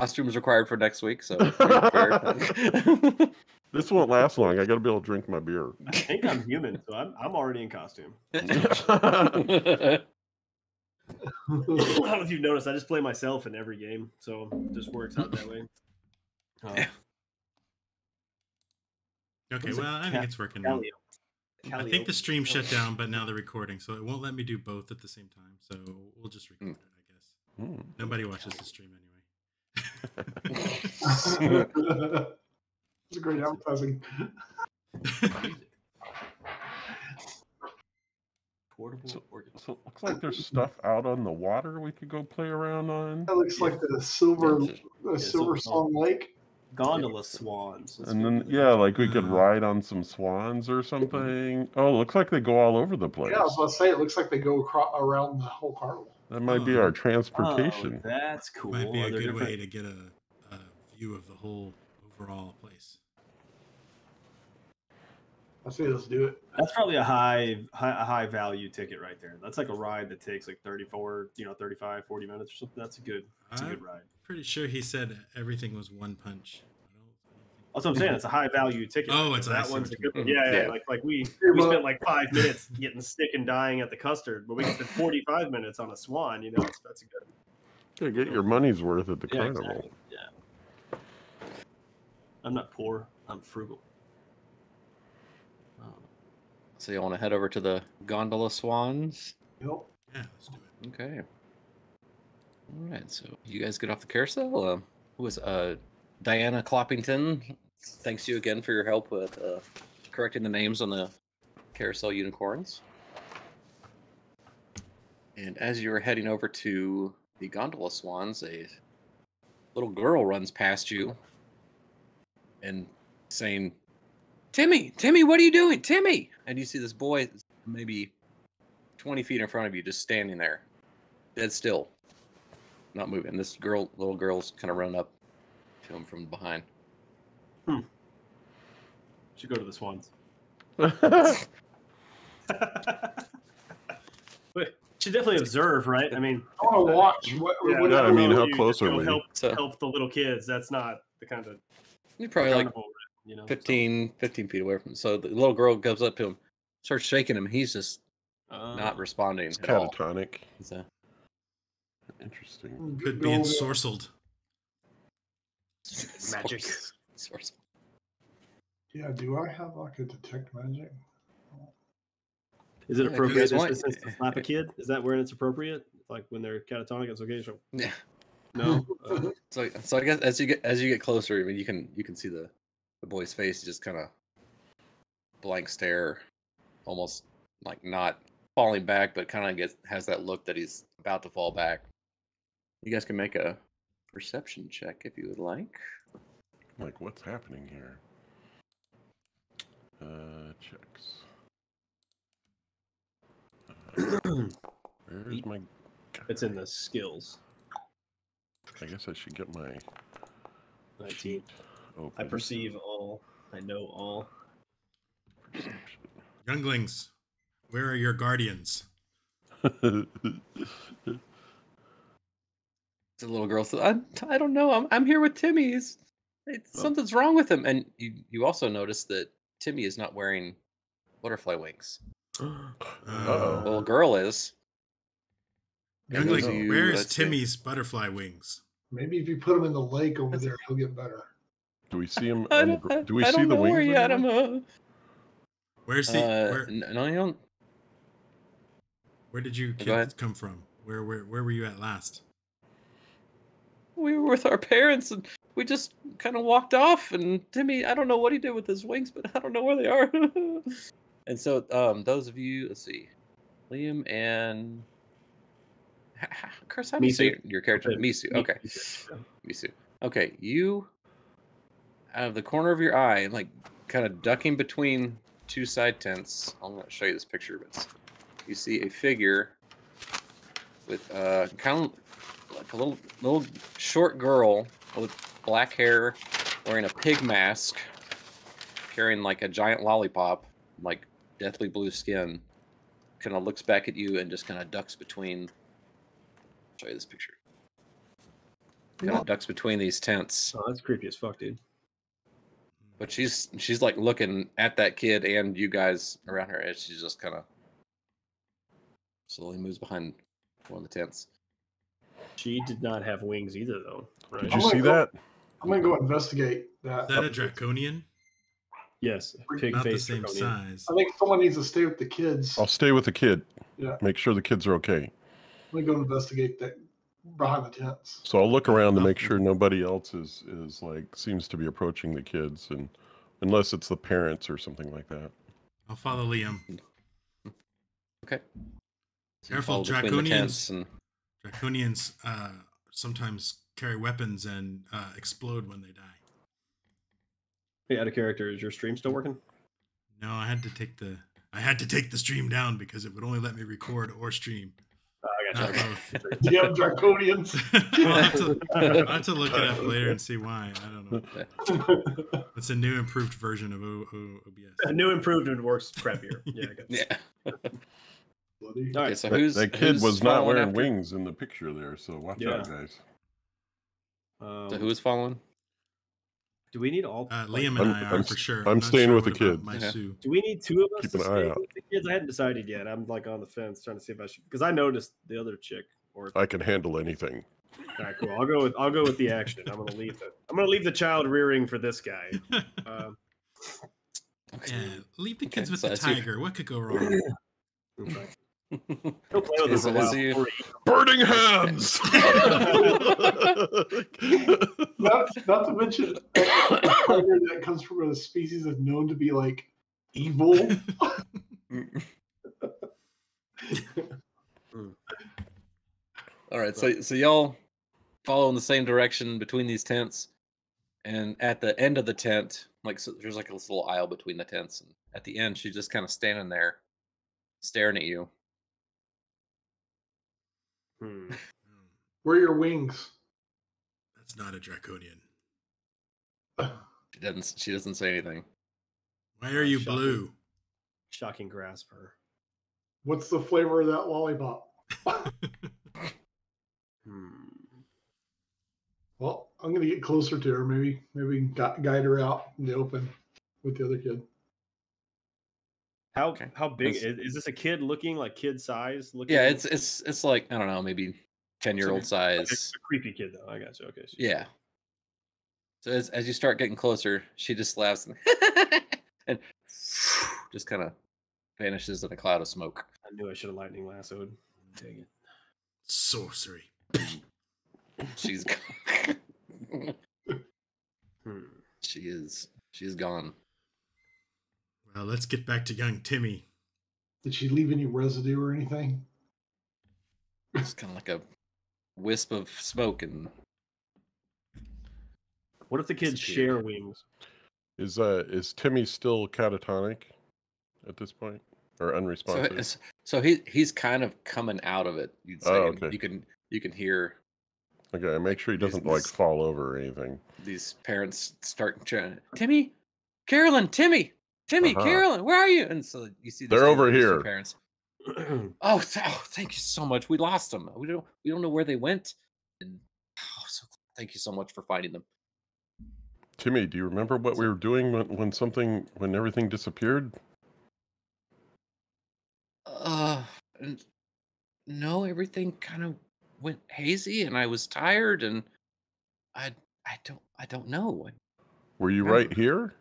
costumes required for next week, so be prepared. This won't last long. I got to be able to drink my beer. I think I'm human, so I'm already in costume. I don't know if you've noticed, I just play myself in every game, so it just works out that way. Okay, well, I think it's working now. I think the stream shut down, but now they're recording, so it won't let me do both at the same time. So we'll just record it, I guess. Nobody watches the stream anyway. It's a great advertising. So it looks like there's stuff out on the water we could go play around on. That looks like the Silver Song Lake. Gondola swans. And then, yeah, like we could ride on some swans or something. Oh, it looks like they go all over the place. Yeah, I was about to say, it looks like they go around the whole carnival. That might be our transportation. Oh, that's cool. Might be a good way to get a view of the whole overall place. I say let's do it. That's probably a high value ticket right there. That's like a ride that takes like 35, 40 minutes or something. That's a good ride. Pretty sure he said everything was one punch. That's what I'm saying. It's a high value ticket. Oh, it's that one's a good one. Yeah. Like we spent like 5 minutes getting sick and dying at the custard, but we can spend 45 minutes on a swan. You know, that's a good. Yeah, get your money's worth at the carnival. Exactly. Yeah. I'm not poor. I'm frugal. So you want to head over to the gondola swans? Yep. Yeah, let's do it. Okay. All right, so you guys get off the carousel. Who was Diana Cloppington? Thanks you again for your help with correcting the names on the carousel unicorns. And as you are heading over to the gondola swans, a little girl runs past you and saying, Timmy, what are you doing? Timmy! And you see this boy maybe 20 feet in front of you just standing there, dead still, not moving. This little girl's kind of run up to him from behind. Should go to the swans. Should definitely observe, right? I mean, I want to watch. Yeah, I mean, how close are we? Help the little kids. That's not the kind of. You're probably like 15 feet away from him. So the little girl goes up to him, starts shaking him. He's just not responding. It's catatonic. Interesting. Could be ensorcelled. Magic. Yeah, do I have like a detect magic? Is it appropriate to slap a kid? Is that where it's appropriate? Like when they're catatonic, it's okay. So... Yeah. No. So I guess as you get closer, I mean, you can see the boy's face, just kind of blank stare, almost like not falling back, but kind of has that look that he's about to fall back. You guys can make a perception check if you would like. Like, what's happening here? Checks. Where's my... It's in the skills. I guess I should get my... 19. Open. I perceive all. I know all. Perception. Younglings, where are your guardians? The little girl says, I don't know. I'm here with Timmy. Something's wrong with him. And you also notice that Timmy is not wearing butterfly wings. The little girl is. Youngling, where is Timmy's butterfly wings? Maybe if you put him in the lake over there, he'll get better. Do we see him? Do we see the wings? Where yet? Where's he? No, you don't. Where did you kids come from? Where were you at last? We were with our parents, and we just kind of walked off. And Timmy, I don't know what he did with his wings, but I don't know where they are. And so, those of you, let's see, Liam and Chris, how do you say your character? Misu. Okay, Misu. Okay, you, out of the corner of your eye, like kind of ducking between two side tents. I'm going to show you this picture, but you see a figure with kind of like a little short girl with black hair, wearing a pig mask, carrying like a giant lollipop, like deathly blue skin. Kind of looks back at you and just kind of ducks between. I'll show you this picture. kind of ducks between these tents. Oh, that's creepy as fuck, dude. But she's like looking at that kid and you guys around her, and she's just kind of slowly moves behind one of the tents. She did not have wings either, though. Right? Did you see that? I'm gonna go investigate that. Is that a draconian? Yes, pig Not the face same draconian. size. I think someone needs to stay with the kids. I'll stay with the kid. Yeah. Make sure the kids are okay. I'm gonna go investigate that behind the tents. So I'll look around to make sure nobody else is like seems to be approaching the kids, and unless it's the parents or something like that. I'll follow Liam. Okay. So Careful, you follow between the tents draconians. Draconians sometimes carry weapons and explode when they die. Hey, out of character, is your stream still working? No, I had to take the stream down because it would only let me record or stream. I Not got both. Do you have draconians? I'll have to look it up later and see why. I don't know. It's a new improved version of OBS. A new improvement works crappier. Yeah, I guess. Yeah. Bloody. All Okay, right. so That kid was not following wearing after? wings in the picture there, so watch out, guys. So who is following? Do we need all? Liam and I are for sure. I'm not staying sure with the what about kids. My Yeah. Sue. Do we need two of us Keep to an eye stay out. with the kids? I hadn't decided yet. I'm like on the fence, trying to see if I should, because I noticed the other chick. Or I can handle anything. all right, cool. I'll go with the action. I'm gonna leave the child rearing for this guy. Okay. Yeah, leave the kids Okay, with so the that's you. tiger. What could go wrong? Okay. He'll play with us So a this while. is you. Burning hands! Not to mention a tiger that comes from a species that's known to be like evil. All right, so y'all follow in the same direction between these tents, and at the end of the tent, like so there's like this little aisle between the tents, and at the end she's just kind of standing there, staring at you. Where are your wings? That's not a draconian. She doesn't say anything. Why are you Shocking. blue? Shocking grasper. What's the flavor of that lollipop? Well, I'm gonna get closer to her. Maybe guide her out in the open with the other kid. How Okay. big That's- is this? A kid looking like kid size? Looking Yeah, it's like I don't know, maybe 10-year-old like size. a creepy kid though. I got you. Okay. Yeah. So as you start getting closer, she just laughs and just kind of vanishes in a cloud of smoke. I knew I should have lightning lassoed. Dang it. Sorcery. She's she's gone. Well, let's get back to young Timmy. Did she leave any residue or anything? It's kind of like a wisp of smoke, and What if the kids Disappeared. share wings? Is Timmy still catatonic at this point, or unresponsive? so he's kind of coming out of it. You'd say. Oh, And okay. you can hear Okay, make sure he doesn't like fall over or anything. these parents start trying. Timmy, Carolyn, Timmy, Carolyn, where are you? And so you see They're over these two here. Parents. Oh, thank you so much. We lost them. We don't know where they went. And thank you so much for finding them. Timmy, do you remember what we were doing when everything disappeared? No, everything kind of went hazy, and I was tired, and I don't know. Were you Remember. right here?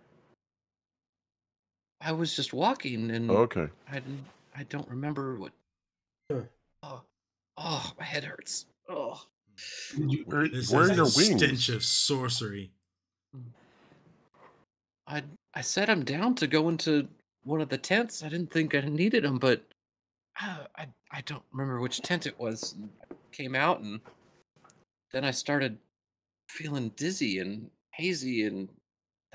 I was just walking, and Oh, okay. I don't remember what. Oh, my head hurts. Oh, Where This are is your the wings? stench of sorcery. I set them down to go into one of the tents. I didn't think I needed them, but I don't remember which tent it was. I came out, and then I started feeling dizzy and hazy, and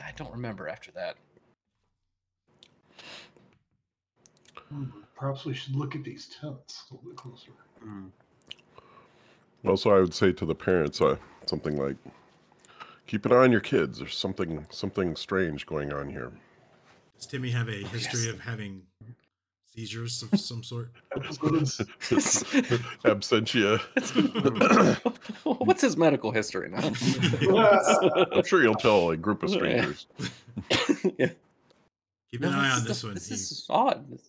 I don't remember after that. Perhaps we should look at these tents a little bit closer. Also, I would say to the parents something like, "Keep an eye on your kids. There's something strange going on here." Does Timmy have a history of having seizures of some sort. Absentia. What's his medical history now? I'm sure you'll tell a group of strangers. Yeah. Keep an eye on this one. This is odd. Yes,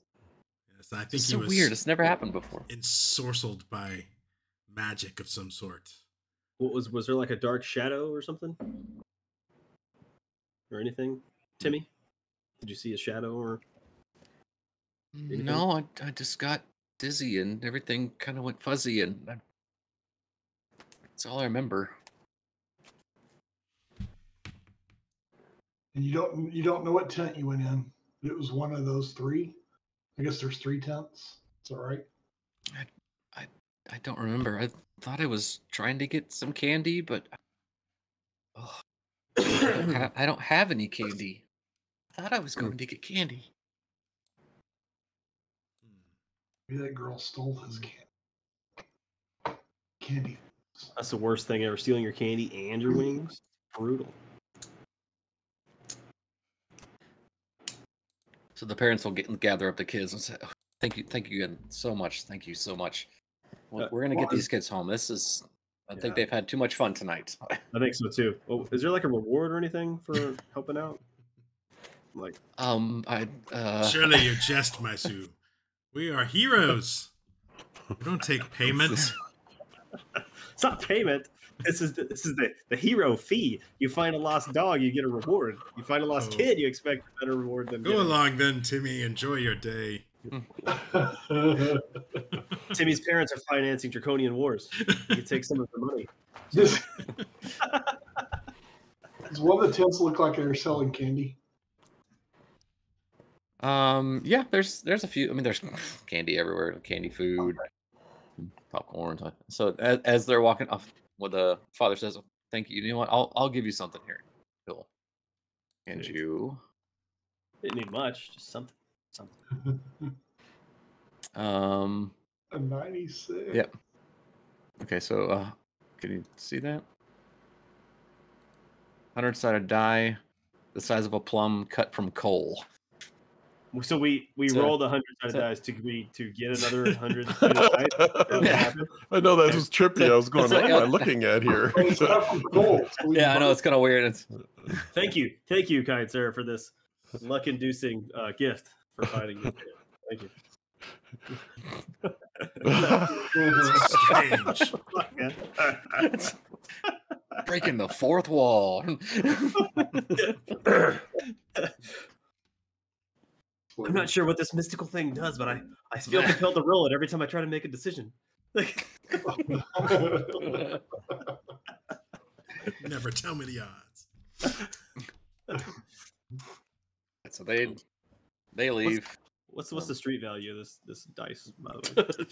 I think It's he so was weird. It's never happened before. ensorcelled by magic of some sort. What was there like a dark shadow or something? Or anything? Timmy? Did you see a shadow or anything? No, I just got dizzy and everything kind of went fuzzy, and that's all I remember. And you don't know what tent you went in. It was one of those three. I guess there's 3 tents. Is that right? I don't remember. I thought I was trying to get some candy, but I don't have any candy. I thought I was going to get candy. Maybe that girl stole his candy. That's the worst thing ever. Stealing your candy and your wings. Brutal. So the parents will gather up the kids and say, oh, thank you again so much. Thank you so much. We're gonna get these kids home. I think they've had too much fun tonight. I think so too. Oh, is there like a reward or anything for helping out? Like, Surely you jest, my Sue. We are heroes. We don't take payment. it's not payment. This is the hero fee. You find a lost dog, you get a reward. You find a lost kid, you expect a better reward than. Go along then, Timmy. Enjoy your day. Timmy's parents are financing draconian wars. You take some of the money. Does one of the tents look like they're selling candy? Yeah, there's a few. I mean, there's candy everywhere, candy, food, popcorn. So as they're walking off, well, the father says, "Thank you. You know what? I'll give you something here, Bill. And you." Didn't need much, just something. A 96. Yep. Okay, so can you see that? 100-sided die, the size of a plum, cut from coal. So we rolled 100-sided dice to get another 100-sided dice. Yeah. I know that was trippy. I was going, what am I looking at here? Yeah, I know it's kind of weird. Thank you, kind sir, for this luck-inducing gift for fighting me. Thank you. Strange. It's breaking the fourth wall. I'm not sure what this mystical thing does, but I feel compelled to roll it every time I try to make a decision. Never tell me the odds. So they leave. What's the street value of this dice, by the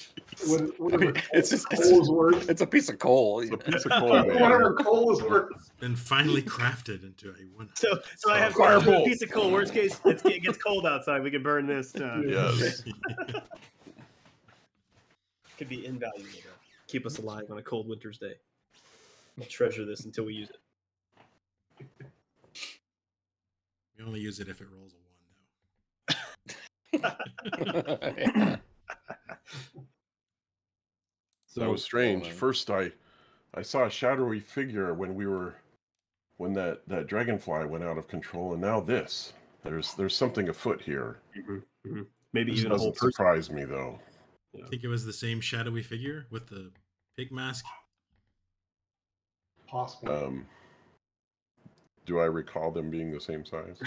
Whatever It's just coal is worth. it's a piece of coal. It's a piece of coal, man. Whatever coal is worth. Been finally crafted into a one. So I have Fireball. a piece of coal. Worst case, it gets cold outside. We can burn this. Yes. Could be invaluable. Though. Keep us alive on a cold winter's day. We'll treasure this until we use it. We only use it if it rolls a 1, Yeah. That was strange. First, I saw a shadowy figure when that dragonfly went out of control, and now this. There's something afoot here. Mm-hmm. Mm-hmm. Maybe This even a whole doesn't surprise me though. I think it was the same shadowy figure with the pig mask. Possible. Do I recall them being the same size?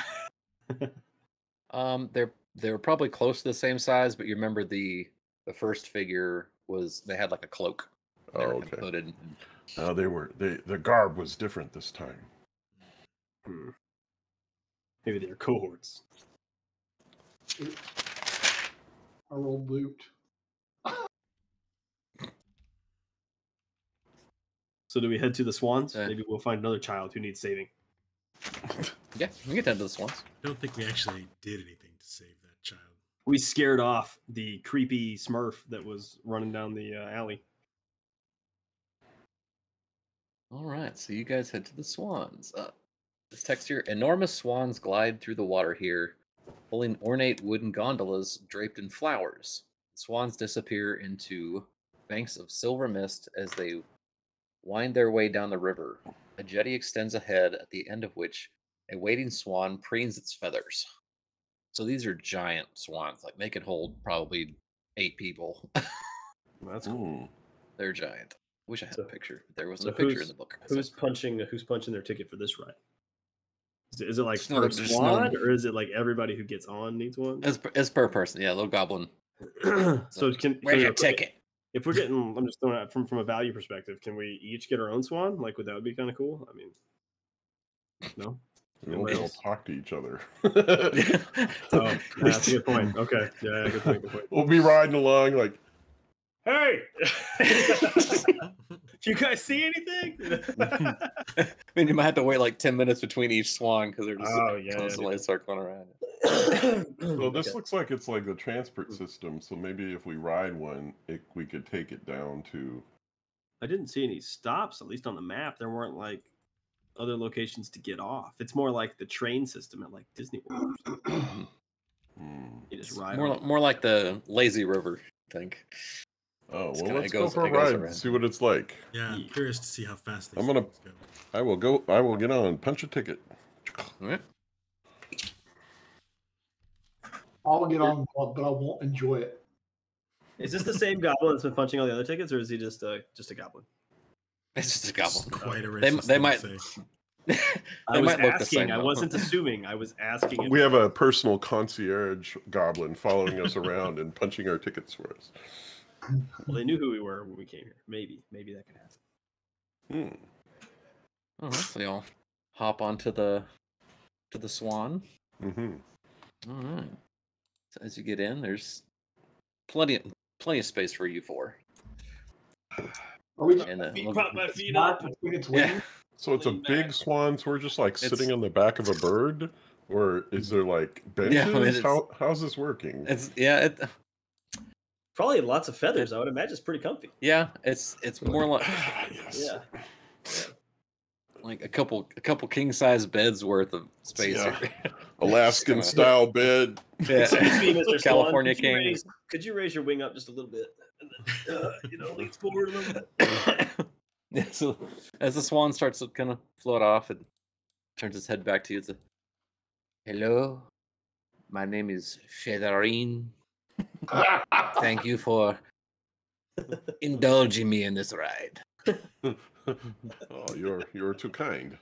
They were probably close to the same size, but you remember the first figure they had like a cloak. They were okay. hooded. No, the garb was different this time. Maybe they're cohorts. I rolled loot. So do we head to the swans? Maybe we'll find another child who needs saving. Yeah, we can get down to the swans. I don't think we actually did anything to save that child. We scared off the creepy Smurf that was running down the alley. All right, so you guys head to the swans. This text here: enormous swans glide through the water here, pulling ornate wooden gondolas draped in flowers. Swans disappear into banks of silver mist as they wind their way down the river. A jetty extends ahead, at the end of which a waiting swan preens its feathers. So these are giant swans. Like, they could hold probably 8 people. That's cool. They're giant. Wish I had a picture. There wasn't So a picture in the book. Who's punching their ticket for this ride? Is it like per swan, or is it like everybody who gets on needs one? It's per person. Yeah, little goblin. So where's your ticket? If we're getting, I'm just throwing out from a value perspective, can we each get our own swan? Like, would that be kind of cool? I mean, no. We'll all talk to each other. Oh, that's a good point. Okay, yeah, good point. We'll be riding along like, hey, do you guys see anything? I mean, you might have to wait like 10 minutes between each swan because they're just constantly circling around. Well, this looks like it's like the transport system, so maybe if we ride one, we could take it down to... I didn't see any stops, at least on the map. There weren't like other locations to get off. It's more like the train system at like Disney World. You just ride more like the lazy river, I think. Oh, well, let's go for a ride and see what it's like. Yeah, I'm curious to see how fast they go. I will get on, punch a ticket. All right. I'll get on, but I won't enjoy it. Is this the same goblin that's been punching all the other tickets, or is he just a goblin? It's just a goblin. It's quite a racist they might. I was asking. I wasn't assuming. I was asking. We have a personal concierge goblin following us around and punching our tickets for us. Well, they knew who we were when we came here. Maybe that could happen. Oh, so y'all hop onto the swan. Mm-hmm. All right. So as you get in, there's plenty of space for you four. Are we? Prop my feet up. Yeah. So it's a big swan. So we're just like sitting on the back of a bird, or is there like benches? Yeah, I mean, how's this working? Probably lots of feathers. I would imagine it's pretty comfy. Yeah, it's more like yeah, like a couple king size beds worth of space. Yeah. Alaskan style bed. Yeah, excuse me, Mr. California Swan, king. Could you raise your wing up just a little bit? And then, lean forward a little bit. Yeah, so as the swan starts to kind of float off, it turns its head back to you. It's hello, my name is Federine. Thank you for indulging me in this ride. Oh, you're too kind.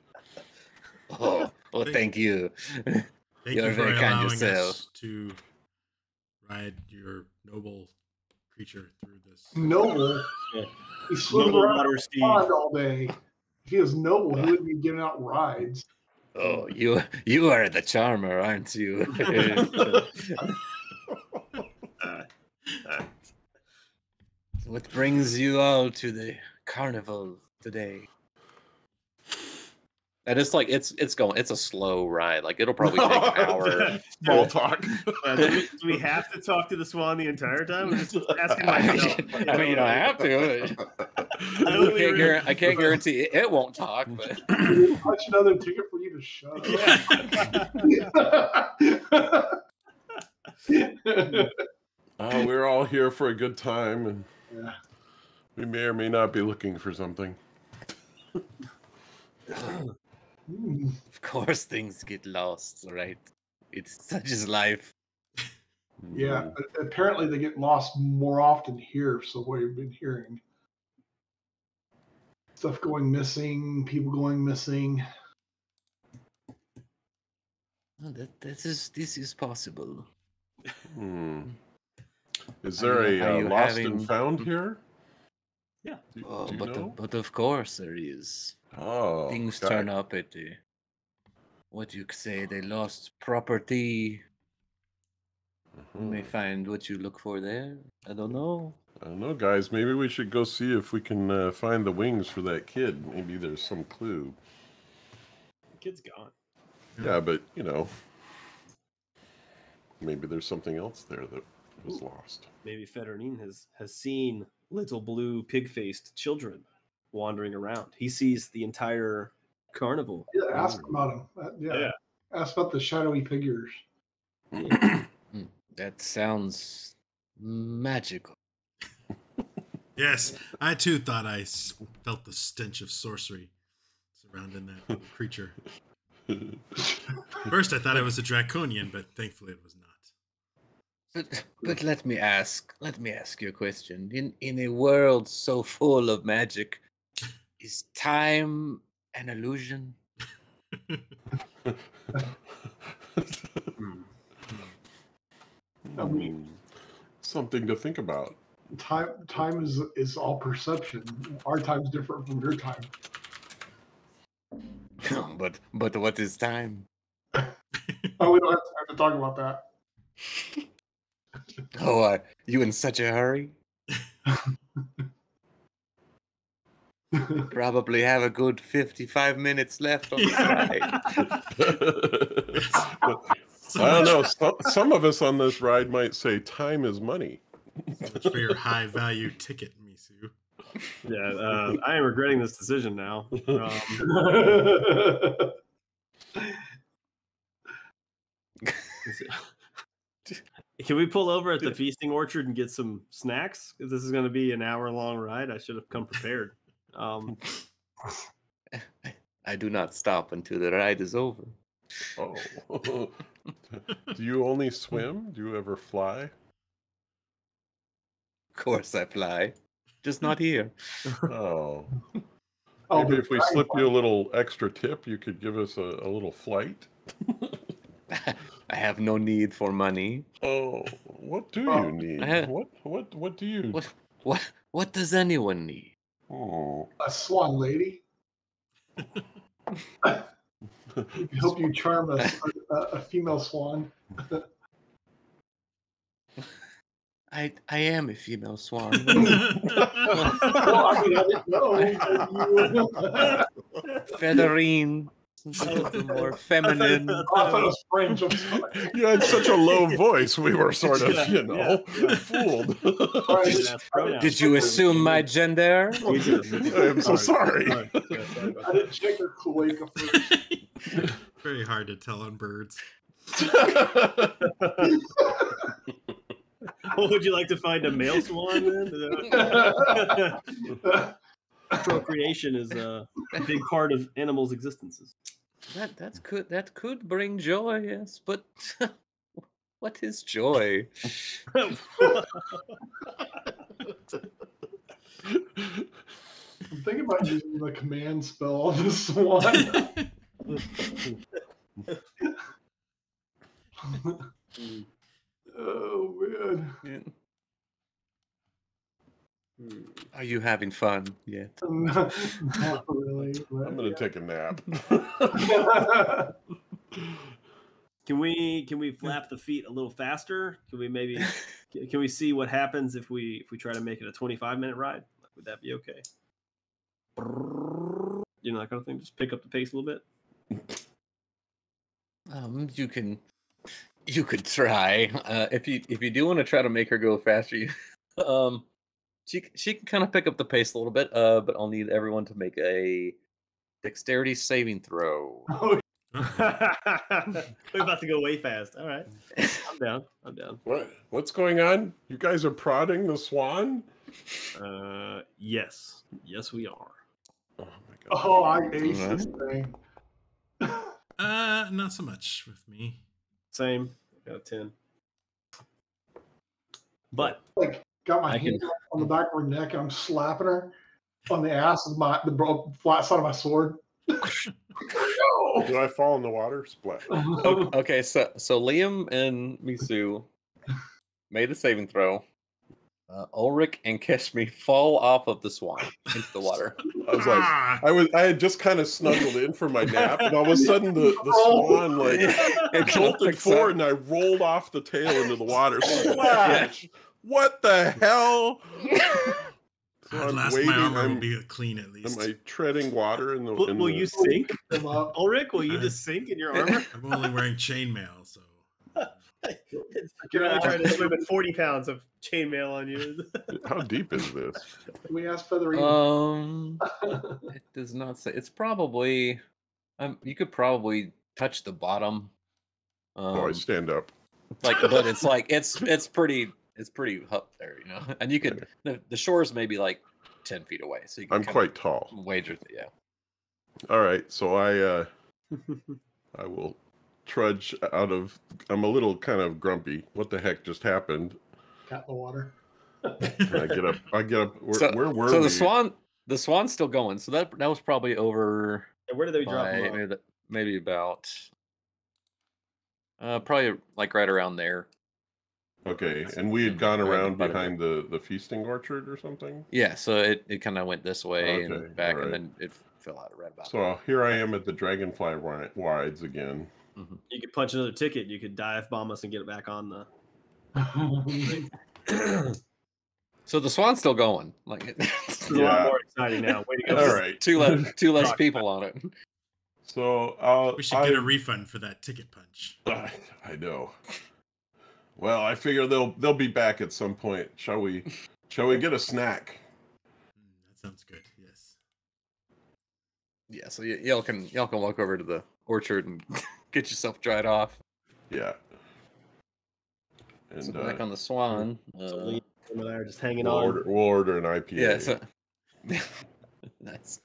Oh, thank you. Thank You're you for very kind allowing yourself. us to ride your noble creature through this. Noble. He's swimming around the pond all day. If he was noble, he wouldn't be giving out rides. Oh, you are the charmer, aren't you? What brings you all to the carnival today? And it's like it's a slow ride. Like it'll probably take an hour. Small talk. Do we have to talk to the swan the entire time? I'm just asking myself. I mean, you don't have to. I can't guarantee it won't talk. But Punch another ticket for you to shut up. We're all here for a good time, and we may or may not be looking for something. Of course, things get lost, right? It's such as life. Yeah, apparently they get lost more often here, so what you've been hearing. Stuff going missing, people going missing. Oh, this is possible. Is there a lost and found here? Yeah. Do you know? But of course there is. Oh, things turn up at the, what you say, they lost property. You may find what you look for there. I don't know. I don't know, guys. Maybe we should go see if we can find the wings for that kid. Maybe there's some clue. The kid's gone. Yeah, but, maybe there's something else there that was lost. Maybe Federine has seen little blue pig-faced children wandering around. He sees the entire carnival. Yeah, ask about him. Yeah. Ask about the shadowy figures. That sounds magical. Yes, I too thought I felt the stench of sorcery surrounding that creature. First, I thought it was a draconian, but thankfully it was not. But let me ask you a question. In a world so full of magic, is time an illusion? I mean, something to think about. Time is all perception. Our time's different from your time. But what is time? Oh, we don't have time to talk about that. Oh, are you in such a hurry? Probably have a good 55 minutes left on the ride. I don't know. Some of us on this ride might say time is money. So much for your high value ticket, Misu. Yeah, I am regretting this decision now. Can we pull over at the feasting orchard and get some snacks? Because this is going to be an hour-long ride. I should have come prepared. I do not stop until the ride is over. Oh. Do you only swim? Do you ever fly? Of course I fly. Just not here. Oh. Maybe if we slip you a little extra tip, you could give us a little flight? I have no need for money. Oh, what do you need? What do you... What does anyone need? Oh. A swan lady. Help you charm a female swan. I am a female swan. Well, I mean, I didn't know. Featherine. More feminine. I thought it was French. I'm sorry. You had such a low voice, we were sort of, fooled. Did you assume my gender? I'm so sorry. I didn't check her cloaca first. Very hard to tell on birds. Well, would you like to find a male swan then? Procreation is a big part of animals' existences. That could bring joy, yes, but what is joy? I'm thinking about using the command spell on the swan. Oh man. Are you having fun yet? Not really. I'm gonna take a nap. Can we flap the feet a little faster? Can we see what happens if we try to make it a 25-minute ride? Would that be okay? You know, that kind of thing. Just pick up the pace a little bit. You could try. If you do want to try to make her go faster, she can kind of pick up the pace a little bit. But I'll need everyone to make a dexterity saving throw. We're about to go way fast. All right, I'm down. What's going on? You guys are prodding the swan? Yes, we are. Oh my god. Oh, I ace this thing. Not so much with me. Same. I got a 10. But Like, got my hand on the back of her neck and I'm slapping her on the ass with the flat side of my sword. Do I fall in the water? Splat. Okay, so Liam and Misu made a saving throw. Ulrich and Keshmi fall off of the swan into the water. I had just kind of snuggled in for my nap, and all of a sudden the swan it jolted forward, and I rolled off the tail into the water. Splash! Yeah. What the hell? So At last, my armor will be clean at least. Am I treading water in the? Will you sink? Ulrich, will you just sink in your armor? I'm only wearing chainmail, so. You're really trying to swim with 40 pounds of chainmail on you. How deep is this? Can we ask Featherine? It does not say. It's probably. You could probably touch the bottom. I stand up. Like, but it's like it's pretty up there, you know. And you could the shore's maybe like 10 feet away, so you can. I'm quite tall. Wager, yeah. All right, so I will trudge out of. I'm a little kind of grumpy. What the heck just happened? Cat in the water. And I get up. Where were so we? the swan's still going. So that was probably over. And where did they drop them off? Maybe about probably like right around there. Okay, and we had gone around behind the feasting orchard or something? Yeah, so it kind of went this way and back, right. and then it fell out right about. So here I am at the Dragonfly Wides again. Mm-hmm. You could punch another ticket. You could dive bomb us and get it back on the. So the swan's still going. Like it's a lot more exciting now. Way to go! All right, two less people on it. So we should get a refund for that ticket punch. I know. Well, I figure they'll be back at some point. Shall we get a snack? That sounds good. Yes. Yeah. So y'all can walk over to the orchard and get yourself dried off. Yeah. And so back on the swan. So Lee and I are just hanging on. We'll order an IPA. Yeah. So, nice.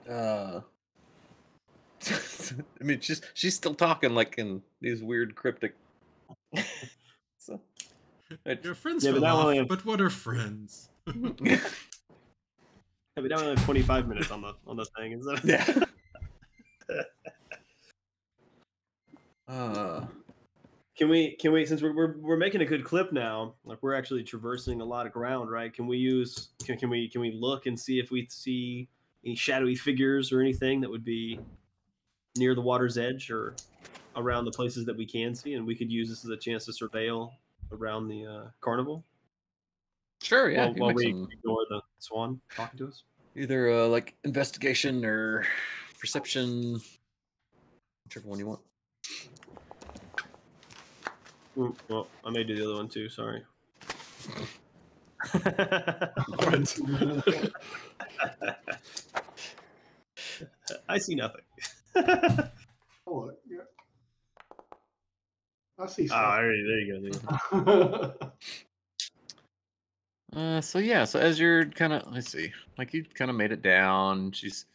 I mean, she's still talking like in these weird cryptic. So, your friends fell off, but what are friends? Yeah, we now only have 25 minutes on the thing, isn't it? Yeah. Can we since we're making a good clip now, like we're actually traversing a lot of ground, right? Can we look and see if we see any shadowy figures or anything that would be near the water's edge or around the places that we can see, and we could use this as a chance to surveil around the carnival? Sure, yeah. While we ignore the swan talking to us. Either like investigation or perception, whichever one you want. Well, I may do the other one too. Sorry. What? I see nothing. Oh, yeah. I see stuff. There you go. So yeah, so as you're kind of, let's see, like you kind of made it down. She's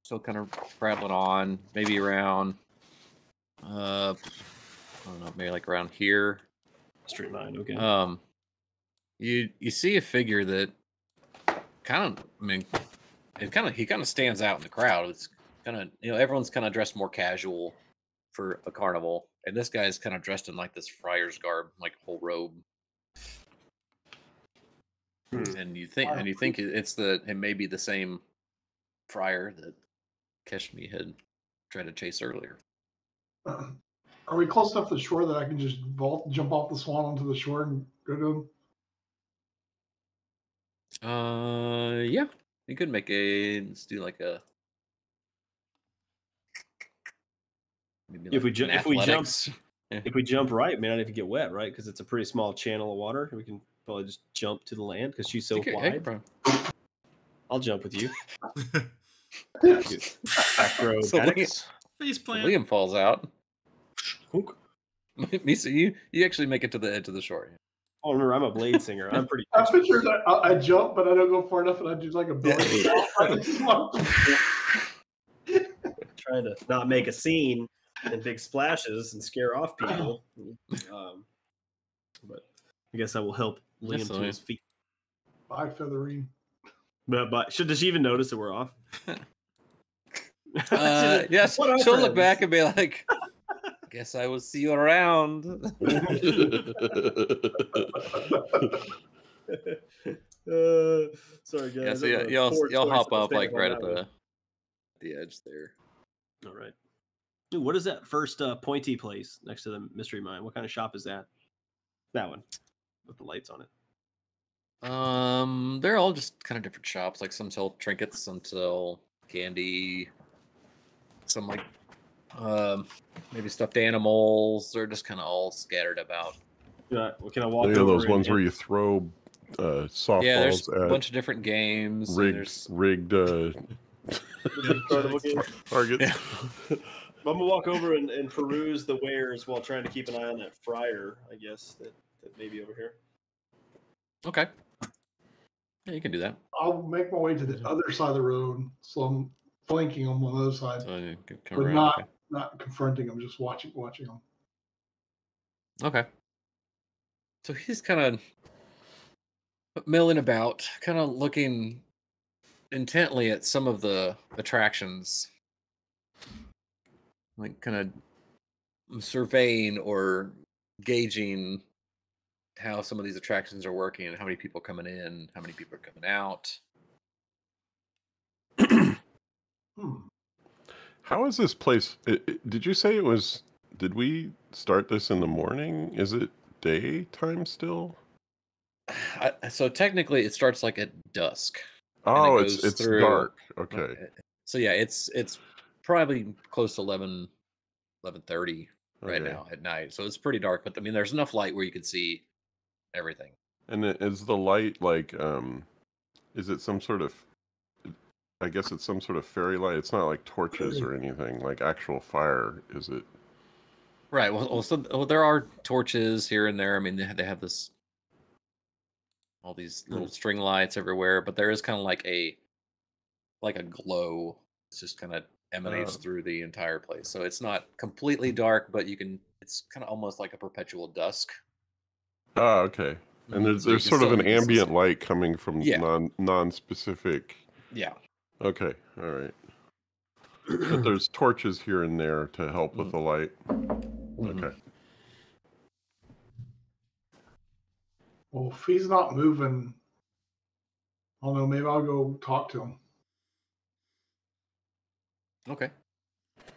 still kind of prattling on, maybe around, I don't know, maybe like around here. Straight line, okay. You see a figure that kind of, I mean, he kind of stands out in the crowd. It's kind of, everyone's kind of dressed more casual for a carnival, and this guy's kind of dressed in like this friar's garb, like whole robe. And you think it may be the same friar that Keshmi had tried to chase earlier. Are we close enough to the shore that I can just jump off the swan onto the shore and go to him? Yeah, you could make let's do like a. Maybe if we jump right, we may not even get wet, right? Because it's a pretty small channel of water. We can probably just jump to the land because she's so wide. I'll jump with you. Back row face plant. Liam falls out. Misa, you actually make it to the edge of the shore. Oh, remember, I'm a blade singer. I'm pretty. I'm sure that I jump, but I don't go far enough, and I do like a belly. Trying to not make a scene and big splashes and scare off people. But I guess I will help Liam to his feet. Bye, Featherine. But does she even notice that we're off? Yes, she'll look back and be like, "Guess I will see you around." Sorry, guys. Yeah, so you'll hop up like right at the edge there. All right. Dude, what is that first pointy place next to the mystery mine? What kind of shop is that? That one with the lights on it. They're all just kind of different shops. Like some sell trinkets, some sell candy, some like maybe stuffed animals. They're just kind of all scattered about. Yeah, well, can I walk? Those ones where you throw softballs. Yeah, there's a bunch of different games. Rigged targets. I'm gonna walk over and peruse the wares while trying to keep an eye on that friar. I guess that may be over here. Okay. Yeah, you can do that. I'll make my way to the other side of the road, so I'm flanking them on the other side, So you can come but around. not confronting them, just watching them. Okay. So he's kind of milling about, kind of looking intently at some of the attractions, like kind of surveying or gauging how some of these attractions are working and how many people are coming in, how many people are coming out. How is this place? Did you say it was? Did we start this in the morning? Is it daytime still? So technically, it starts like at dusk. Oh, it's dark. Okay. So yeah, it's probably close to 11:30 right now at night. So it's pretty dark, but I mean, there's enough light where you can see everything. And is the light like is it some sort of? I guess it's some sort of fairy light. It's not like torches or anything, like actual fire, is it? Right. Well, there are torches here and there. I mean, they have all these little string lights everywhere, but there is kind of like a glow. It's just kind of emanates through the entire place. So it's not completely dark, but it's kind of almost like a perpetual dusk. Oh, okay. And there's sort of an ambient light coming from non-specific. Yeah. Okay, all right. But there's torches here and there to help with the light. Okay. Well, if he's not moving, I don't know. Maybe I'll go talk to him. Okay.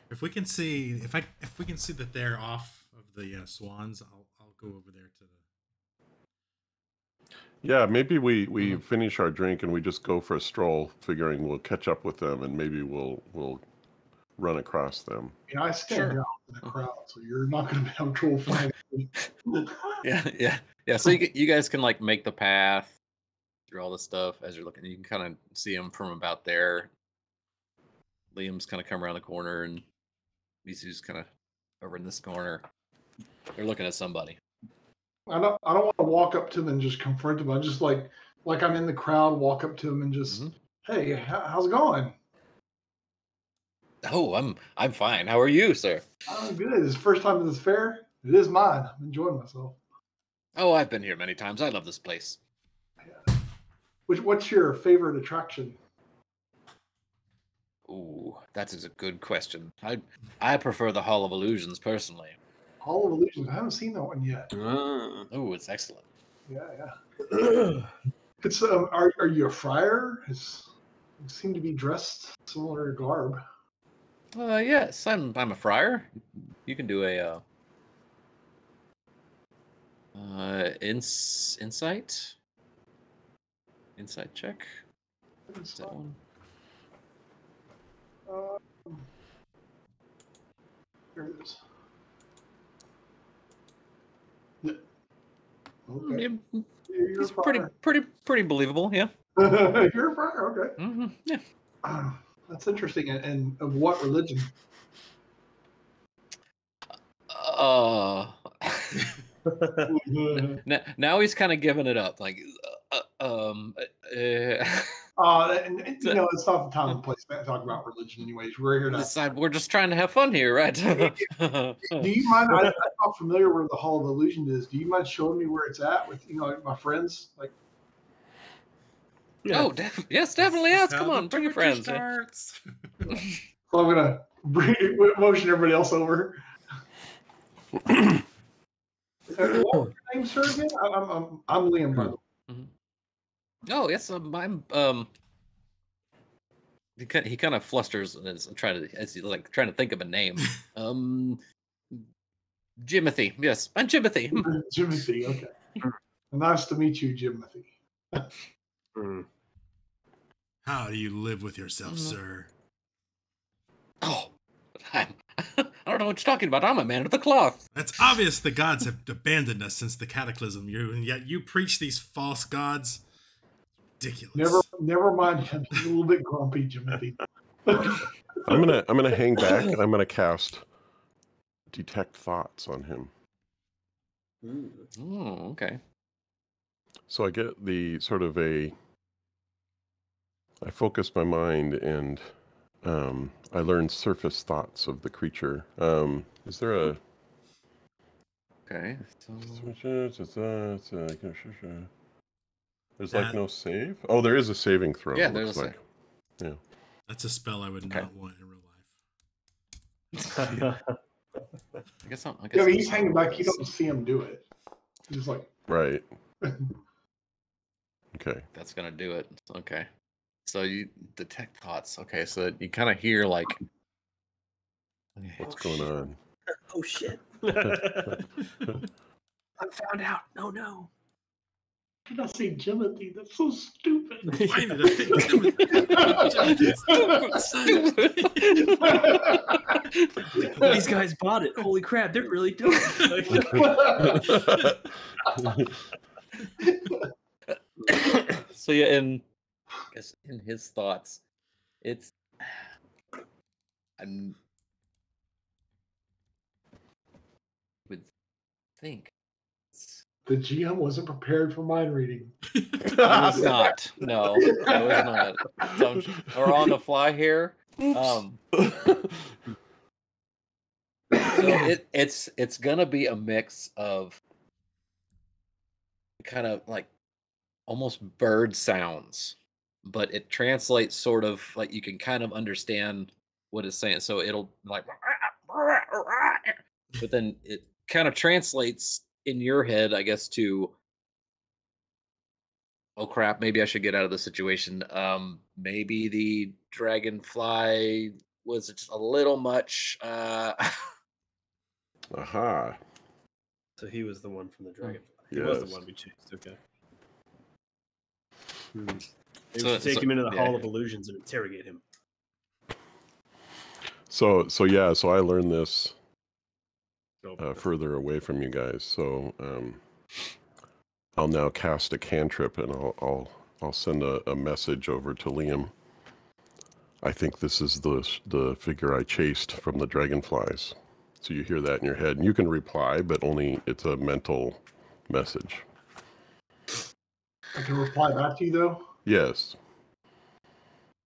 If we can see that they're off of the swans, I'll go over there to the. Yeah, maybe we finish our drink and we just go for a stroll, figuring we'll catch up with them and maybe we'll run across them. Yeah, I stand out in the crowd, so you're not going to be able to find me. Yeah. So you guys can like make the path through all the stuff as you're looking. You can kind of see them from about there. Liam's kind of come around the corner, and Misu's kind of over in this corner. They're looking at somebody. I don't want to walk up to them and just confront them. I just like I'm in the crowd, walk up to them and just, hey, how's it going? Oh, I'm fine. How are you, sir? I'm good. It's the first time at this fair. It is mine. I'm enjoying myself. Oh, I've been here many times. I love this place. Yeah. What's your favorite attraction? Ooh, that is a good question. I prefer the Hall of Illusions personally. Hall of Illusions. I haven't seen that one yet. Oh, it's excellent. Yeah. It's are you a friar? You seem to be dressed similar garb. Yes, I'm a friar. You can do a insight check. Is that one? Here it is. Yeah. Okay. It's pretty believable, yeah. You're a friar, okay. Yeah. That's interesting. And of what religion? Now he's kind of giving it up, like, it's not the time and place to talk about religion, anyways. We're here to. We're just trying to have fun here, right? Do you mind? I'm not familiar where the Hall of Illusion is. Do you mind showing me where it's at with my friends? Like, yeah. Oh, yes, definitely. Yes, come on, bring your friends. So I'm gonna motion everybody else over. What was your name, sir? Again? I'm Liam. By the way. Oh yes, I'm. He kind of flusters and is trying to think of a name. Jimothy. Yes, I'm Jimothy. Jimothy. Okay. Nice to meet you, Jimothy. How do you live with yourself, sir? Oh, I don't know what you're talking about. I'm a man of the cloth. It's obvious the gods have abandoned us since the cataclysm. And yet you preach these false gods. Ridiculous. Never mind. I'm a little bit grumpy, Jimothy. I'm gonna hang back and I'm gonna cast detect thoughts on him. Oh, okay. So I get the sort of I focus my mind and I learn surface thoughts of the creature. Is there a Okay. There's like no save? Oh, there is a saving throw. Yeah, it there's looks a Yeah. That's a spell I would not want in real life. I guess Yeah, but he's hanging back. You don't see him do it. He's like, right. Okay. That's gonna do it. Okay. So you detect thoughts. Okay, so you kind of hear like, what's going on? Oh shit! I found out. No. did I say Jimothy? That's so stupid. Why did I pick Timothy? These guys bought it. Holy crap! They're really doing it. So yeah, I guess in his thoughts, I would think The GM wasn't prepared for mind reading. I was not. No, I was not. So or on the fly here. So it's gonna be a mix of kind of like almost bird sounds, but it translates sort of like you can kind of understand what it's saying. So it'll like, but then it kind of translates in your head, I guess, to, oh crap, maybe I should get out of the situation. Maybe the dragonfly was just a little much. Aha. So he was the one from the dragonfly. He Yes. was the one we chased. Okay. Maybe we So- should take so- him into the yeah. Hall of Illusions and interrogate him. So I learned this So, further away from you guys. So I'll now cast a cantrip and I'll send a message over to Liam. I think this is the figure I chased from the dragonflies. So you hear that in your head, and you can reply, but only it's a mental message. I can reply back to you though. Yes.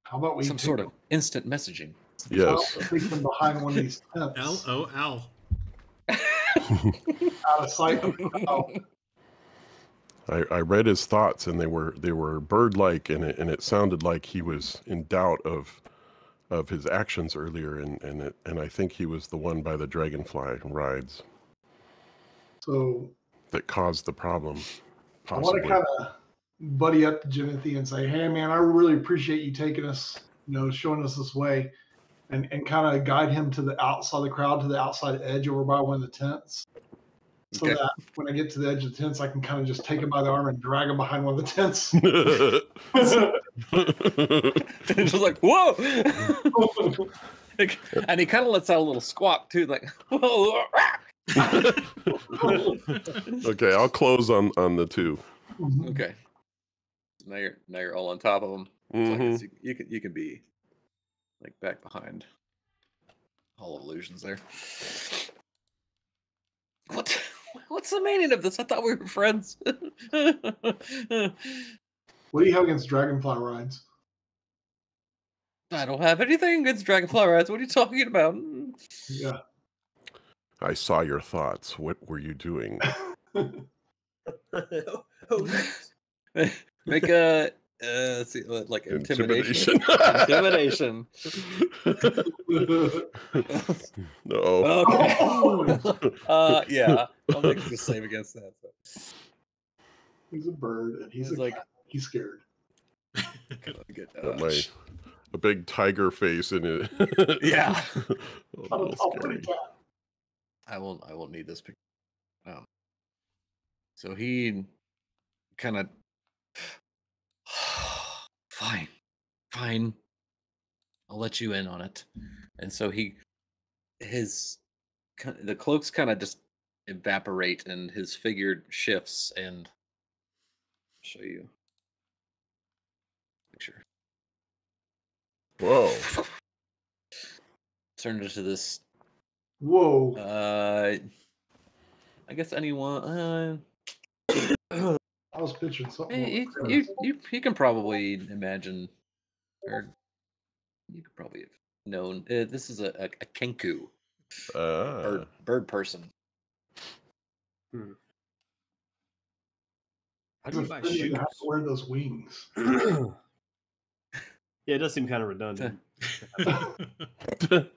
How about we some take sort of instant messaging. Yes. take them behind one of these tents, LOL. out of sight of the crowd. I read his thoughts, and they were bird-like, and it sounded like he was in doubt of his actions earlier, and I think he was the one by the dragonfly rides So that caused the problem. I want Possibly. to kind of buddy up to Jimothy and say, hey man, I really appreciate you taking us, showing us this way, and kind of guide him to the outside of the crowd, to the outside edge over by one of the tents. So Okay. that when I get to the edge of the tents, I can kind of just take him by the arm and drag him behind one of the tents. It's just like, whoa! And he kind of lets out a little squawk too, like, whoa! Okay, I'll close on the two. Okay. Now you're all on top of him. Mhm. So you can be like back behind Hall of Illusions there. What's the meaning of this? I thought we were friends. What do you have against dragonfly rides? I don't have anything against dragonfly rides. What are you talking about? Yeah. I saw your thoughts. What were you doing? Make a let's see, like intimidation. Intimidation. No. Okay. Yeah. I'll make a save against that. So. He's a bird and he's He's a like- cat. He's scared. Good, Got a big tiger face in it. Yeah. Oh, I'm a that's tall scary. pretty cat. I won't need this picture. So he kind of fine. I'll let you in on it. And so the cloaks kind of just evaporate and his figure shifts, and I'll show you a picture. Whoa. turned into this. Whoa. I guess anyone. I was picturing something. You can probably imagine, or you could probably have known. This is a kenku, bird person. How do you buy shoes? Have to wear those wings. Yeah, it does seem kind of redundant. The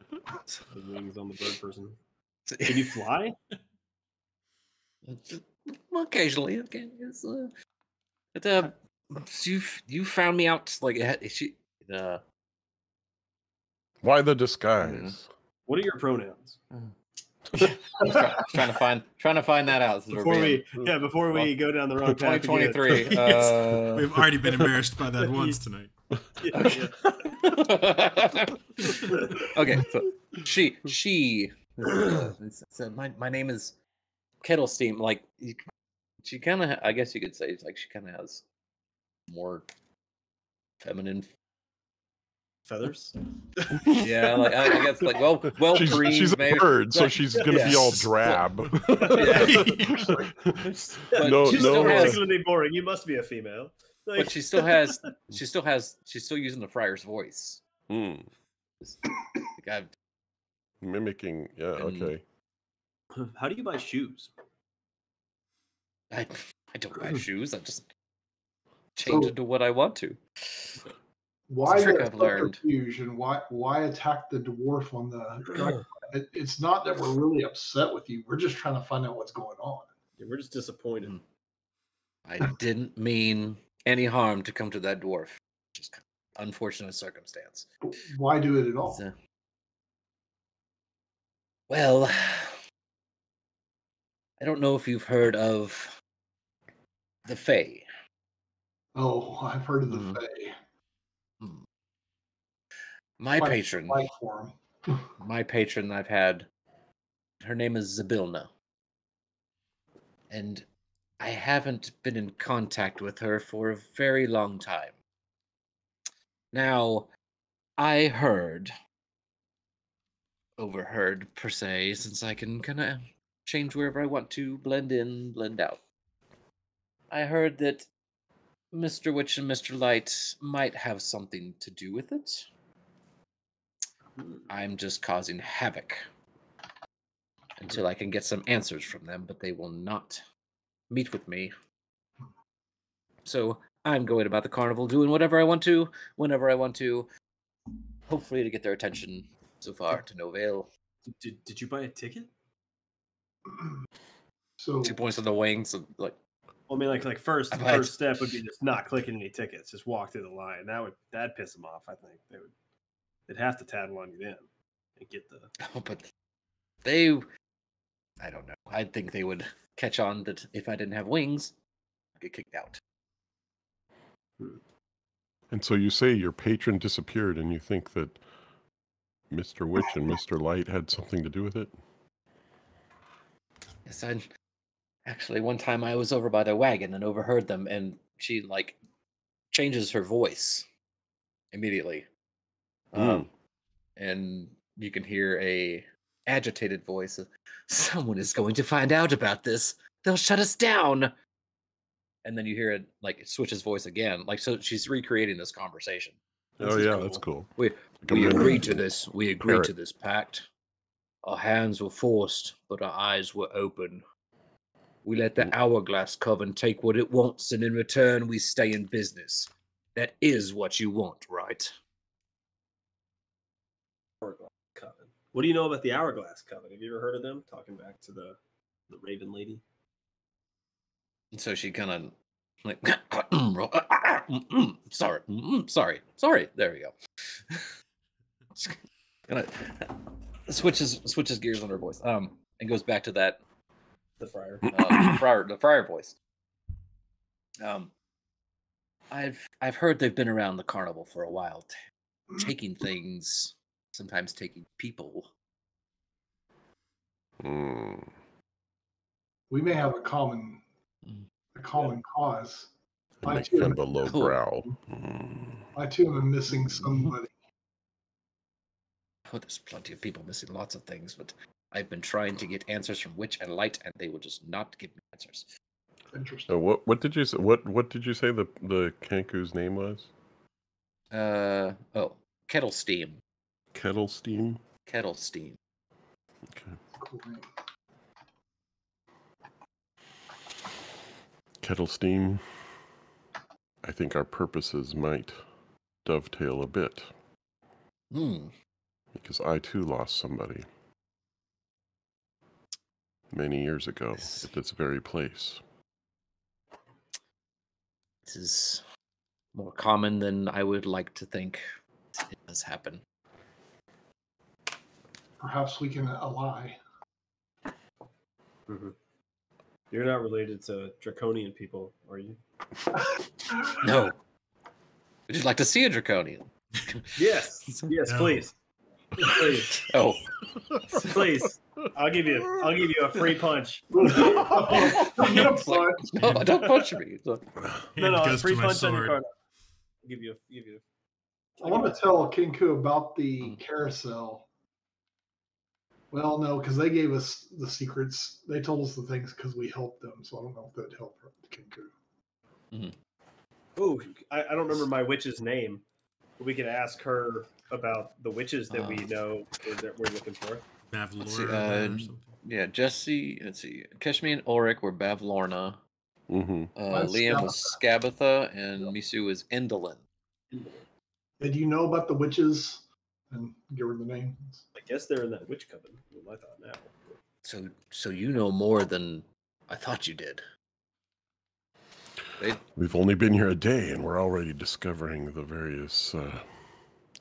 wings on the bird person. Can you fly? Occasionally, okay. You found me out like Why the disguise? What are your pronouns? trying to find that out before we go down the wrong path. 2023. We've already been embarrassed by that once tonight. Okay, so she my name is Kettlesteam. Like she kind of, I guess you could say, it's like she kind of has more feminine feathers. Yeah, like I guess like well she's a bird, so she's gonna be all drab. No, particularly boring. You must be a female. Like... But she's still using the friar's voice. Like mimicking. Yeah. Okay. How do you buy shoes? I don't buy shoes. I just change it to what I want to. Why the subterfuge, and why attack the dwarf on the? It's not that we're really upset with you. We're just trying to find out what's going on. Yeah, we're just disappointed. I didn't mean any harm to come to that dwarf. Just unfortunate circumstance. Why do it at all? Well, I don't know if you've heard of the Fae. Oh, I've heard of the Fae. My patron I've had, her name is Zabilna. And I haven't been in contact with her for a very long time. Now, I overheard per se, since I can kind of change wherever I want to, blend in, blend out. I heard that Mr. Witch and Mr. Light might have something to do with it. I'm just causing havoc until I can get some answers from them, but they will not meet with me. So I'm going about the carnival, doing whatever I want to, whenever I want to, hopefully to get their attention. So far, to no avail. Did you buy a ticket? So 2 points on the wings, and like. Well, I mean, like first step would be just not clicking any tickets, just walk through the line. That'd piss them off. I think they'd have to tattle on you then and get the. Oh, but I don't know. I think they would catch on that if I didn't have wings, I'd get kicked out. And so you say your patron disappeared, and you think that Mr. Witch and Mr. Light had something to do with it? Yes, actually, one time I was over by their wagon and overheard them, and she, like, changes her voice immediately. And you can hear a agitated voice. Someone is going to find out about this. They'll shut us down. And then you hear it, like, it switches voice again. Like, so she's recreating this conversation. Oh, yeah, cool. That's cool. We agreed to this. We agreed to this pact. Our hands were forced, but our eyes were open. We let the Hourglass Coven take what it wants, and in return, we stay in business. That is what you want, right? Hourglass Coven. What do you know about the Hourglass Coven? Have you ever heard of them? Talking back to the Raven Lady. And so she kind of like, sorry. There we go. Kind of switches gears on her voice. And goes back to that. The friar. The friar voice. I've heard they've been around the carnival for a while, taking things, sometimes taking people. We may have a common cause. I too am a low brow. I too am missing somebody. Oh, there's plenty of people missing lots of things, but I've been trying to get answers from Witch and Light, and they will just not give me answers. Interesting. So what did you say? What did you say the Kenku's name was? Kettle Steam. Kettle Steam. Kettle Steam. Okay. Cool name. Kettle Steam. I think our purposes might dovetail a bit. Because I too lost somebody many years ago at this very place. This is more common than I would like to think. It does happen. Perhaps we can ally. Mm-hmm. You're not related to draconian people, are you? No. Would you like to see a draconian? Yes, yes, No. Please. Please, Oh, please. I'll give you a free punch. no, don't punch me. No, Hand a goes free to my punch on your sword. card. Give you. I want to tell Kinku about the carousel. Well, no, because they gave us the secrets. They told us the things because we helped them. So I don't know if that'd help Kinku. Oh, I don't remember my witch's name. We could ask her about the witches that we know that we're looking for. Let's see, Bavlorna or something. yeah, Jesse. Let's see. Keshmi and Ulrich were Bavlorna. Mm-hmm. Liam was Scabatha, and Misu was Endolin. Did you know about the witches? And give her the names. I guess they're in that witch coven. Well, I thought now. So you know more than I thought you did. We've only been here a day, and we're already discovering the various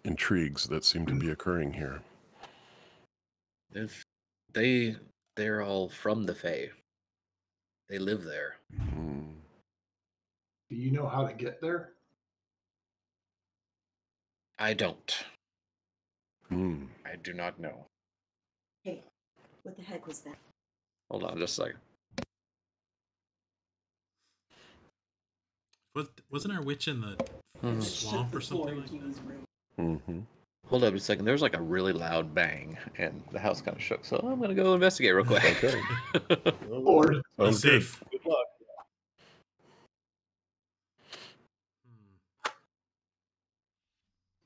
intrigues that seem to be occurring here. They're all from the Fae. They live there. Do you know how to get there? I don't. I do not know. Hey, what the heck was that? Hold on just a second. Wasn't our witch in the swamp or something like that? Hold up a second. There was like a really loud bang, and the house kind of shook. So I'm gonna go investigate real quick. Okay. Lord. Be safe. Good luck.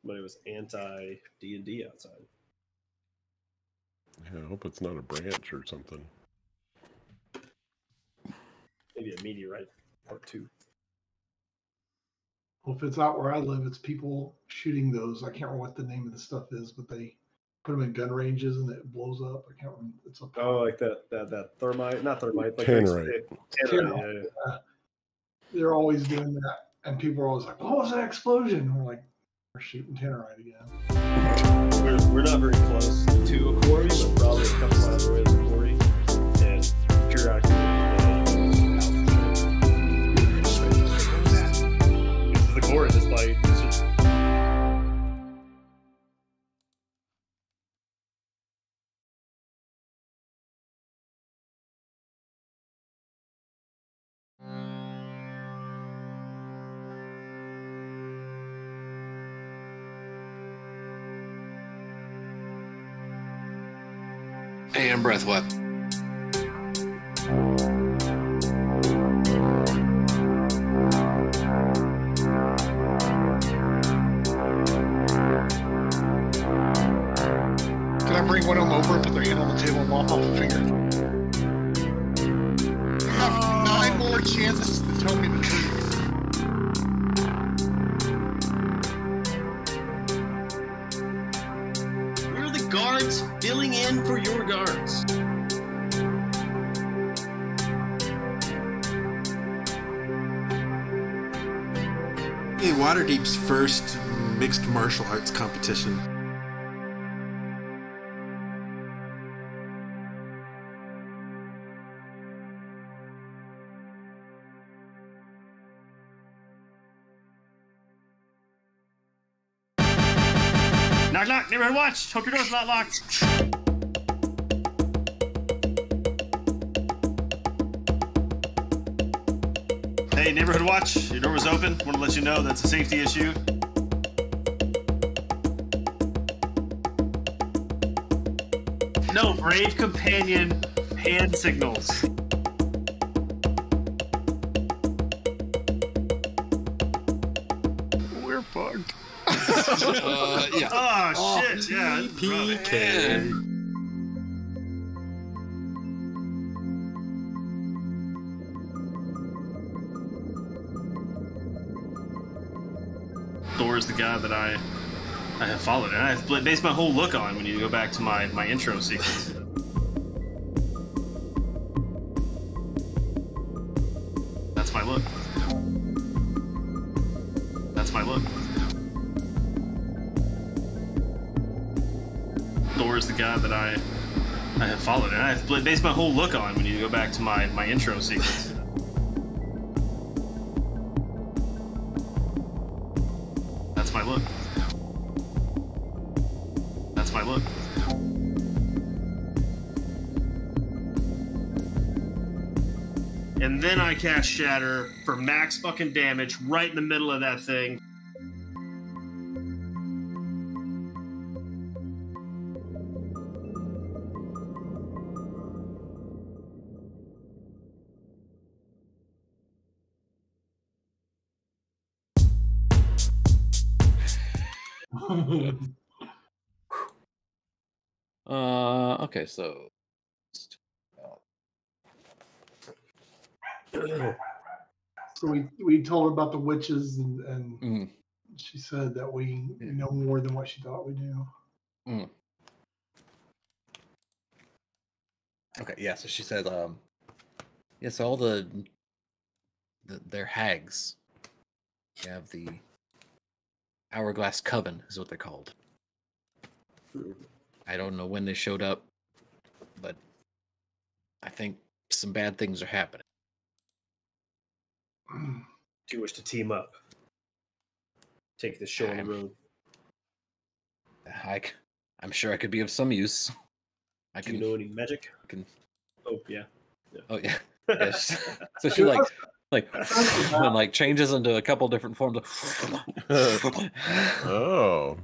But it was anti D&D outside. Yeah, I hope it's not a branch or something. Maybe a meteorite, part 2. Well, if it's out where I live, it's people shooting those. I can't remember what the name of the stuff is, but they put them in gun ranges and it blows up. I can't remember. It's a like that thermite, not thermite, like Tannerite. Tannerite, yeah. They're always doing that, and people are always like, "What was that explosion?" And we're like, "We're shooting Tannerite again." We're not very close to a quarry, but probably a couple miles away from a quarry. And periodically, this is the quarry. Just like it's just. And breath weapon. Can I bring one of them over and put their hand on the table and lop off a finger? You have 9 more chances to tell me the truth. We're the guards filling in for your guards. Hey, Waterdeep's first mixed martial arts competition. Knock, knock, neighborhood watch. Hope your door's not locked. Hey, neighborhood watch. Your door was open. Want to let you know that's a safety issue. No, brave companion hand signals. We're fucked. Yeah. Oh, shit, yeah. PK. Thor is the guy that I have followed, and I've based my whole look on when you go back to my intro sequence. That's my look. That's my look. Thor is the guy that I have followed, and I've based my whole look on when you go back to my intro sequence. That's my look. That's my look. And then I cast Shatter for max fucking damage right in the middle of that thing. Okay, so So we told her about the witches, and she said that we know more than what she thought we knew. Okay, yeah. So she said, yes, all they're hags. You have the Hourglass Coven, is what they're called. I don't know when they showed up, but I think some bad things are happening. Do you wish to team up? Take this show on the road. I'm sure I could be of some use. Do you know any magic? Oh yeah. Oh yeah. Yes. So she when changes into a couple different forms of. Oh.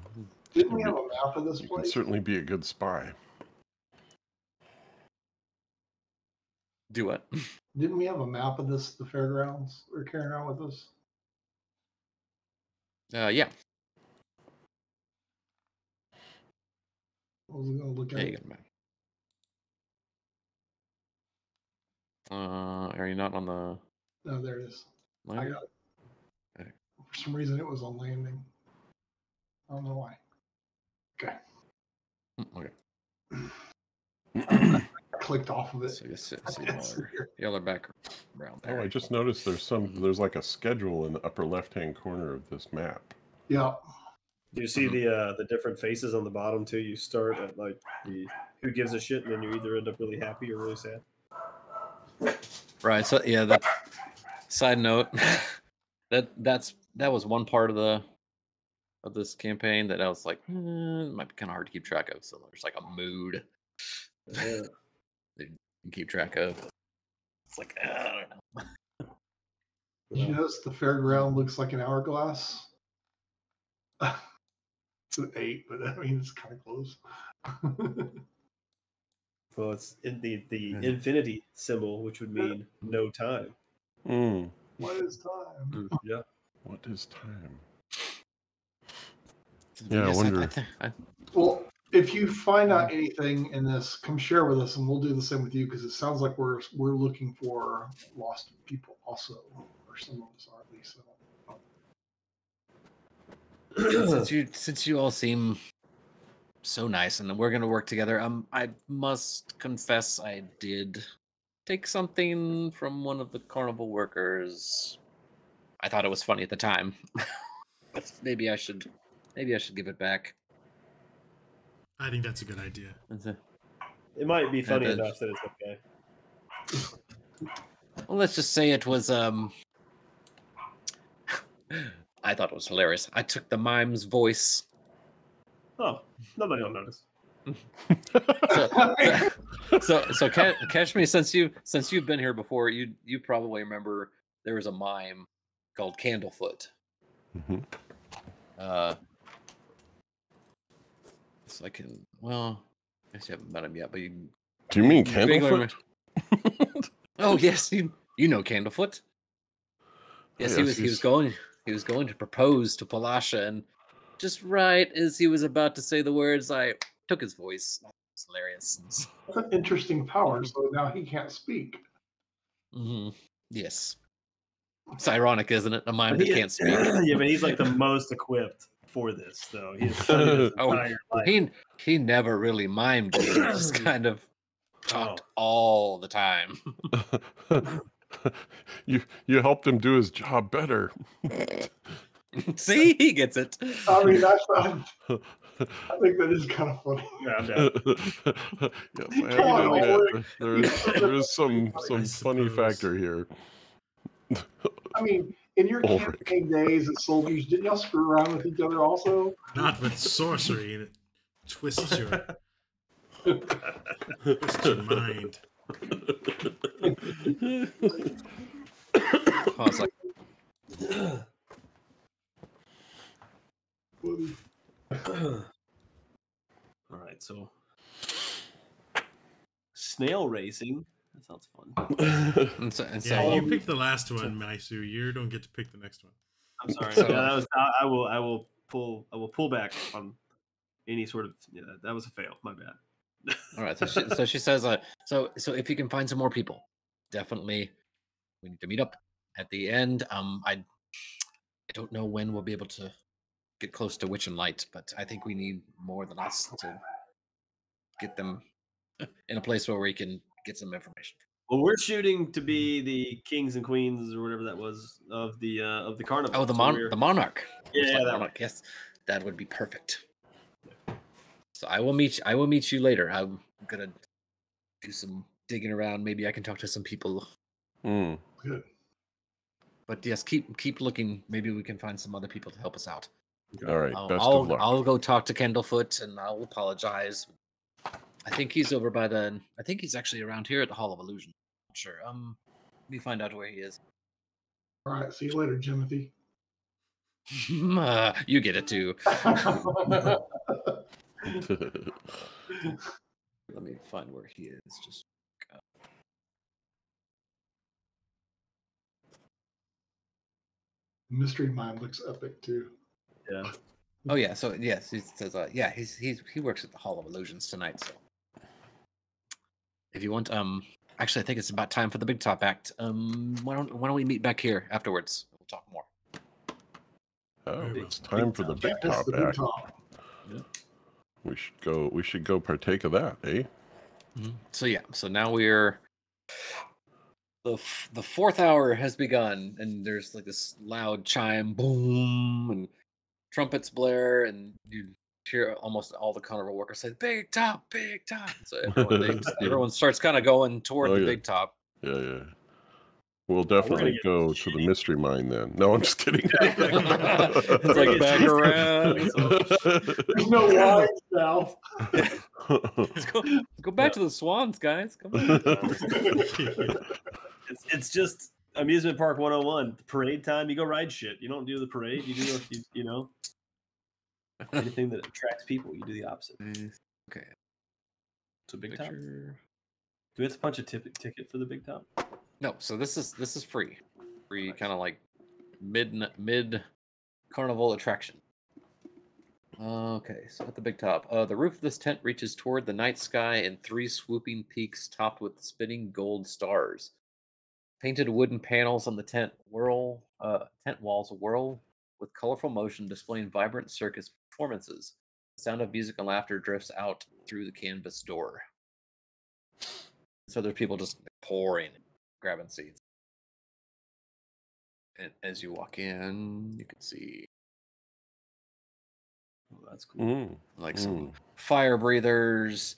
Didn't we have a map of this You place? can certainly be a good spy. Do what? Didn't we have a map of this, the fairgrounds we're carrying around with us? Yeah. I was going to look at Yeah, you it. got a map. Are you not on the? No, there it is. Landing? I got it. Okay. For some reason, it was on landing. I don't know why. Okay. Okay. I clicked off of it. So you see yellow background there. Oh, I just noticed there's like a schedule in the upper left-hand corner of this map. Yeah. Do you see the different faces on the bottom too? You start at like the who gives a shit, and then you either end up really happy or really sad. Right. So yeah. That side note. that was one part of this campaign that I was like, it might be kind of hard to keep track of. So there's like a mood. Yeah. You can keep track of. It's like I don't know. Did you notice the fairground looks like an hourglass? It's an 8, but I mean it's kind of close. Well, it's in the infinity symbol, which would mean no time. What is time? Yeah. What is time? Yeah, Yes, I wonder. Well, if you find out anything in this, come share with us, and we'll do the same with you, because it sounds like we're looking for lost people also, or some of us are at least. Since you all seem so nice and we're gonna work together, I must confess I did take something from one of the carnival workers. I thought it was funny at the time, but maybe I should give it back. I think that's a good idea. It might be funny enough that it's okay. Well, let's just say it was I thought it was hilarious. I took the mime's voice. Oh, nobody will notice. So catch me, since you've been here before, you probably remember there was a mime called Candlefoot. So I can, well, I haven't met him yet, but do you mean Candlefoot? Oh yes, you know Candlefoot. Yes, Oh, he was going to propose to Palasha, and just right as he was about to say the words, I took his voice. It's hilarious. That's an interesting power. So now he can't speak. Yes. It's ironic, isn't it? A mime that can't speak. Yeah, but he's like the most equipped for this, though. He has studied his entire life. He never really mimed it. He just kind of talked all the time. You helped him do his job better. See, he gets it. I mean, I think that is kind of funny. There is some funny factor here. I mean, in your campaign days as soldiers, didn't y'all screw around with each other also? Not with sorcery, and it twists your mind. I was like, all right, so snail racing. That sounds fun. Yeah, you picked the last one, Maisu. You don't get to pick the next one. I'm sorry. I will pull back on any sort of. Yeah, that was a fail. My bad. All right. So she says, so if you can find some more people, definitely we need to meet up at the end. I don't know when we'll be able to get close to Witch and Light, but I think we need more than us to get them in a place where we can get some information. Well, we're shooting to be the kings and queens or whatever that was of the carnival. Oh, the monarch. Yeah, that monarch. Yes, that would be perfect. So I will meet you later. I'm gonna do some digging around. Maybe I can talk to some people. Good. But yes, keep looking. Maybe we can find some other people to help us out. All right. Best of luck. I'll go talk to Candlefoot and I'll apologize. I think he's over by I think he's actually around here at the Hall of Illusion. Not sure. Let me find out where he is. All right. See you later, Timothy. You get it too. Let me find where he is. Just Mystery Mine looks epic too. Yeah. Oh yeah. So yes, he says he works at the Hall of Illusions tonight. So if you want, actually I think it's about time for the Big Top Act. Why don't we meet back here afterwards? We'll talk more. Oh, it's time for the Big Top Act. Yeah. We should go partake of that, eh? So yeah, so now we're the fourth hour has begun, and there's like this loud chime, boom, and trumpets blare, and you hear almost all the carnival workers say, "Big top, big top." So everyone starts kind of going toward the big top. Yeah. We'll definitely go to the Mystery Mine then. No, I'm just kidding. It's like back around. There's no lines now. Let's go back to the Swans, guys. Come on. It's just amusement park 101. Parade time, you go ride shit. You don't do the parade. You do you know anything that attracts people. You do the opposite. Okay. So big top. Do we have to punch a ticket for the big top? No, so this is free, kind of like mid carnival attraction. Okay, so at the big top, the roof of this tent reaches toward the night sky in 3 swooping peaks topped with spinning gold stars. Painted wooden panels on the tent walls whirl with colorful motion, displaying vibrant circus performances. The sound of music and laughter drifts out through the canvas door. So there's people just pouring, grabbing seats. And as you walk in, you can see, that's cool. Like some fire breathers,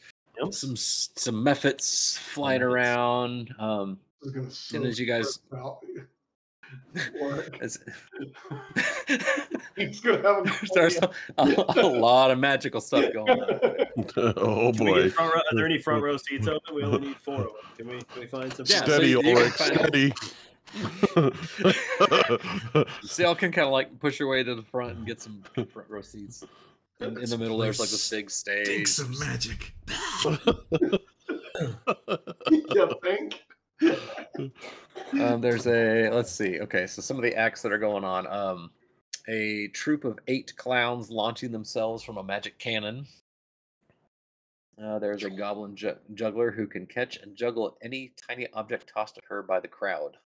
some mephits flying around. And as you guys, he's gonna have there's a lot of magical stuff going on. Oh boy! Are there any front row seats open? We only need 4 of them. Can we find some? Steady, Ulrich, steady. So y'all can kind of like push your way to the front and get some front row seats. In the middle, there's like this big stage. Stinks of magic. You think? There's a, let's see. Okay, so some of the acts that are going on. A troop of 8 clowns launching themselves from a magic cannon. There's a goblin juggler who can catch and juggle any tiny object tossed at her by the crowd.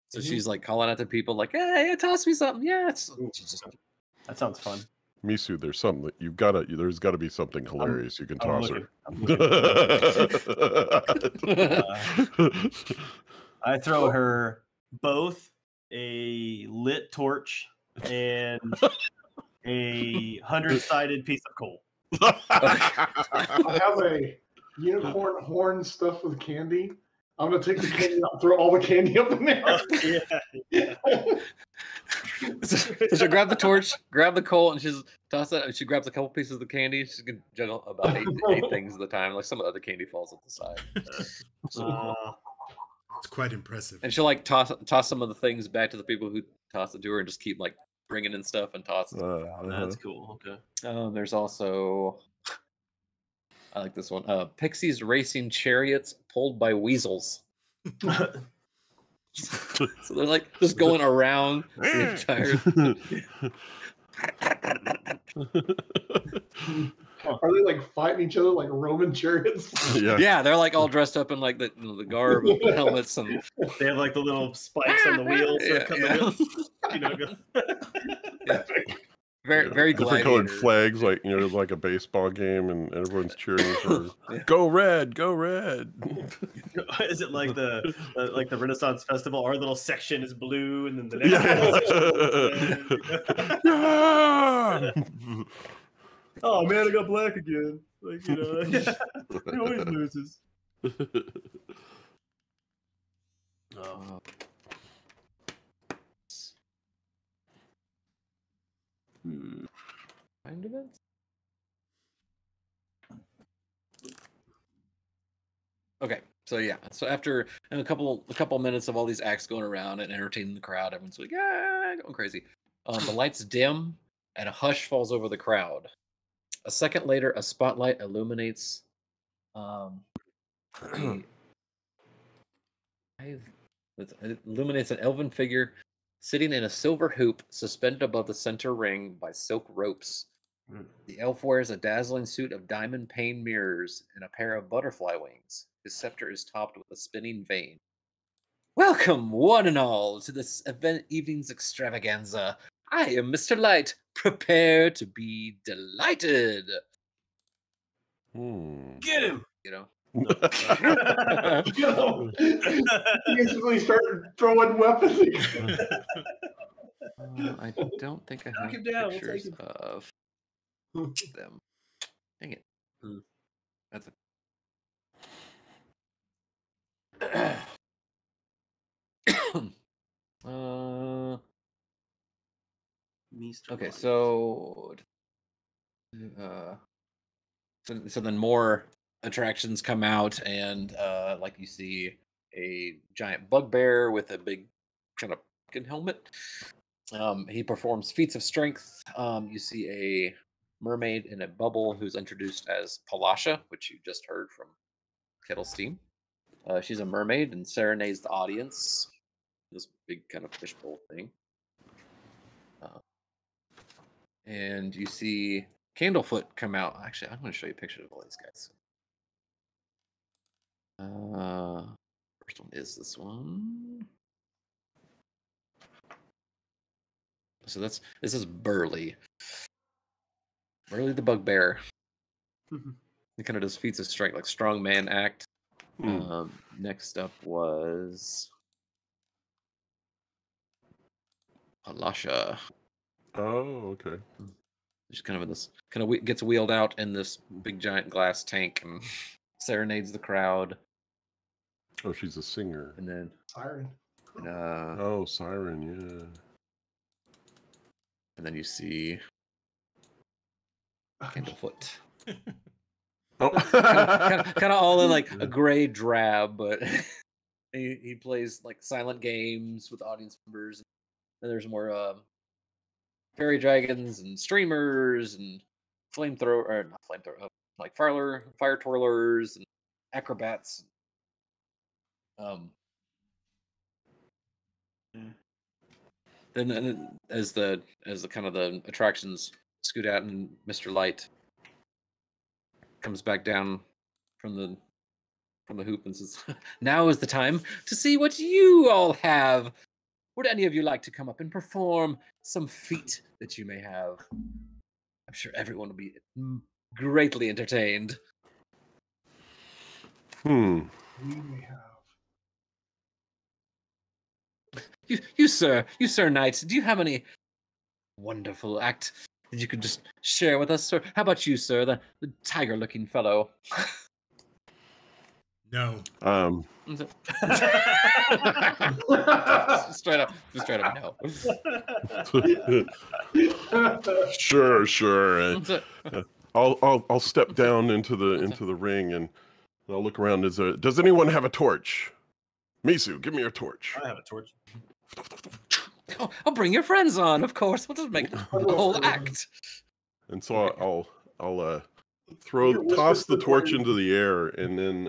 So she's like calling out to people like, "Hey, toss me something!" Yeah, that sounds fun. Misu, there's something that there's got to be something hilarious you can toss her. I throw her both a lit torch and a 100-sided piece of coal. I have a unicorn horn stuffed with candy. I'm gonna take the candy out and throw all the candy up in there. Yeah. So she'll grab the torch, grab the coal, and she's toss it. She grabs a couple pieces of the candy. She's gonna juggle about eight things at a time. Like some of the other candy falls at the side. It's quite impressive. And she'll like toss some of the things back to the people who toss it to her, and just keep like bringing in stuff and tossing. That's cool. Okay. There's also, I like this one. Pixies racing chariots pulled by weasels. So they're like just going around the entire. Are they like fighting each other like Roman chariots? Yeah, they're like all dressed up in like the garb, helmets, and they have like the little spikes on the wheels. Very different colored flags, like like a baseball game, and everyone's cheering for "Go Red, go Red." Is it like the Renaissance Festival? Our little section is blue, and then the next section. Oh man, I got black again. Like he always loses. Kind of it. Okay, so yeah, so after a couple minutes of all these acts going around and entertaining the crowd, everyone's like, "Yeah, going crazy." The lights dim and a hush falls over the crowd. A second later, a spotlight illuminates. It illuminates an elven figure sitting in a silver hoop suspended above the center ring by silk ropes. The elf wears a dazzling suit of diamond pane mirrors and a pair of butterfly wings. His scepter is topped with a spinning vane. Welcome, one and all, to this evening's extravaganza. I am Mr. Light. Prepare to be delighted. Get him! You basically start throwing weapons. I don't think I have pictures of them. Dang it. That's okay, so then more attractions come out, and like you see a giant bugbear with a big kind of fucking helmet. He performs feats of strength. You see a mermaid in a bubble who's introduced as Palasha, which you just heard from Kettle Steam. She's a mermaid and serenades the audience. This big kind of fishbowl thing. And you see Candlefoot come out. Actually, I'm going to show you pictures of all these guys. First one is this one. So this is Burley. Burley the Bugbear. He kind of does feats of strength, like strong man act. Next up was Palasha. Oh, okay. She's kind of in this, gets wheeled out in this big giant glass tank and serenades the crowd. Oh, she's a singer. And then Siren. And, Siren, yeah. And then you see Candlefoot. kind of all in like a gray drab, but he plays like silent games with audience members. And there's more fairy dragons and streamers and not flamethrower, like fire twirlers and acrobats. Then as the kind of the attractions scoot out, and Mr. Light comes back down from the hoop and says, "Now is the time to see what you all have. Would any of you like to come up and perform some feat that you may have? I'm sure everyone will be greatly entertained." We may have. You sir knight, do you have any wonderful act that you could just share with us? Or how about you, sir, the tiger-looking fellow? No. Straight up no. Sure. I'll step down into the ring and I'll look around. Does anyone have a torch? Misu, give me your torch. I have a torch. Oh, I'll bring your friends on, of course. We'll just make the whole act. And so I'll toss the torch into the air, and then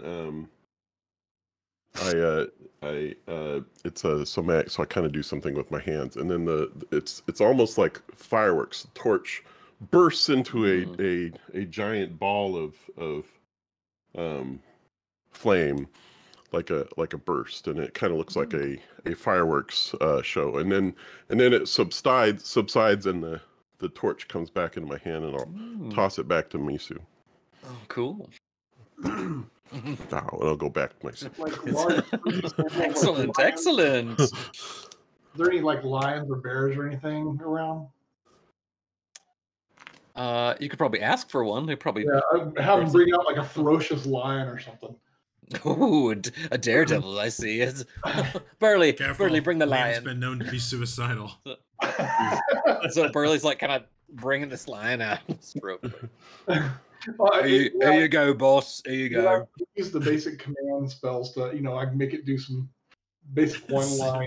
so I kind of do something with my hands, and then it's almost like fireworks. The torch bursts into a giant ball of flame, like a burst, and it kind of looks like a fireworks show, and then it subsides, and the torch comes back into my hand, and I'll toss it back to Misu. Oh, cool. And I'll go back to myself. Excellent. Is there any like lions or bears or anything around? You could probably ask for one. They probably have them bring out like a ferocious lion or something. Ooh, a daredevil! I see. It's Burley. Careful. Burley, bring the lion. Lions been known to be suicidal. So Burley's like kind of bringing this lion out. Well, here you go, boss. Here you go. Use the basic command spells to, I can make it do some basic one line.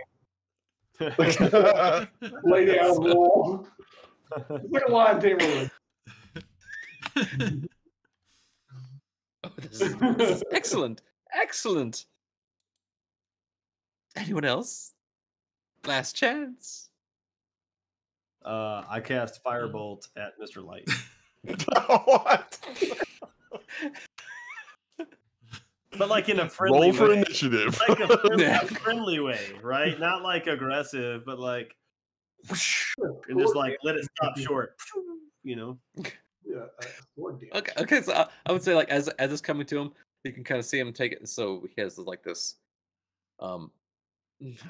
Lay down the wall. It's like a lion tamer. Oh, this is excellent. Excellent. Anyone else? Last chance. I cast Firebolt at Mr. Light. What? But like in a friendly Roll for way. initiative. Like a friendly way, right? Not like aggressive, but like and just like let it stop short. Yeah. Okay. So I would say like as it's coming to him, you can kind of see him take it. So he has like this, I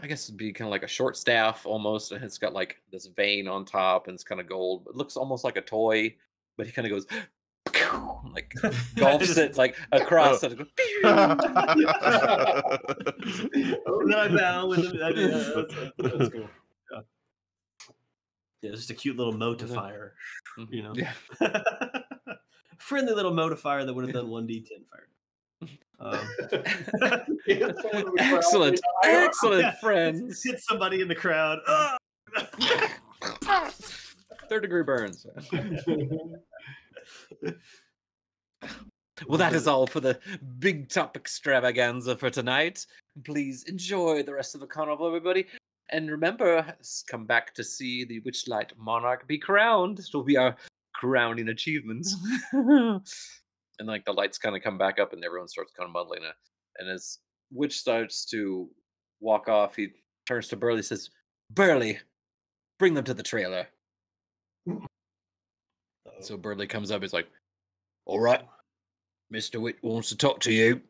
guess it'd be kind of like a short staff almost, and it's got like this vein on top, and it's kind of gold. It looks almost like a toy, but he kind of goes like golfs it like across it. And then I bow with him. That's cool. Yeah, just a cute little motifier, Yeah. Friendly little motifier that would have done 1d10 fire. Excellent, friends. Hit somebody in the crowd. 3rd-degree burns. Well, that is all for the big top extravaganza for tonight. Please enjoy the rest of the carnival, everybody. And remember, come back to see the Witchlight Monarch be crowned. It will be our crowning achievement. And like the lights kind of come back up, and everyone starts kind of muddling it. And as Witch starts to walk off, he turns to Burley, says, "Burley, bring them to the trailer." So Burley comes up. He's like, "All right, Mr. Witch wants to talk to you.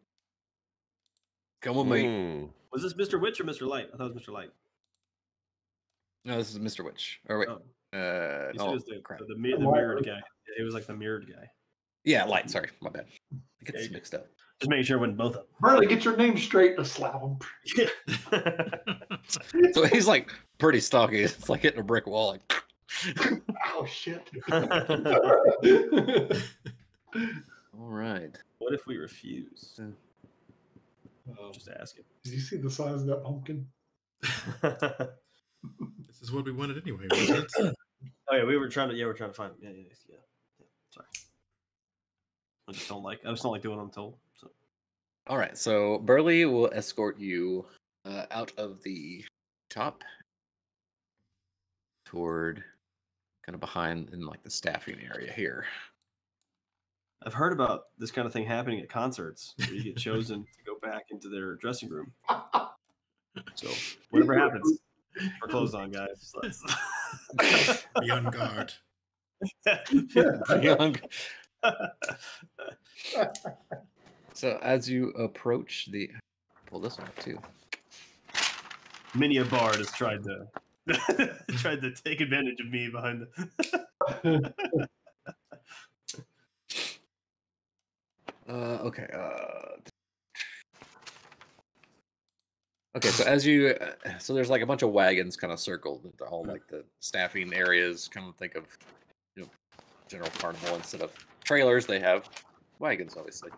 Come with me." Was this Mr. Witch or Mr. Light? I thought it was Mr. Light. No, this is Mr. Witch. Or wait, Oh. no, Was the mirrored guy. It was like the mirrored guy. Yeah, Light. Sorry, my bad. I get this mixed up. Just making sure it wasn't both of them. Burley, get your name straight to slap him. So he's like pretty stocky. It's like hitting a brick wall. Like, oh shit! all right. What if we refuse? Just ask him. Did you see the size of that pumpkin? This is what we wanted anyway, wasn't it? Oh yeah, we're trying to find. Yeah. Sorry. I just don't like doing what I'm told. So. All right, so Burley will escort you out of the top toward kind of behind in like the staffing area here. I've heard about this kind of thing happening at concerts where you get chosen to go back into their dressing room. So whatever happens, our clothes on, guys. Be on guard. Be on. So as you approach the, pull this one up too. Many a bard has tried to take advantage of me behind the. Okay. Okay, so as you, so there's like a bunch of wagons kind of circled, all like the staffing areas. Kind of think of, general carnival instead of trailers, they have wagons, obviously.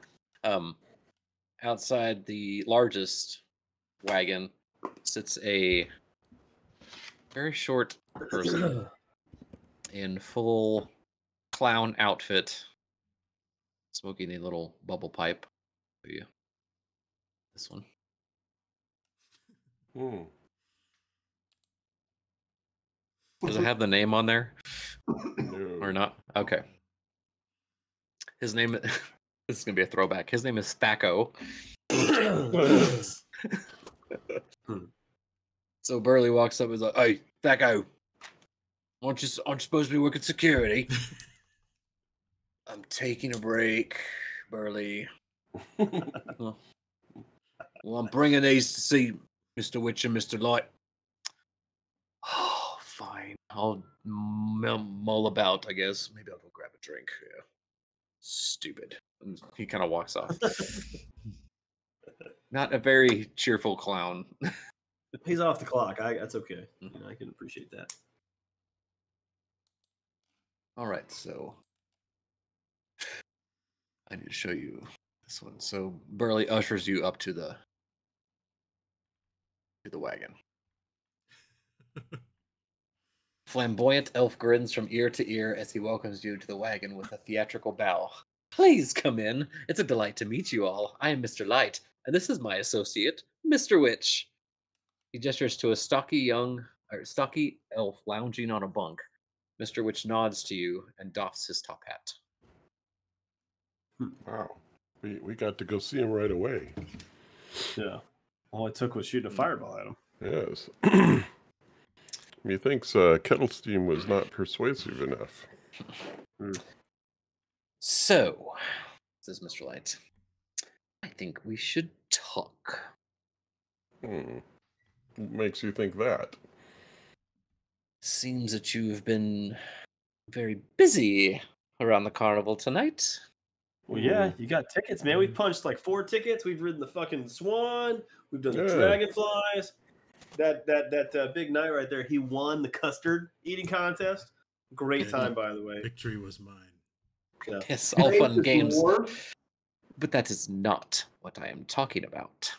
Outside the largest wagon sits a very short person in full clown outfit, smoking a little bubble pipe. For you, this one. Does it have the name on there? No. Or not? Okay. His name, this is going to be a throwback. His name is Thacko. So Burley walks up and is like, "Hey, Thacko, aren't you supposed to be working security?" "I'm taking a break, Burley." Well, I'm bringing these to see Mr. Witch and Mr. Light. Oh, fine. I'll mull about, I guess. Maybe I'll go grab a drink. Yeah. Stupid. And he kind of walks off. Not a very cheerful clown. He's off the clock. That's okay. I can appreciate that. All right, so I need to show you this one. So Burley ushers you up to the wagon. Flamboyant elf grins from ear to ear as he welcomes you to the wagon with a theatrical bow. "Please come in. It's a delight to meet you all. I am Mr. Light, and this is my associate, Mr. Witch." He gestures to a stocky elf lounging on a bunk. Mr. Witch nods to you and doffs his top hat. Wow. We got to go see him right away. Yeah. All it took was shooting a fireball at him. Yes. Methinks kettle steam was not persuasive enough. So, says Mr. Light, I think we should talk. What makes you think that? Seems that you've been very busy around the carnival tonight. Well, yeah, you got tickets, man. We've punched like 4 tickets. We've ridden the fucking swan. We've done the dragonflies. That big knight right there, he won the custard eating contest. Great time, by the way. Victory was mine. Yeah. Yes, all fun and games. But that is not what I am talking about.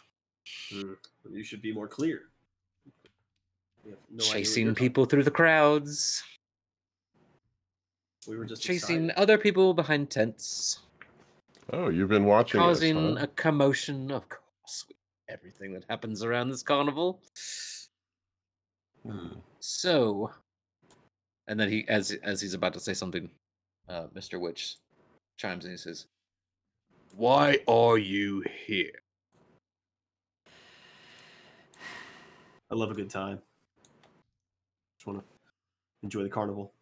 You should be more clear. Chasing people through the crowds. We were just chasing excited. other people behind tents. Oh, you've been watching causing us, huh? a commotion, of course. Everything that happens around this carnival. So, and then he, as he's about to say something, Mr. Witch chimes in and says, "Why are you here?" I love a good time. Just want to enjoy the carnival.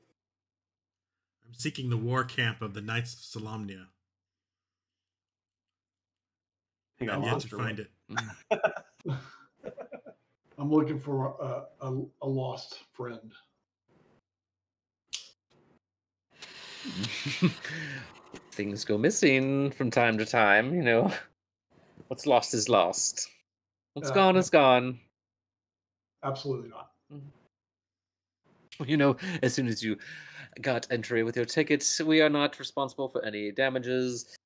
I'm seeking the war camp of the Knights of Solamnia. I'm yet to find it. I'm looking for a lost friend. Things go missing from time to time, you know. What's lost is lost. What's gone is gone. Absolutely not. You know, as soon as you got entry with your tickets, we are not responsible for any damages,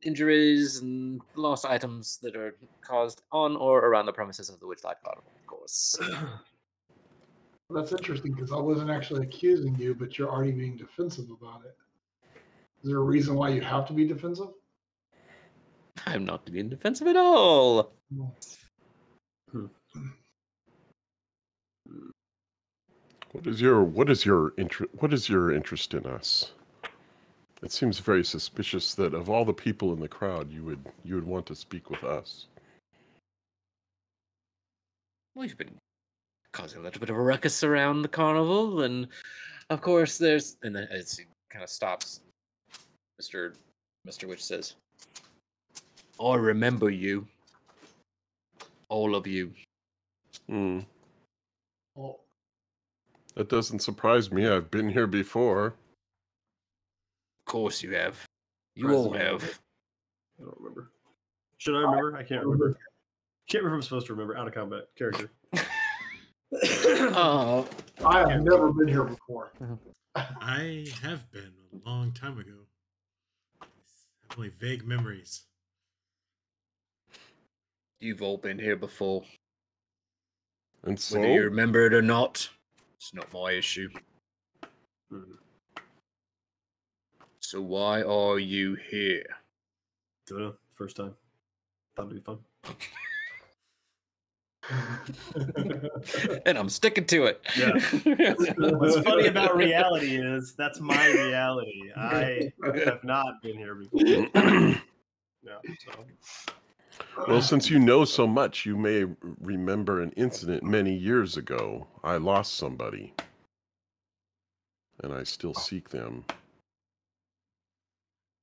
injuries, and lost items that are caused on or around the premises of the Witchlight Carnival, of course. That's interesting because I wasn't actually accusing you, but you're already being defensive about it. Is there a reason why you have to be defensive? I'm not being defensive at all. What is your interest in us? It seems very suspicious that of all the people in the crowd, you would want to speak with us. We've been causing a little bit of a ruckus around the carnival, and of course there's, and then as he kind of stops, Mr. Witch says, I remember you. All of you. Hmm. Well, That doesn't surprise me. I've been here before. Of course you have. You all have. I don't remember. Should I remember? I can't remember. Can't remember if I'm supposed to remember. Out of combat character. Oh. I have never been here before. I have been a long time ago. I have only vague memories. You've all been here before. And so, Whether you remember it or not, it's not my issue. So why are you here? Don't know. First time. Thought it'd be fun. And I'm sticking to it. Yeah. What's funny about reality is that's my reality. I have not been here before. Yeah, so. well, since you know so much, you may remember an incident many years ago. I lost somebody, and I still seek them.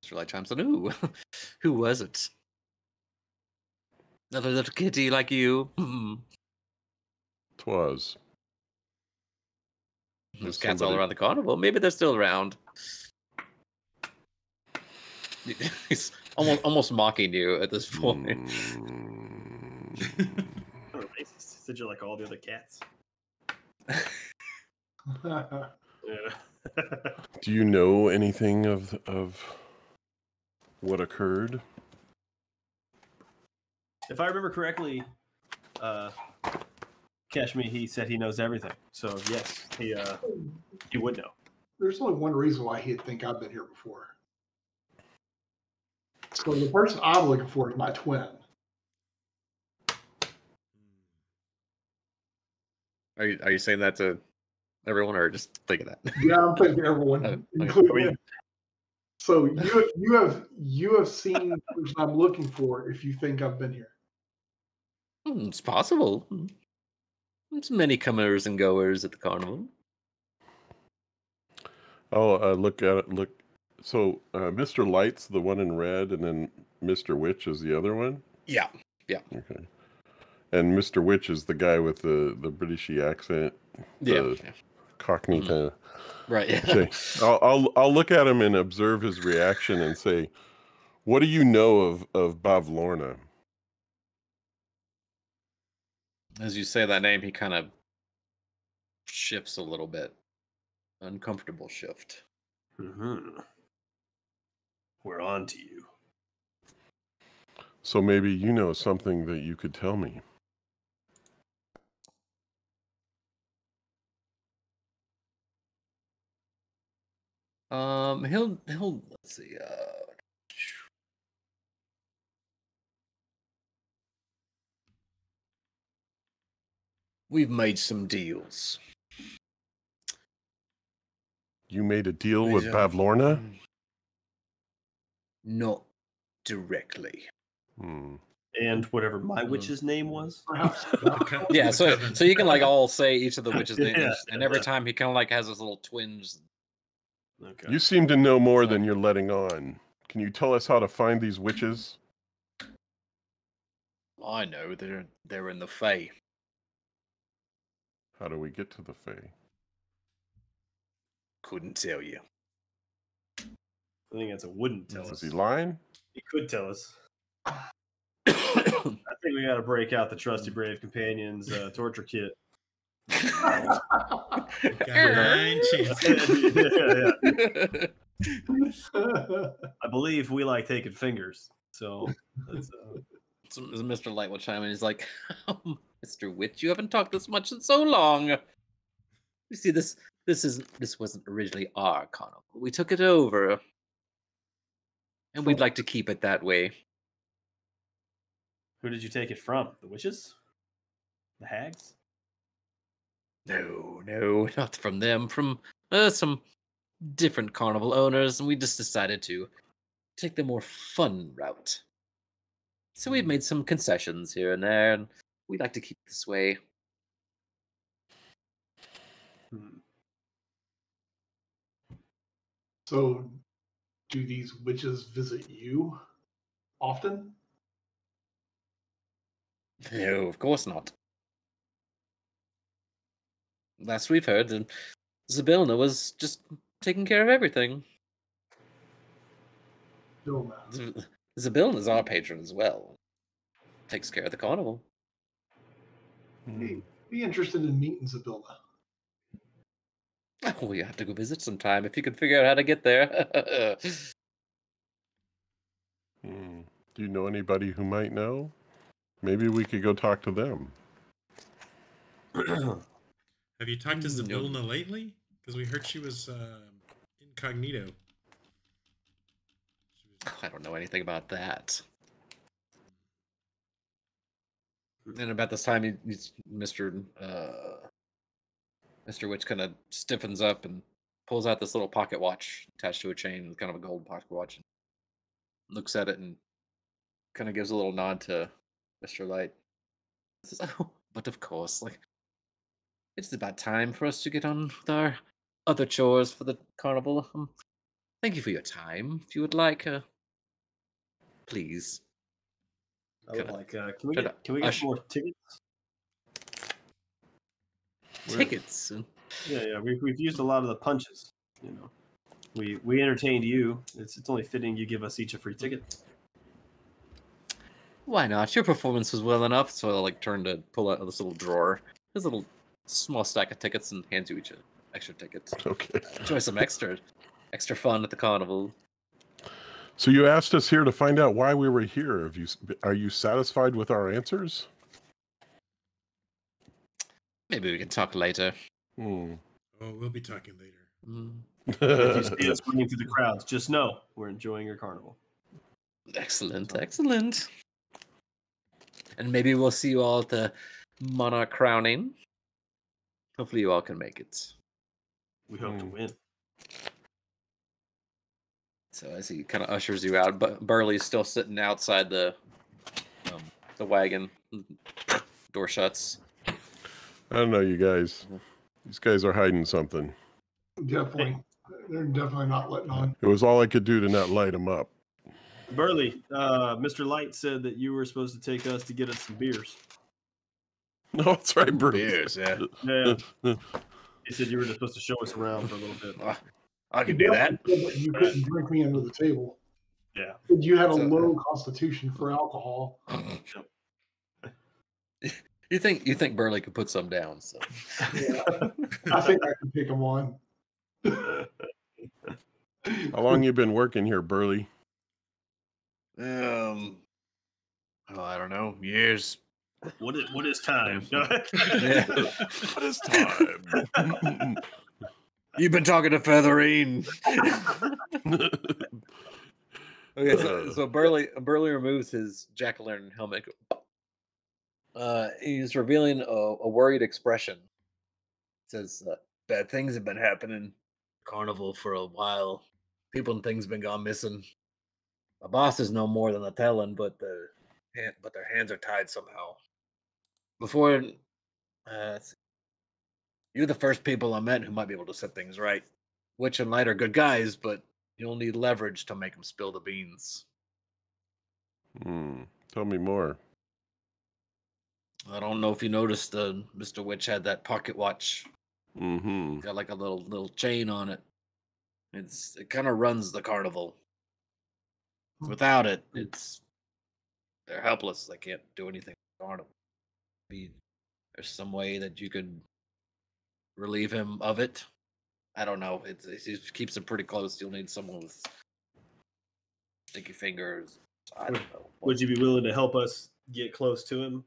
Mr. Light chimes in. Ooh, who was it? Another little kitty like you. 'Twas. There's cats all around the carnival. Maybe they're still around. He's almost mocking you at this point. Oh, racist. Said you're like all the other cats. Yeah. Do you know anything of what occurred? If I remember correctly, Kashmi, he said he knows everything. So yes, he would know. There's only one reason why he'd think I've been here before. So the person I'm looking for is my twin. Are you saying that to everyone, or just thinking that? Yeah, I'm thinking everyone, including. So you have seen the person I'm looking for if you think I've been here. It's possible. There's many comers and goers at the carnival. Oh, look at it. Look. So, Mr. Light's the one in red, and then Mr. Witch is the other one? Yeah. Yeah. Okay. And Mr. Witch is the guy with the Britishy accent. Yeah. Cockney kind of. Right. Yeah. Okay. I'll look at him and observe his reaction and say, what do you know of Bavlorna? As you say that name, he kind of shifts a little bit. Uncomfortable shift. Mm-hmm. We're on to you. So maybe you know something that you could tell me. He'll let's see. We've made some deals. You made a deal with Bavlorna? Not directly. And whatever my witch's name was. Yeah, so you can like all say each of the witches' names, Yeah, and every time he kind of like has his little twinge. Okay. You seem to know more than you're letting on. Can you tell us how to find these witches? I know they're in the Fae. How do we get to the Fae? Couldn't tell you. I think that's a wouldn't tell us. Is he lying? He could tell us. I think we got to break out the Trusty Brave Companions torture kit. Got 9 chances. I believe we like taking fingers. So that's, So Mr. Light will chime in. He's like, Mr. Witch, you haven't talked this much in so long. You see, this wasn't originally our carnival. We took it over. and we'd like to keep it that way. Who did you take it from? The witches? The hags? No, not from them. From some different carnival owners, and we just decided to take the more fun route. So we've made some concessions here and there, and we'd like to keep it this way. So, do these witches visit you often? No, of course not. Last we've heard, Zabilna was just taking care of everything. Zabilna's our patron as well. Takes care of the carnival. Be interested in meeting Zabilna. Oh, we have to go visit sometime if you could figure out how to get there. Do you know anybody who might know? Maybe we could go talk to them. Have you talked to Zabilna lately? Because we heard she was incognito. I don't know anything about that. And about this time, Mr. Witch kind of stiffens up and pulls out this little pocket watch attached to a chain, kind of a gold pocket watch. Looks at it and kind of gives a little nod to Mr. Light. Says, "Oh, but of course, it's about time for us to get on with our other chores for the carnival. Thank you for your time. If you would like, please." I would like. Can we get more tickets? Tickets. Yeah. We've used a lot of the punches. You know, we entertained you. It's only fitting you give us each a free ticket. Why not? Your performance was well enough. So I turn to pull out this little drawer. There's a little small stack of tickets and hands you each an extra ticket. Okay. Enjoy some extra fun at the carnival. So you asked us here to find out why we were here. Are you satisfied with our answers? Maybe we can talk later. Oh, we'll be talking later. If you see us running through the crowds, just know we're enjoying your carnival. Excellent. And maybe we'll see you all at the monarch crowning. Hopefully you all can make it. We hope to win. So as he kind of ushers you out, but Burley's still sitting outside the wagon. Door shuts. I don't know, you guys. These guys are hiding something. Definitely. They're definitely not letting on. It was all I could do to not light them up. Burley, Mr. Light said that you were supposed to take us to get us some beers. No, that's right, Burley. Beers, yeah. He said you were supposed to show us around for a little bit. I can do that. But you couldn't drink me under the table. Yeah. You had a low constitution for alcohol. You think Burley could put some down? So yeah, I think I can pick them on. How long you been working here, Burley? I don't know. Years. What is time? What is time? You've been talking to Featherine. Okay, so Burley removes his jack-o'-lantern helmet. He's revealing a worried expression. Says, "Bad things have been happening. Carnival for a while. People and things been gone missing. My bosses know more than the telling, but their hands are tied somehow. Before, you're the first people I met who might be able to set things right. Witch and Light are good guys, but you'll need leverage to make them spill the beans." Tell me more. I don't know if you noticed, Mr. Witch had that pocket watch. Mm-hmm. Got like a little chain on it. It kind of runs the carnival. Without it, they're helpless. They can't do anything with the carnival. Maybe there's some way that you could relieve him of it. I don't know. He keeps it pretty close. You'll need someone with sticky fingers. I don't know. Would you be willing to help us get close to him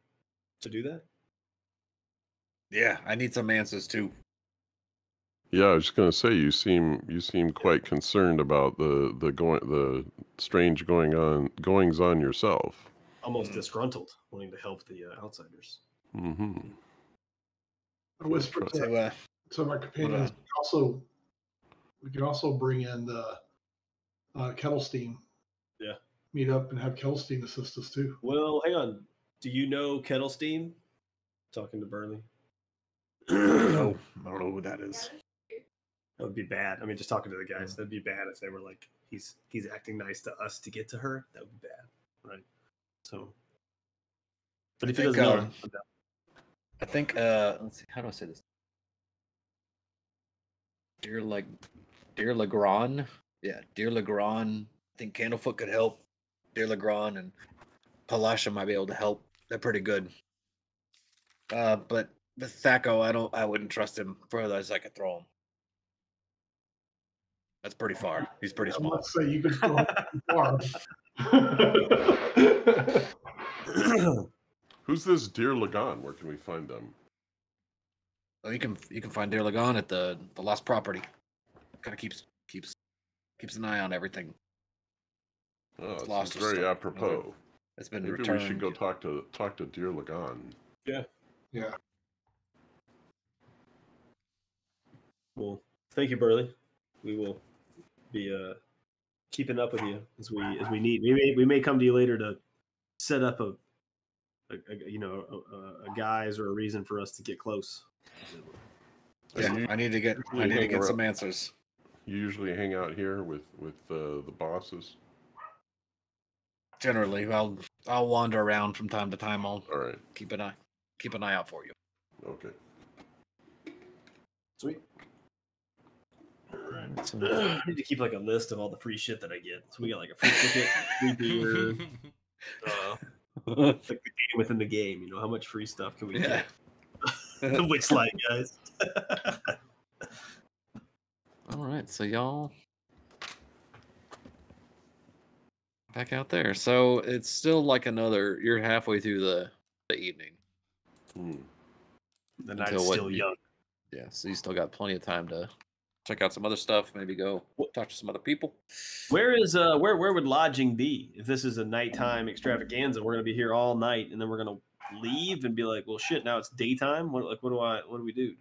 to do that? Yeah, I need some answers too. Yeah, I was just gonna say you seem quite concerned about the strange goings on yourself. Almost disgruntled, wanting to help the outsiders. Mm-hmm. I whispered to my companions. We could also bring in the kettle steam. Yeah. Meet up and have kettle steam assist us too. Well, hang on. Do you know Kettle Steam? Talking to Burley. No, I don't know who that is. That would be bad. I mean, just talking to the guys, that'd be bad if they were like, he's acting nice to us to get to her. That would be bad, right? So, but if he doesn't know, I think let's see, how do I say this? Dear Legrand, yeah, Dear Legrand. I think Candlefoot could help. Dear Legrand and Palasha might be able to help. They're pretty good. But the Thaco, I wouldn't trust him further as I could throw him. That's pretty far. He's pretty small. Let's say you could throw him far. Who's this Dear Lagan? Where can we find them? Well, you can find Dear Lagan at the lost property. Kind of keeps an eye on everything. Oh, It's lost. Very apropos. It's been Maybe returned. we should go talk to Dear Lagan. Yeah. Yeah. Well, thank you, Burley. We will be keeping up with you as we need. We may come to you later to set up a guise or a reason for us to get close. Yeah, I need to get some answers. You usually hang out here with the bosses. Generally, I'll wander around from time to time. All right. Keep an eye out for you. Okay. Sweet. Alright. So I need to keep like a list of all the free shit that I get. So we got like a free ticket, free beer, like the game within the game. You know, how much free stuff can we get? The Witchlight, guys. All right, so y'all back out there. So it's still like you're halfway through the evening. The night is still young. Yeah, so you still got plenty of time to check out some other stuff. Maybe go talk to some other people. Where would lodging be if this is a nighttime extravaganza? We're gonna be here all night, and then we're gonna leave and be like, well, shit, now it's daytime. What do we do?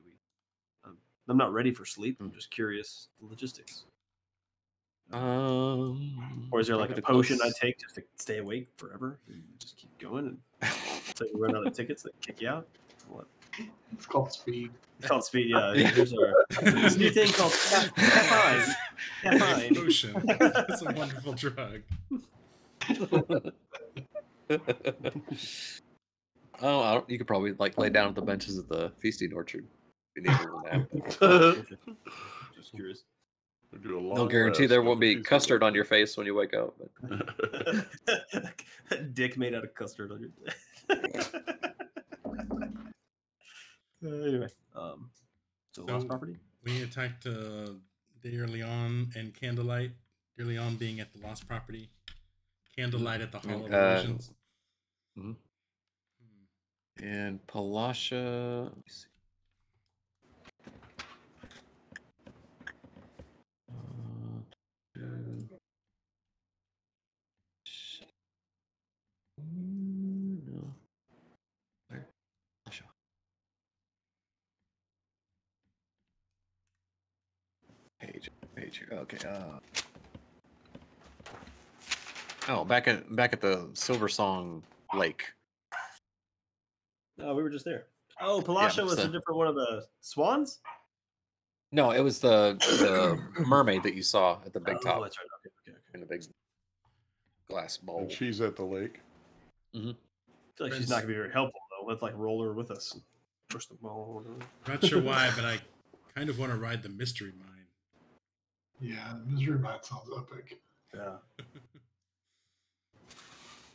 I'm not ready for sleep. I'm just curious the logistics. Or is there like a potion I take just to stay awake forever and just keep going and until you run out of tickets that kick you out? What? It's called speed. It's called speed. Yeah, there's this new thing called caffeine. Caffeine. Potion. It's a wonderful drug. You could probably like lay down at the benches of the feasting orchard. If you need a nap. Just curious. No guarantee there won't be custard on your face when you wake up. Dick made out of custard on your. Anyway, so lost property. We attacked Dear Leon and Candlelight. Dear Leon being at the lost property, Candlelight at the Hall of Illusions. And Palasha. Let me see. No. Where? Palasha. Page. Okay. Oh, back at the Silver Song Lake. No, we were just there. Oh, Palasha was a different one of the swans? No, it was the mermaid that you saw at the big top. That's right. Okay. In the big glass bowl. And she's at the lake. I feel like she's not going to be very helpful, though. Let's like roll her with us. Push the ball or whatever. Not sure why, but I kind of want to ride the Mystery Mine. Yeah, Mystery Mine sounds epic. Yeah.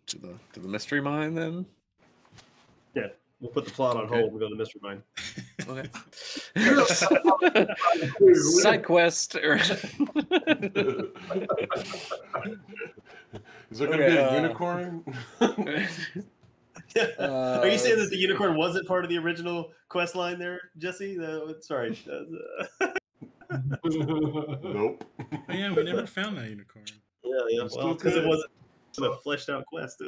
To the Mystery Mine, then? Yeah. We'll put the plot on hold and go to the Mystery Mine. Okay. Side quest. Is there going to be a unicorn? Are you saying that the unicorn wasn't part of the original quest line there, Jesse? Sorry. Nope. Oh, yeah, we never found that unicorn. Yeah. Well, because it wasn't a fleshed out quest.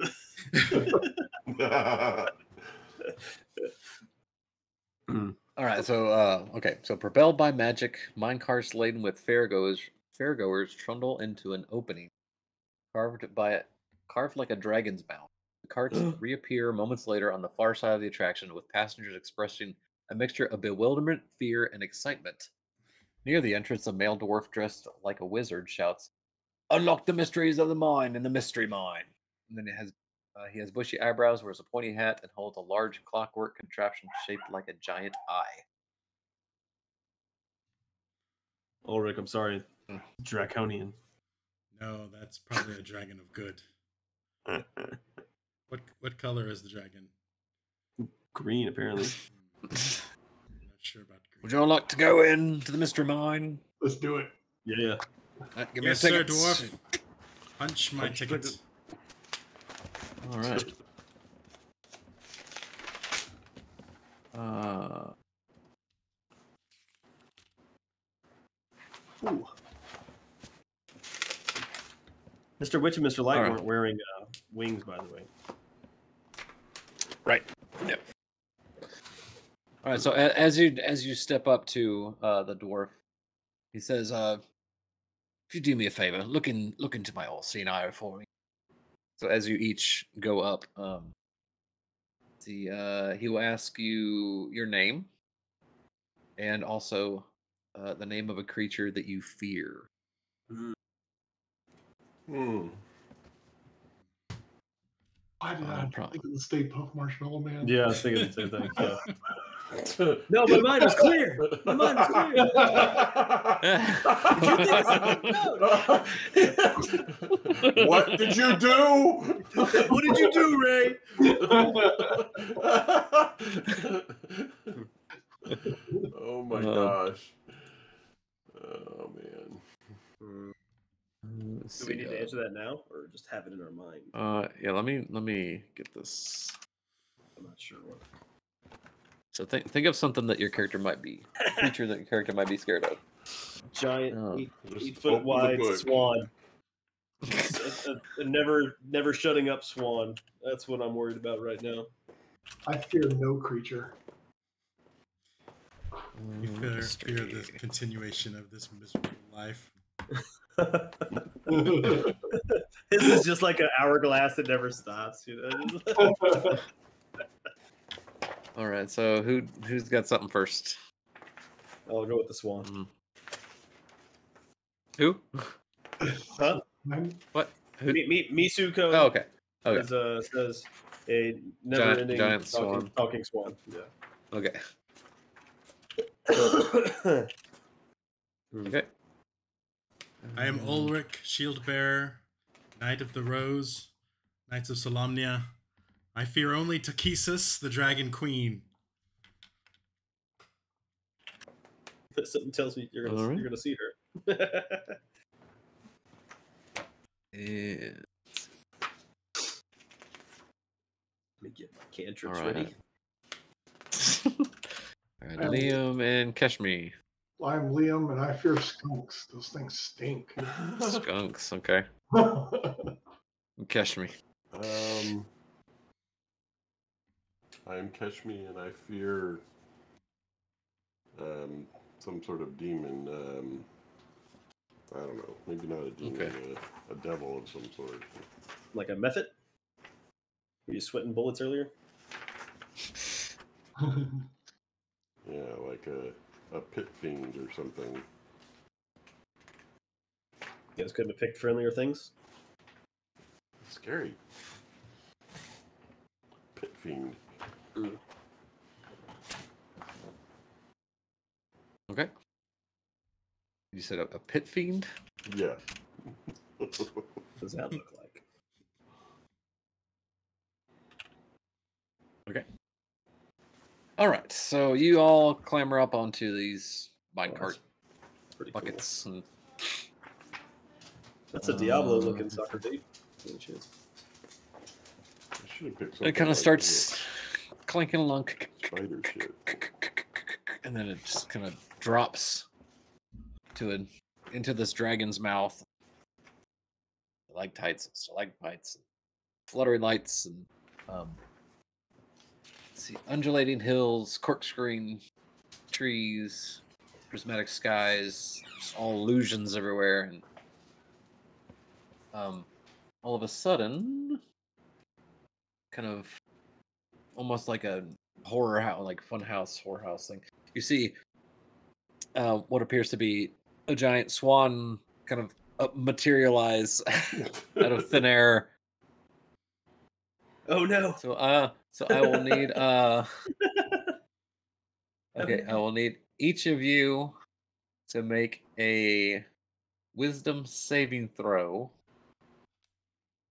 All right, so okay, so propelled by magic, minecarts laden with fairgoers trundle into an opening carved like a dragon's mouth. The carts reappear moments later on the far side of the attraction, with passengers expressing a mixture of bewilderment, fear, and excitement. Near the entrance, a male dwarf dressed like a wizard shouts, "Unlock the mysteries of the mine in the mystery mine!" And then he has bushy eyebrows, wears a pointy hat, and holds a large clockwork contraption shaped like a giant eye. Ulrich, I'm sorry. Draconian. No, that's probably a dragon of good. What color is the dragon? Green, apparently. I'm not sure about green. Would you all like to go into the mystery mine? Let's do it. Yeah. Give me Yes, a sir, ticket. dwarf. Punch my ticket. All right. Ooh. Mr. Witch and Mr. Light weren't wearing wings, by the way. Right. Yep. All right. So as you step up to the dwarf, he says, "If you do me a favor, look into my all-seeing eye for me." So as you each go up, he will ask you your name and also the name of a creature that you fear. Why did I think of the Stay Puft Marshmallow Man? Yeah, I was thinking the same thing. Yeah. No, my mind was clear. My mind was clear. What did you do? What did you do, Ray? Oh my gosh. Oh man. Do we need to answer that now, or just have it in our mind? Yeah. Let me get this. I'm not sure what. So think of something that your character might be, a creature that your character might be scared of. Giant 8-foot wide swan. a never shutting up swan. That's what I'm worried about right now. I fear no creature. You fear the continuation of this miserable life. This is just like an hourglass that never stops, you know. All right, so who's got something first? I'll go with the swan. Who? Huh? What? Who? Misuko. Oh, okay. Says a never-ending giant swan. Talking swan. Yeah. Okay. Okay. I am Ulrich, shield bearer, knight of the rose, knights of Solamnia. I fear only Takesis, the dragon queen. Something tells me you're gonna see her. And... Let me get my cantrips ready. All right, Liam and Keshmi. I'm Liam, and I fear skunks. Those things stink. Skunks, okay. Keshmi. I'm Keshmi, and I fear some sort of demon. I don't know. Maybe not a demon. A devil of some sort. Like a method? Were you sweating bullets earlier? Yeah, like a pit fiend or something. You guys couldn't have picked friendlier things? Scary. Pit fiend. Okay. You said a pit fiend? Yeah. What does that look like? Okay. All right. So you all clamber up onto these minecart buckets. Cool. And, that's a Diablo-looking soccer tape. it kind of starts clanking along. Spider shit. And then it just kind of drops into this dragon's mouth. Stalactites, stalagmites, fluttering lights, and let's see, undulating hills, corkscrewing trees, prismatic skies, just all illusions everywhere, and all of a sudden, kind of almost like a horror house, like funhouse, horror house thing. You see what appears to be a giant swan kind of materialize out of thin air. Oh no! So I will need okay, I will need each of you to make a wisdom saving throw.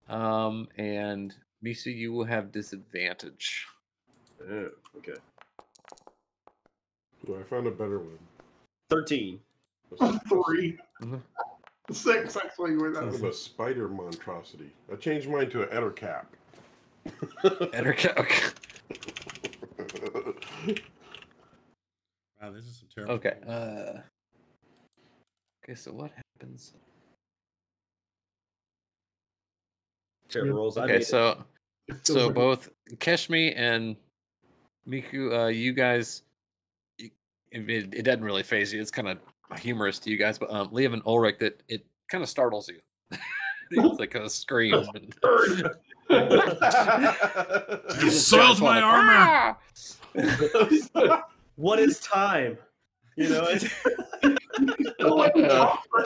And Misa, you will have disadvantage. Oh, okay. Ooh, I found a better one. 13. 3. 6, actually. With Kind of that. a spider monstrosity. I changed mine to an ettercap. Ettercap. Wow, this is some terrible. Okay. Okay. So what happens? Terrible rolls. Okay. So both Keshmi and Miku, you guys, it doesn't really phase you. It's kind of humorous to you guys, but Liam and Ulrich, that it kind of startles you. It's like a scream. You soiled my armor. What is time? You know, it's for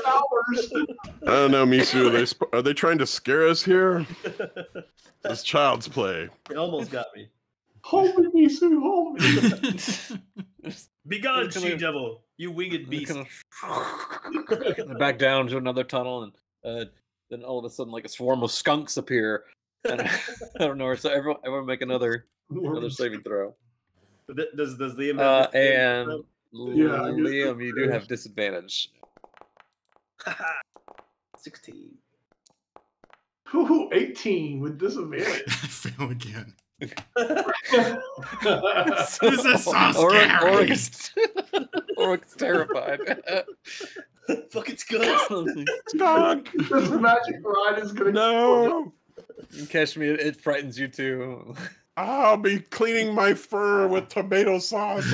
hours. I don't know, Misu. Are they trying to scare us here? This child's play. it almost got me. Hold me, Misu, hold me. Begone, she-devil, you winged beast. Kind of back down to another tunnel, and then all of a sudden, like a swarm of skunks appear. And I don't know. So everyone make another saving throw. Does Liam have and Liam, you do have disadvantage. 16. Ooh, 18 with disadvantage. I fail again. This is so scary. Oryx terrified. Fucking skunk. Skunk. This magic ride is gonna No. Catch me, it frightens you too. I'll be cleaning my fur with tomato sauce.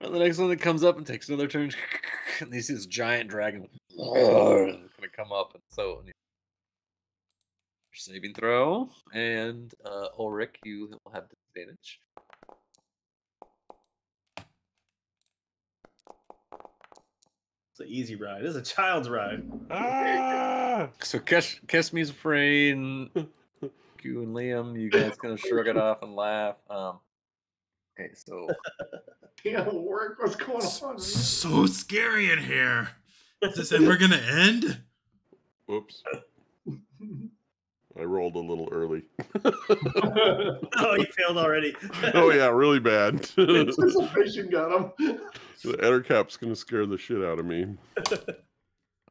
And the next one that comes up and takes another turn, and you see this giant dragon gonna come up, and so saving throw, and Ulrich, you will have disadvantage. It's an easy ride. This is a child's ride. So Kesmi's afraid, and you and Liam, you guys kind of shrug it off and laugh. Okay, so Damn, work. What's going on? So scary in here. Is this ever gonna end? Whoops. I rolled a little early. Oh, you failed already. Oh yeah, really bad. Anticipation got him. The ettercap's gonna scare the shit out of me.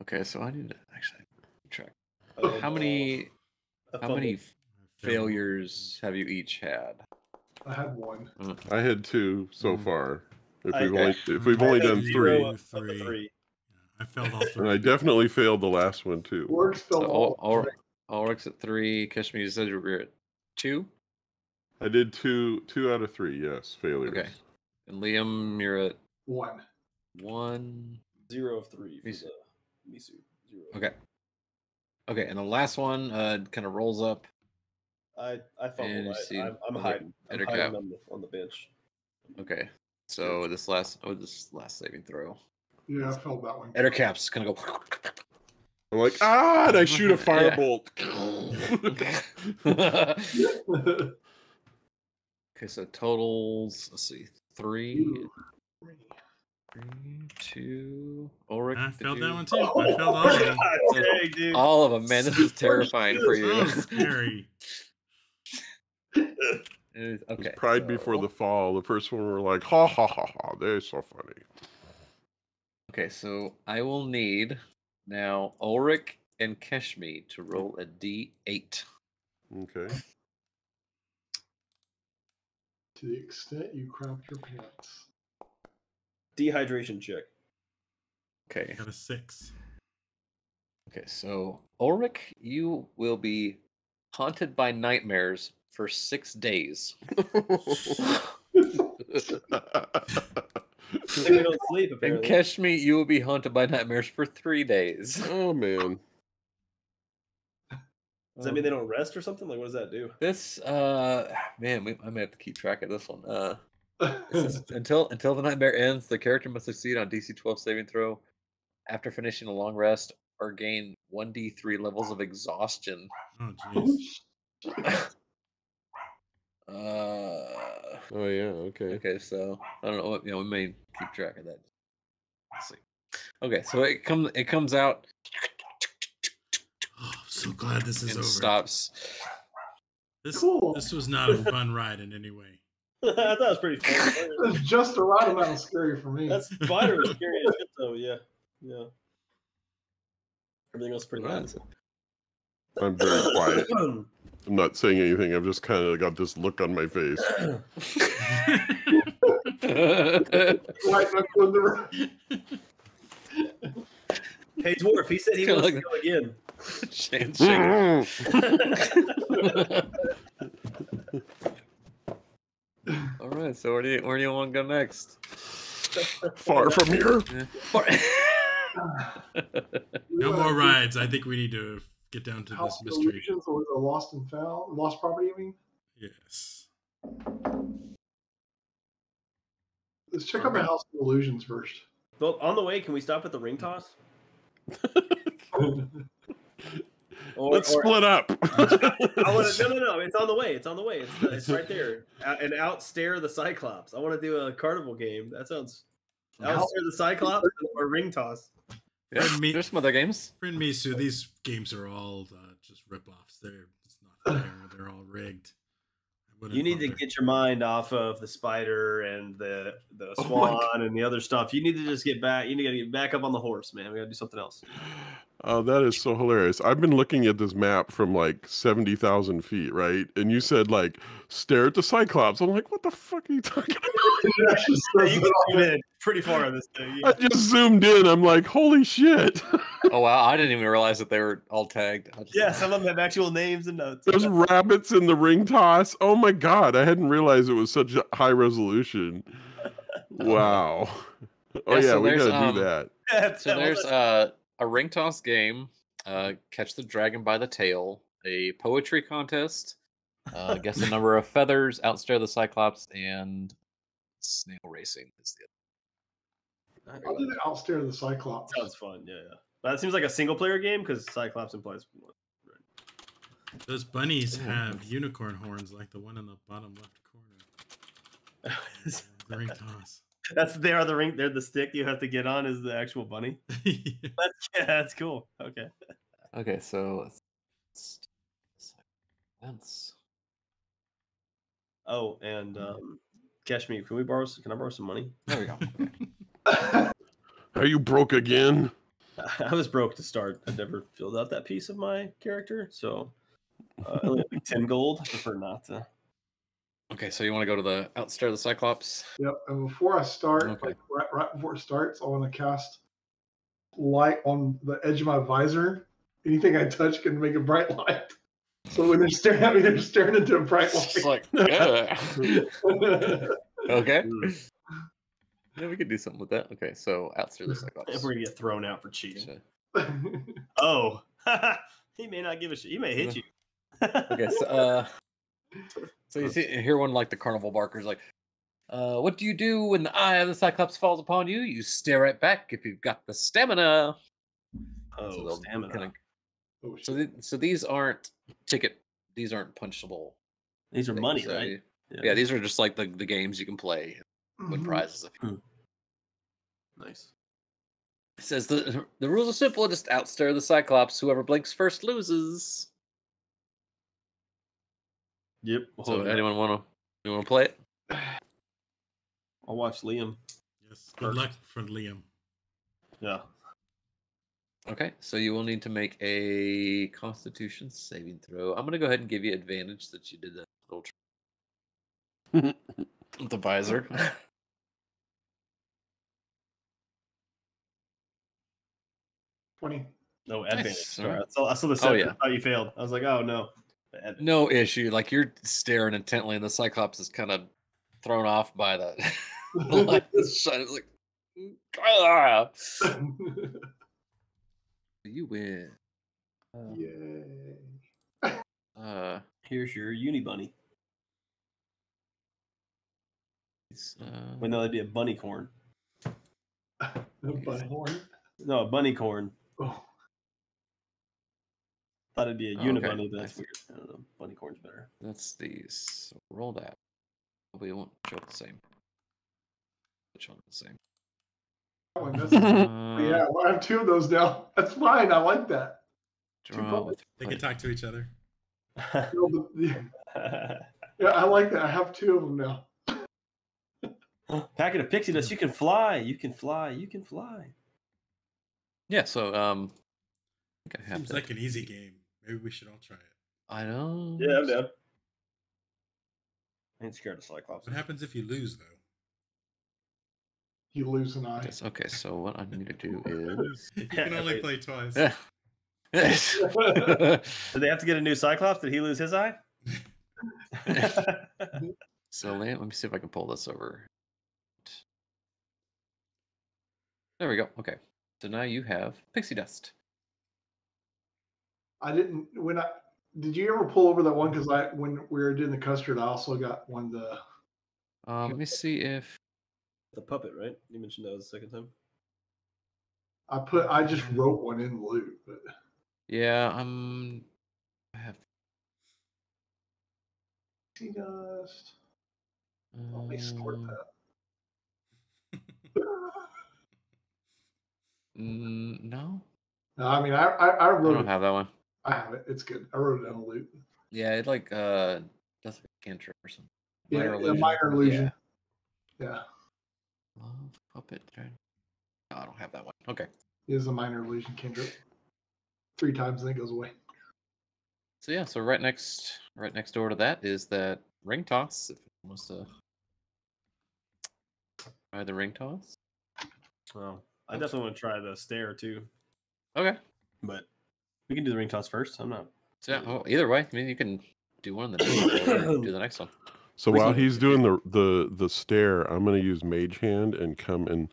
okay, so I need to actually track. Oh, How many failures have you each had? I had 1. I had 2 so far. Okay. If we've only done 3. Three. I failed all 3. And I definitely failed the last one too. Works still So Ulrich's at 3. Keshmi, you said you were at 2? I did 2 out of 3, yes, failures. Okay. And Liam, you're at 1. 1. 0 of 3 for Misu. the Misu. 0. Okay. Okay, and the last one kind of rolls up. I And fumbled. you see I'm hiding. I'm Ettercap. hiding on the bench. Okay. So this last saving throw. Yeah, I felt that one. Ettercap's gonna go. I'm like, and I shoot a firebolt. Okay, so totals, let's see, 3, 2. Ulrich, I did failed you- that one too. I failed all of them. Dang, dude. All of them, man. This is terrifying for you. So scary. Okay. Pride before the fall. The first one we were like, ha ha ha ha. They're so funny. Okay, so I will need now Ulrich and Keshmi to roll a D8. Okay. To the extent you crap your pants. Dehydration check. Okay. Got a 6. Okay, so Ulrich, you will be haunted by nightmares for 6 days. We don't sleep, And apparently. Keshmi, you will be haunted by nightmares for 3 days. Oh man. Does that mean they don't rest or something? Like, what does that do? This man, I may have to keep track of this one. This is, until the nightmare ends, the character must succeed on DC 12 saving throw after finishing a long rest or gain 1d3 levels of exhaustion. Oh, jeez. Oh yeah. Okay. Okay, so I don't know what we may keep track of that. Let's see. Okay, so it comes out. Oh, I'm so glad this is and over. Stops. This was not a fun ride in any way. I thought it was pretty fun. It was just the right amount of scary for me. That spider was scary as shit, though. Yeah. Everything else pretty nice. I'm very quiet. I'm not saying anything. I've just kind of got this look on my face. White knuckle in the room. Hey, Dwarf, he said he wants to go again. All right, so where do you want to go next? Far from here. No more rides. I think we need to get down to House this mystery. Illusions or the Lost and Found, Lost Property, you mean? Yes. Let's check out the House of Illusions first. Well, on the way, can we stop at the ring toss? Let's split up. No. It's on the way. It's on the way. It's right there. And outstare the Cyclops. I want to do a carnival game. That sounds. Outstare the Cyclops or ring toss. Yeah, there's some other games. Friend Misu, these games are all just rip-offs. It's not fair. They're all rigged. You need to get your mind off of the spider and the swan and the other stuff. You need to just get back. You need to get back up on the horse, man. We got to do something else. Oh, that is so hilarious. I've been looking at this map from like 70,000 feet, right? And you said like, stare at the Cyclops. I'm like, what the fuck are you talking about? You can zoom in pretty far on this thing. Yeah. I just zoomed in. I'm like, holy shit. Oh, wow. I didn't even realize that they were all tagged. Yeah, some of them have actual names and notes. There's rabbits in the ring toss. Oh my God. I hadn't realized it was such a high resolution. Wow. Oh, yeah, so we got to do that. So there's a ring toss game, catch the dragon by the tail, a poetry contest, guess the number of feathers, outstare the Cyclops, and snail racing is the other. I'll do the outstare the Cyclops. Sounds fun, yeah. That seems like a single player game because Cyclops implies one. Right. Those bunnies have unicorn horns like the one in the bottom left corner. The ring toss. They're the stick you have to get on is the actual bunny. That's cool. Okay. Okay, so Oh, and Kashmir, can I borrow some money? There we go. Are you broke again? I was broke to start. I've never filled out that piece of my character, so I only have like 10 gold. I prefer not to. Okay, so you want to go to the outstare the Cyclops? Yep, and before I start, like right before it starts, I want to cast light on the edge of my visor. Anything I touch can make a bright light. So when they're staring at me, they're staring into a bright light. It's like, yeah. Okay. Yeah, we could do something with that. Okay, so outstare the Cyclops. If we're gonna get thrown out for cheating. Oh, he may not give a shit. He may hit you. Okay, so you hear one like the carnival barkers like, what do you do when the eye of the Cyclops falls upon you? You stare right back if you've got the stamina. Oh, so stamina. So these aren't these aren't punchable. These are money, right? Yeah, these are just like the games you can play. Win prizes. Nice. It says the rules are simple. Just outstare the Cyclops. Whoever blinks first loses. Yep. So anyone want to play it? I'll watch Liam. Yes. Good luck for Liam. Yeah. Okay, so you will need to make a Constitution saving throw. I'm going to go ahead and give you advantage that you did that little trick with the visor. 20. No advantage. Nice. Sorry, I saw the set. I thought you failed. I was like, oh no. No issue. Like you're staring intently, and the Cyclops is kind of thrown off by the light. This shine is like, ah! You win. Yay! Here's your uni bunny. Well, no, that'd be a bunny corn. A bunny horn? No, a bunny corn. Oh. Thought it'd be a unibunny, but that's weird. I don't know. Bunny corn's better. That's these. So roll that. We won't show the same. Which one the same? Yeah, well, I have 2 of those now. That's fine. I like that. They can talk to each other. Yeah, I like that. I have 2 of them now. Packet of pixie dust. You can fly. You can fly. You can fly. Yeah. So I think I have. Seems like an easy game. Maybe we should all try it. I know. Yeah, I'm down. I ain't scared of Cyclops. What happens if you lose, though? You lose an eye. Okay, so what I need to do is you can only play twice. Did they have to get a new Cyclops? Did he lose his eye? So let me see if I can pull this over. There we go. Okay. So now you have pixie dust. I didn't did you ever pull over that one? Because when we were doing the custard, I also got one let me see if the puppet, right? You mentioned that was the second time. I just wrote one in loot, but yeah, I have pixie dust. Let me sort that. No. No, I mean I wrote. I don't have that one. I have it. It's good. I wrote it down a loot. Yeah, it like does like a cantrip or something. Yeah, a minor illusion. Yeah. Love puppet. No, I don't have that one. Okay. It is a minor illusion cantrip. 3 times and then it goes away. So yeah, so right next door to that is that ring toss. If it wants to try the ring toss. Well, I definitely want to try the stare too. Okay. But we can do the ring toss first. I'm not. So yeah, either way, I mean you can do one and then do the next one. So while he's doing the stare, I'm gonna use Mage Hand and come and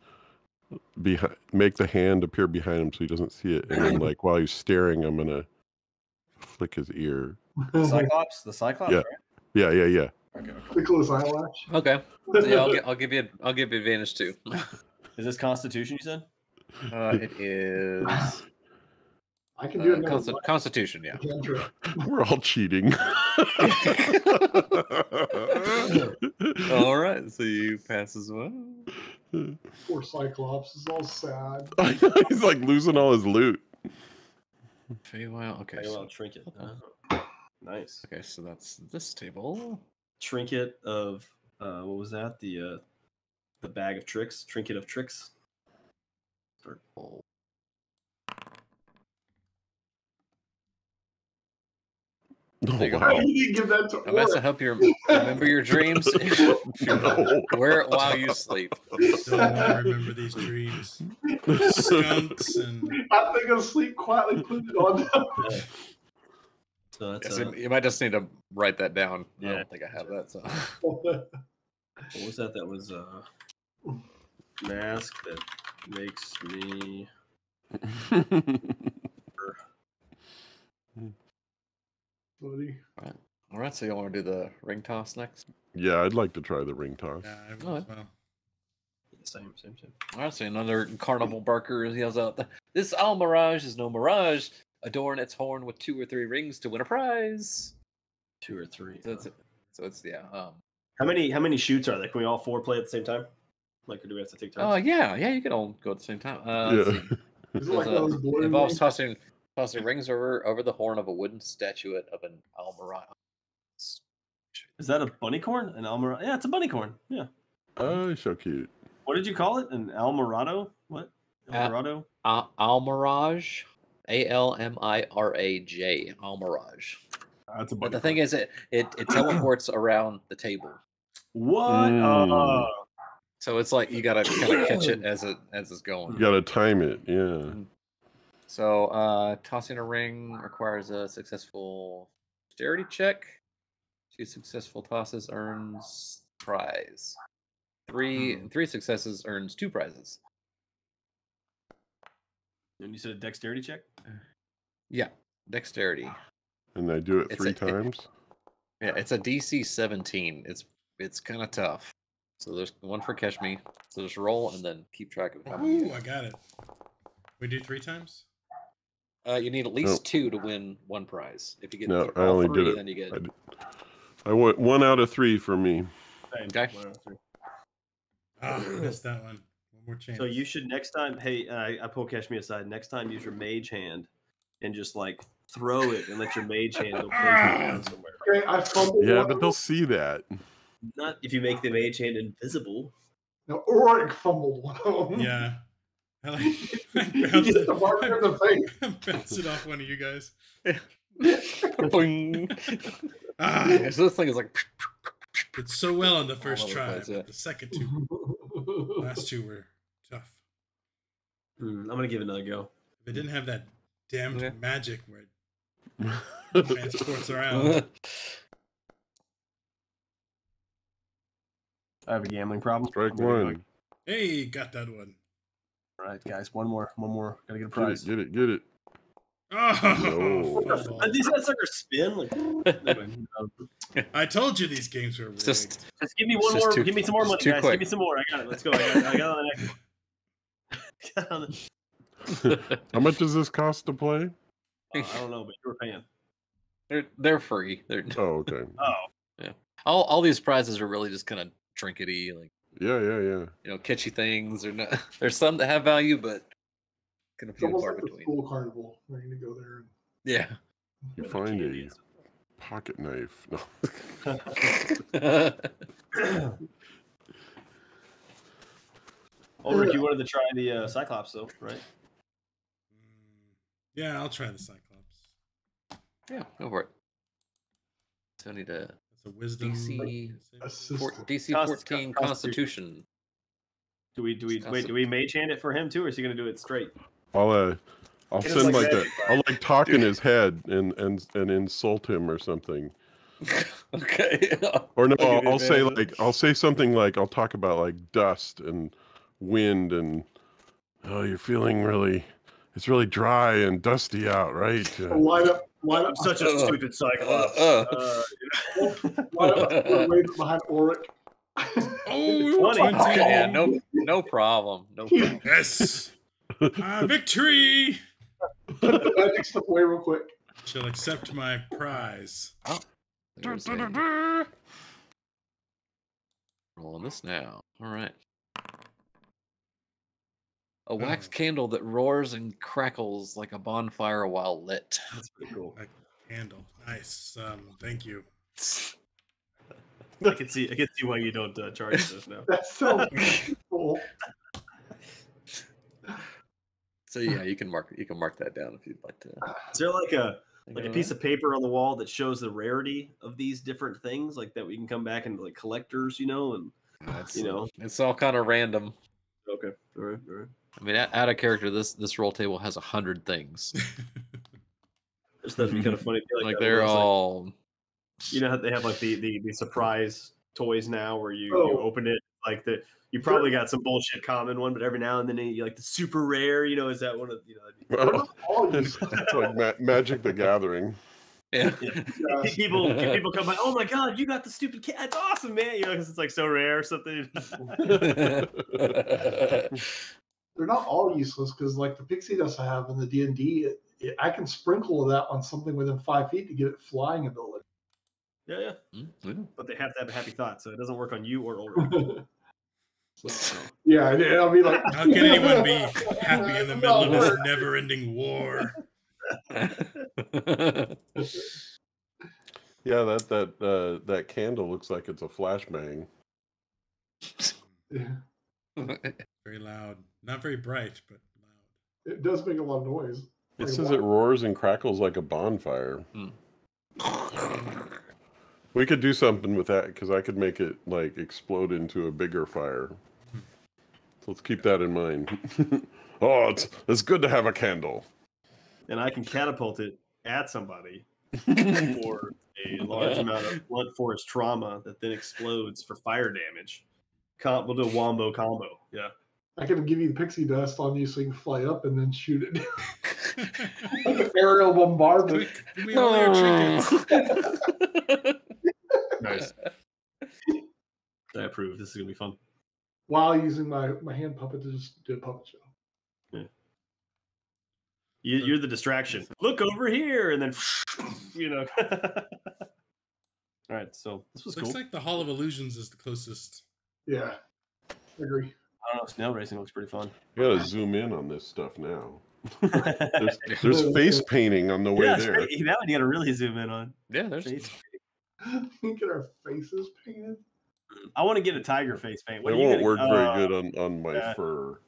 make the hand appear behind him so he doesn't see it, and then like while he's staring, I'm gonna flick his ear. The Cyclops, yeah. Right? Yeah. Okay. Tickle his eyelash. Okay. So yeah, I'll give you advantage too. Is this Constitution? You said. It is. I can do it. Constitution, yeah. We're all cheating. All right, so you pass as well. Poor Cyclops is all sad. He's like losing all his loot. Feywild, okay. Feywild trinket. Nice. Okay, so that's this table. Trinket of what was that? The bag of tricks. Trinket of tricks. Purple. How do you give that to I'm going to help you remember your dreams. Wear it while you sleep. Don't remember these dreams. Skunks and. I think I'll sleep quietly. Put it on. So that's you might just need to write that down. Yeah. I don't think I have that. So. What was that? That was mask that makes me. All right. So you want to do the ring toss next? Yeah, I'd like to try the ring toss. Yeah, I will as well. Same. All right. So another carnival barker yells out, "This owl mirage is no mirage. Adorn its horn with 2 or 3 rings to win a prize." 2 or 3. So it's yeah. How many shoots are there? Can we all 4 play at the same time? Like, or do we have to take turns? Yeah. You can all go at the same time. Is it like those blue involves tossing rings over the horn of a wooden statuette of an almirage. Is that a bunny corn? An almirage? Yeah, it's a bunny corn. Yeah. Oh, so cute. What did you call it? An almirado? What? Almirado? Almirage. ALMIRAJ. Almirage. That's a bunny but the thing is, it teleports around the table. What? So it's like you gotta kind of catch it as it's going. You gotta time it, yeah. So, tossing a ring requires a successful dexterity check. 2 successful tosses earns prize. 3 successes earns 2 prizes. And you said a dexterity check? Yeah, dexterity. And I do it 3 times? Yeah, it's a DC 17. It's kind of tough. So there's one for catch me. So just roll and then keep track of how many. Ooh, I got it. We do 3 times? You need at least 2 to win 1 prize. If you get No, I all only 3, did it. then you get. I went 1 out of 3 for me. Okay. I missed that one. One more chance. So you should next time. Hey, I pull catch me aside. Next time, use your mage hand and just like throw it and let your mage hand go place it down somewhere. Okay, I fumbled. Yeah, but they'll see that. Not if you make the mage hand invisible. No, Ulrich fumbled one of them. Yeah. I like He gets the marker in the face. bounce it off one of you guys. So this thing is like. It's so well on the first try, place, yeah. but the second 2, last 2 were tough. I'm gonna give it another go. If it didn't have that damned magic where it transports around. I have a gambling problem. Strike 1. Hey, got that one. All right, guys, one more. Gotta get a prize. Get it. Oh, No. These guys suckers spin. Like, I told you these games were rigged. just give me one more. Give me some more money, guys. Quick. Give me some more. I got it. Let's go. I got on the next one. How much does this cost to play? I don't know, but you were paying. They're free. They're Oh, okay. Oh, yeah. All these prizes are really just kind of trinkety, like Yeah. catchy things. Or not. There's some that have value, but kind of It's few and almost far like the between. school carnival. We're going to go there. And... Yeah. You find a pocket knife. No. Ulrich, you wanted to try the Cyclops, though, right? Yeah, I'll try the Cyclops. Yeah, go for it. So I need a That's a wisdom. DC 14 Constitution. Do we mage hand it for him too, or is he gonna do it straight? I'll send like that. I'll like talk in Dude. his head and insult him or something. Okay. Or no, I'll say something like I'll talk about like dust and wind and you're feeling it's really dry and dusty out, right? Light up. I'm such a stupid Cyclops. Light up. Wave behind Ulrich. Oh, 20. Okay, yeah, no problem. No problem. Yes. Victory. Put the magic stuff away real quick. Shall accept my prize. Rolling this now. All right. A wax candle that roars and crackles like a bonfire while lit. That's pretty cool. A candle. Nice. Thank you. I can see why you don't charge this now. That's so cool. So yeah, you can mark that down if you'd like to. Is there like a piece of paper on the wall that shows the rarity of these different things, like that we can come back and like collectors, and it's all kind of random. Okay, all right. I mean, out of character, this roll table has 100 things. Just that'd be kind of funny. Like they're all. You know how they have like the surprise toys now, where you open it like you probably got some bullshit common one, but every now and then you like the super rare. Is that one of it's like Magic the Gathering. Yeah. People come by. Oh my god, you got the stupid cat! That's awesome, man. Because it's like so rare or something. They're not all useless because, like the pixie dust I have in the D&D, I can sprinkle that on something within 5 feet to get it flying ability. Yeah. Mm-hmm. But they have to have a happy thought, so it doesn't work on you or Ulrich. Yeah, I'll be like, how can anyone be happy in the middle of this never-ending war? Yeah, that candle looks like it's a flashbang. Yeah. Very loud. Not very bright, but loud. It does make a lot of noise. It says it roars and crackles like a bonfire. We could do something with that because I could make it like explode into a bigger fire. So let's keep that in mind. Oh, it's good to have a candle. and I can catapult it at somebody for a large amount of blunt force trauma that then explodes for fire damage. We'll do a wombo combo. Yeah. I can give you the pixie dust on you so you can fly up and then shoot it. Like an aerial bombardment. Give me all your trinkets. Nice. I approve. This is gonna be fun. While using my hand puppet to just do a puppet show. Yeah. You're the distraction. Look over here, and then All right, so this was Looks cool. like the Hall of Illusions is the closest. Yeah, I agree. I don't know. Snail racing looks pretty fun. You gotta zoom in on this stuff now. there's face painting on the way there. That one you gotta really zoom in on. Yeah, there's. Face. Get our faces painted. I want to get a tiger face paint. It won't work very good on my fur.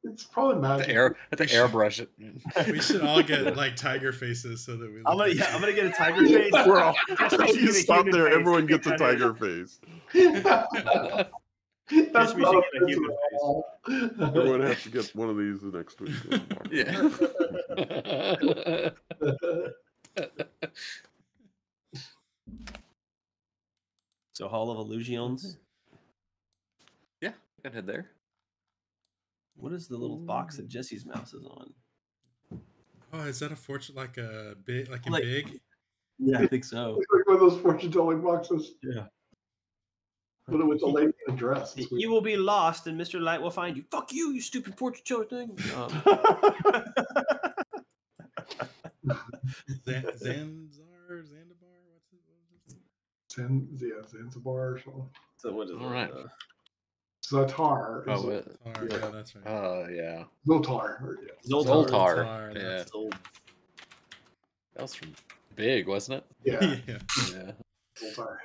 It's probably magic. The airbrush it. We should all get like tiger faces so that we. I'm gonna get a tiger face. We're all, you stop there. Everyone gets a tiger face. That's we should get a human face. Everyone has to get one of these the next week. Yeah. So Hall of Illusions. Yeah, I can head there. What is the little box that Jesse's mouse is on? Oh, is that a fortune like a big, like in Like- big? Yeah, I think so. It's like one of those fortune telling boxes. Yeah. But with the lady in a dress. It's weird. You will be lost, and Mr. Light will find you. Fuck you, you stupid fortune teller thing. Zanzibar? What's it? Zanzibar or something. So what is All right. Zatar. Oh, Is it? Yeah, that's right. yeah. Zoltar. Or, yeah. Zoltar. Yeah. That's old. That was from Big, wasn't it? Yeah. Yeah. Yeah. Zoltar.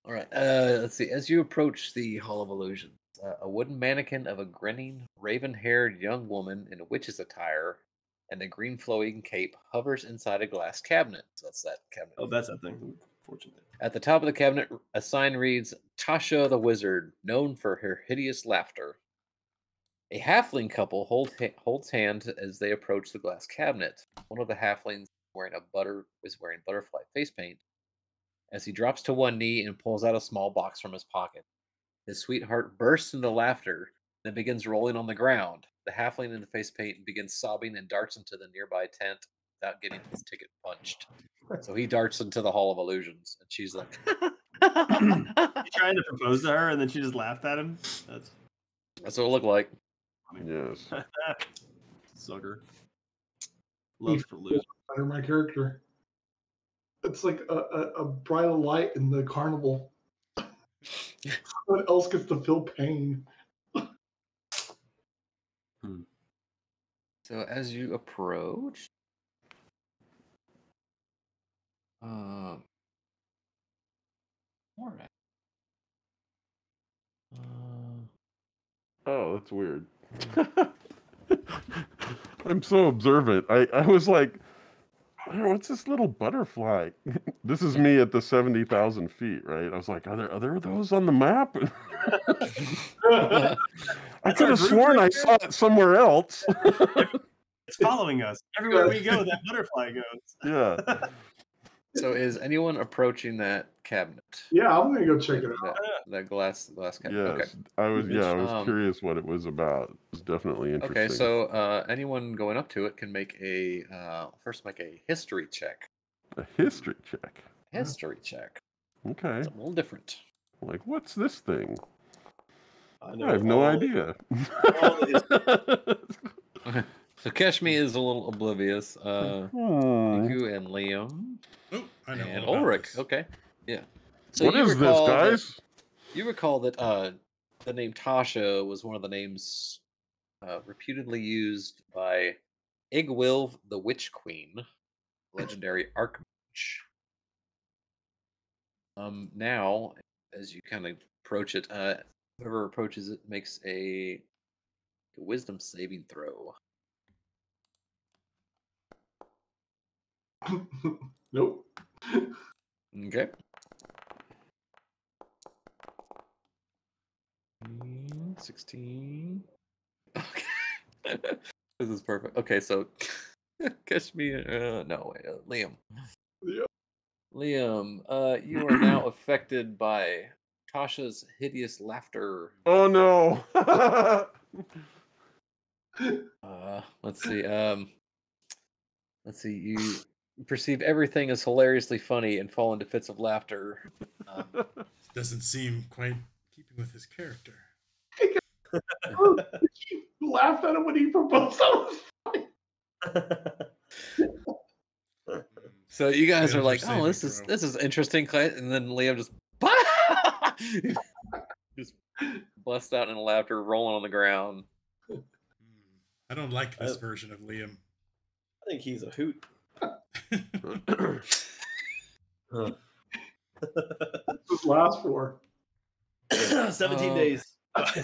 All right. Let's see. As you approach the Hall of Illusions, a wooden mannequin of a grinning, raven-haired young woman in a witch's attire and a green flowing cape hovers inside a glass cabinet. So that's that cabinet. Oh, that's that thing. Fortunately. At the top of the cabinet, a sign reads, Tasha the Wizard, known for her hideous laughter. A halfling couple holds hand as they approach the glass cabinet. One of the halflings is wearing butterfly face paint. As he drops to one knee and pulls out a small box from his pocket. His sweetheart bursts into laughter, then begins rolling on the ground. The halfling in the face paint begins sobbing and darts into the nearby tent without getting his ticket punched. So he darts into the Hall of Illusions, and she's like, He's trying to propose to her, and then she just laughed at him. That's what it looked like. Yes. Sucker. Love for loser. Under my character. It's like a bright light in the carnival. Someone else gets to feel pain. So as you approach, all right. Oh, that's weird. I'm so observant. I was like, what's this little butterfly? This is me at the 70,000 feet, right? I was like, are there those on the map? I could have sworn I saw it somewhere else. It's following us. Everywhere we go, that butterfly goes. Yeah. So is anyone approaching that cabinet? Yeah, I'm gonna go check it out. That glass cabinet. Yes. Okay. I was curious what it was about. It was definitely interesting. Okay, so anyone going up to it can make a history check. A history check. History check. Okay. It's a little different. Like, what's this thing? I have no idea. So Keshmi is a little oblivious. Niku and Liam. Oh, I know. And all about Ulrich. this. Okay. Yeah. So What is this, guys? You recall that the name Tasha was one of the names reputedly used by Igwilv the Witch Queen, legendary archmage. Now, as you kind of approach it, whoever approaches it makes a wisdom saving throw. Nope. Okay. 16. Okay. This is perfect. Okay, so catch me. No, wait, Liam. Yeah. Liam, you are now affected by Tasha's hideous laughter. Oh no. Let's see. Let's see. You perceive everything as hilariously funny and fall into fits of laughter. Doesn't seem quite keeping with his character. You laughed at him when he proposed. So you guys are Failed like, your "Oh, saving this is interesting," and then Liam just just busts out in laughter, rolling on the ground. I don't like this version of Liam. I think he's a hoot. What's this last for? 17 days. Roll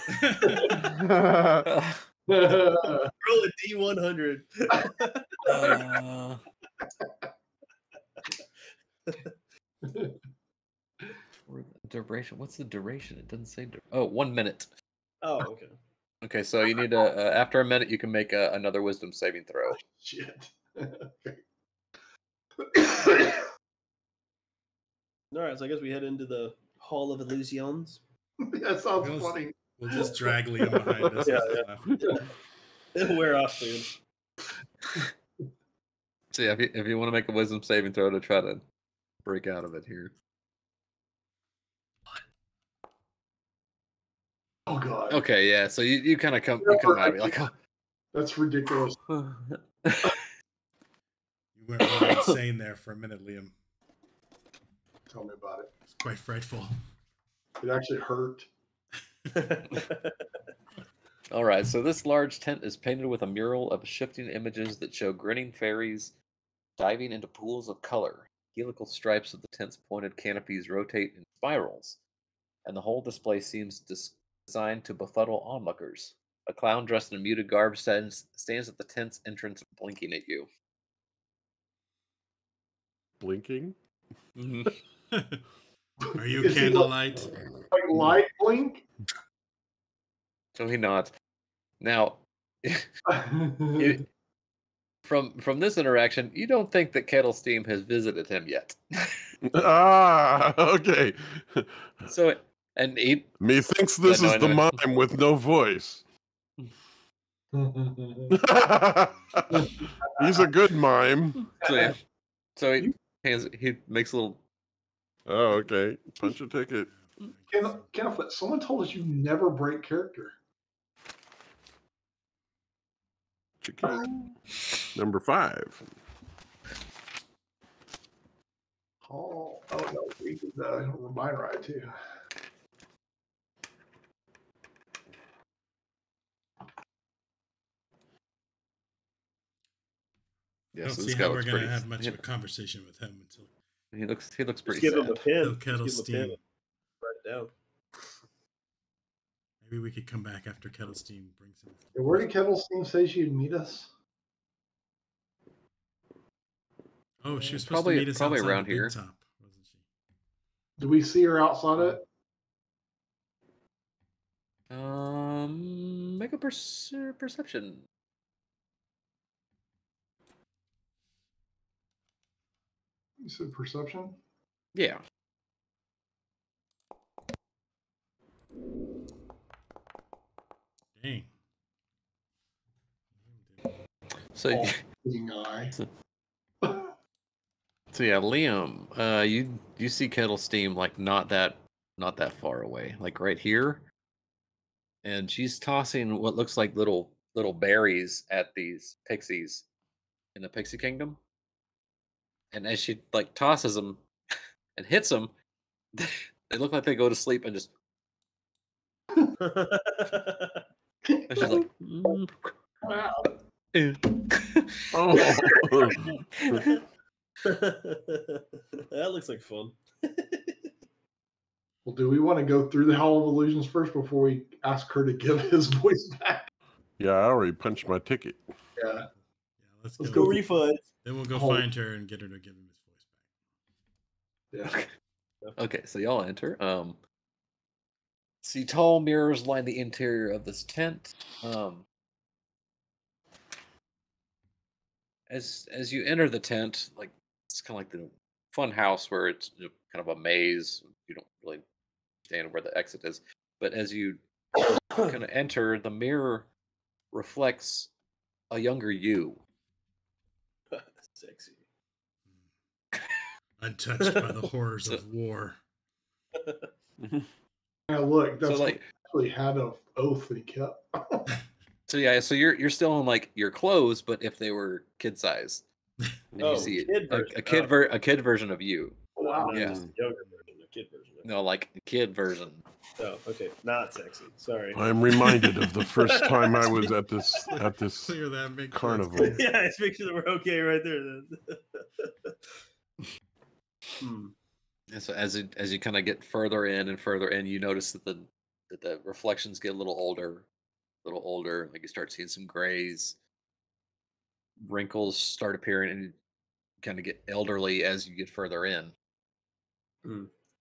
a D100. Duration. What's the duration? It doesn't say. 1 minute. Oh, okay. Okay, so you need a after a minute, you can make another wisdom saving throw. Shit. All right, so I guess we head into the Hall of Illusions. That sounds funny. We'll just drag Liam behind us. It'll wear off soon. So yeah, if you want to make a wisdom saving throw to try to break out of it here. Oh god. Okay, yeah. So you kind of come out of it like, oh. That's ridiculous. You went really insane there for a minute, Liam. Tell me about it. It's quite frightful. It actually hurt. All right, so this large tent is painted with a mural of shifting images that show grinning fairies diving into pools of color. Helical stripes of the tent's pointed canopies rotate in spirals, and the whole display seems designed to befuddle onlookers. A clown dressed in a muted garb stands at the tent's entrance, blinking at you. Blinking? Mm-hmm. Are you candlelight? Like light blink? So he nods. Now, from this interaction, you don't think that Kettle Steam has visited him yet. Okay. So, and he methinks this is the mime with no voice. He's a good mime. So he makes a little. Oh, okay. Punch a ticket. Kenneth, someone told us you never break character. Number 5. Oh no, we did mine right too. I don't see how we're going to have much of a conversation with him until he looks pretty give sad. him a pen. No Kettle Steam. Write it down. Maybe we could come back after Kettle Steam brings him. Where did Kettle Steam say she'd meet us? Oh, she was supposed to meet us probably outside around the big here. top, wasn't she? Do we see her outside it? Make a perception. You said perception? Yeah. Dang. So, so yeah, Liam, you see Kettle Steam like not that far away, like right here, and she's tossing what looks like little berries at these pixies in the Pixie Kingdom, and as she like tosses them and hits them, they look like they go to sleep and just. And she's like, wow. Oh. That looks like fun. Well, do we want to go through the Hall of Illusions first before we ask her to give his voice back? Yeah, I already punched my ticket. Yeah. Let's go refund. Then we'll go find her and get her to give him his voice back. Yeah. Okay, so y'all enter. See tall mirrors line the interior of this tent. as you enter the tent, like it's kind of like the fun house where it's kind of a maze. You don't really understand where the exit is, but as you kind of enter, the mirror reflects a younger you. Sexy. Untouched by the horrors of war. Yeah, look, that's So, like, actually had an oath he kept. So yeah, so you're still in like your clothes, but if they were kid sized, and you see a kid version of you. Wow. Not Yeah. just a younger version, a kid version. No, like the kid version. Oh, okay. Not sexy. Sorry. I'm reminded of the first time I was at this Clear that, make carnival. sure Yeah, let's make sure that we're okay right there. Then. And so as you kind of get further in and further in, you notice that the reflections get a little older. Like you start seeing some grays, wrinkles start appearing, and you kind of get elderly as you get further in.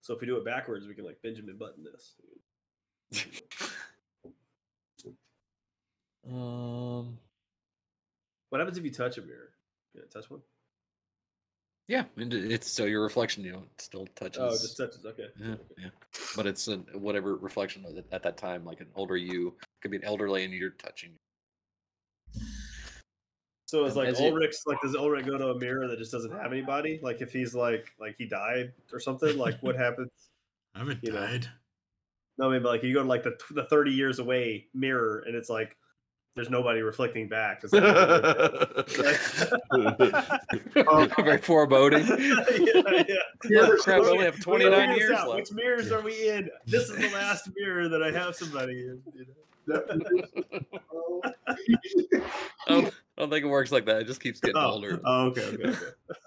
So if we do it backwards, we can like Benjamin Button this. What happens if you touch a mirror? Can I touch one? Yeah, and it's so your reflection, it still touches. Oh, it just touches. Okay. Yeah. But it's whatever reflection at that time, like an older you could be an elderly, and you're touching. So it's like Ulrich's. Like, does Ulrich go to a mirror that just doesn't have anybody? Like, if he's like he died or something, like what happens? I haven't died. No, I mean, but like you go to like the 30 years away mirror, and it's like there's nobody reflecting back. It's like, very foreboding. Yeah. Crap, we only have 29 years left. Which mirrors are we in? This is the last mirror that I have somebody in. I don't think it works like that. It just keeps getting older. Oh, okay.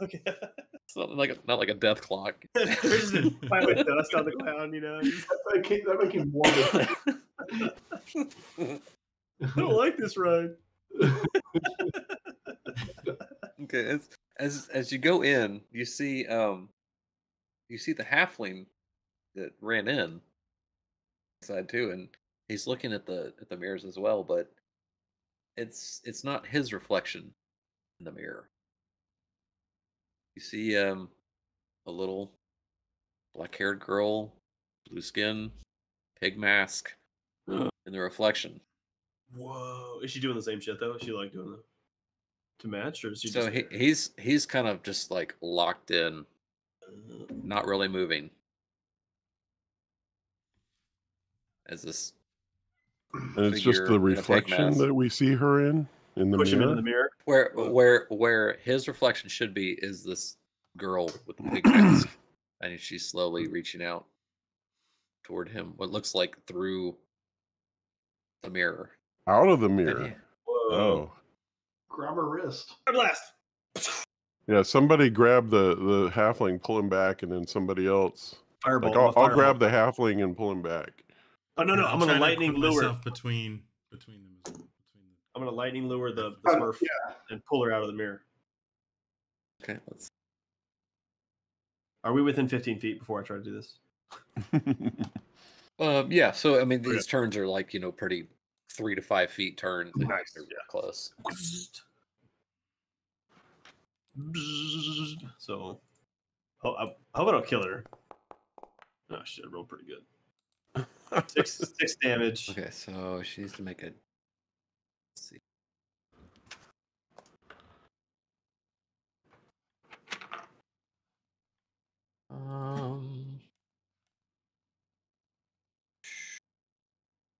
It's not like a death clock. There's just a pile of dust on the ground, That make him warm. I don't like this ride. Okay, as you go in, you see the halfling that ran in inside too, and he's looking at the mirrors as well, but it's not his reflection in the mirror. You see a little black-haired girl, blue skin, pig mask in the reflection. Whoa! Is she doing the same shit though? Is she like doing to match, or is she? So he's kind of just like locked in, not really moving. As this, and it's just the reflection that we see her in the mirror. Him into the mirror. Where his reflection should be is this girl with the pig mask, and she's slowly reaching out toward him. What looks like through the mirror. Out of the mirror. Whoa. Oh. Grab her wrist. Blast. Yeah, somebody grab the halfling, pull him back, and then somebody else. Fireball. Like, I'll grab the halfling and pull him back. Oh no! I'm gonna lightning lure between them. I'm gonna lightning lure the Smurf and pull her out of the mirror. Okay, let's. Are we within 15 feet before I try to do this? Yeah. So I mean, these turns are like pretty 3 to 5 feet turns. Nice. They're close. So, how about I'll kill her? Oh shit! I rolled pretty good. 6 damage. Okay, so she needs to make a. Let's see.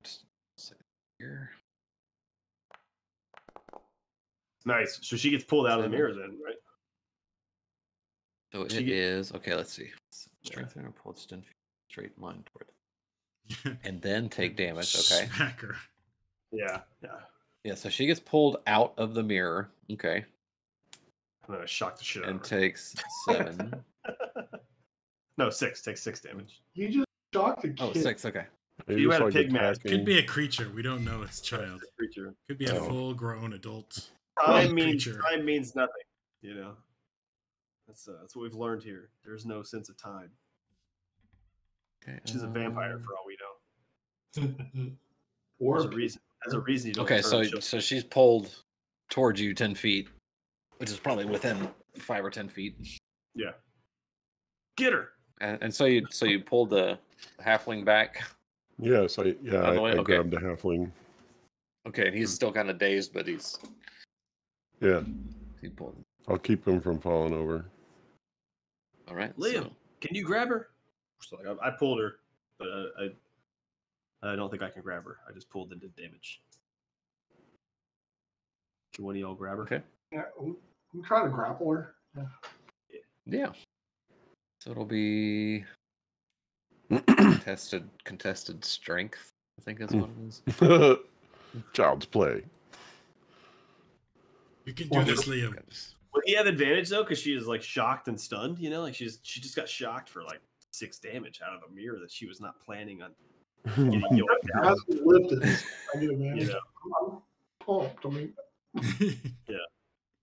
Just here. Nice. So she gets pulled out of the mirror then, right? So it is okay. Let's see. Strengthen or pull it in straight line toward it, and then take damage. Okay. Smacker. Yeah. Yeah. So she gets pulled out of the mirror. Okay. I'm gonna shock the shit out of her. And takes 7. No, 6. Takes 6 damage. You just shocked the kid. Oh, 6. Okay. You had a pig mask. Could be a creature. We don't know it's child. Creature. Could be a full-grown adult. Time means nothing. That's what we've learned here. There's no sense of time. Okay. She's a vampire for all we know. Or There's a reason you don't Okay, so she's pulled towards you 10 feet. which is probably within 5 or 10 feet. Yeah. Get her. And so you pulled the halfling back. Yes, I Okay. grabbed the halfling. Okay, and he's still kind of dazed, but he's he pulled. I'll keep him from falling over. All right, Liam, can you grab her? So I pulled her, but I don't think I can grab her. I just pulled and did damage. Can one of y'all grab her? Okay. Yeah, we try to grapple her. Yeah. So it'll be contested strength, I think that's what it is. Child's play. You can do this, Liam. Would he have advantage though? Because she is like shocked and stunned. You know, like she just got shocked for like 6 damage out of a mirror that she was not planning on getting yoked out. As we lifted, I get advantage. You I'm pumped. I mean, yeah.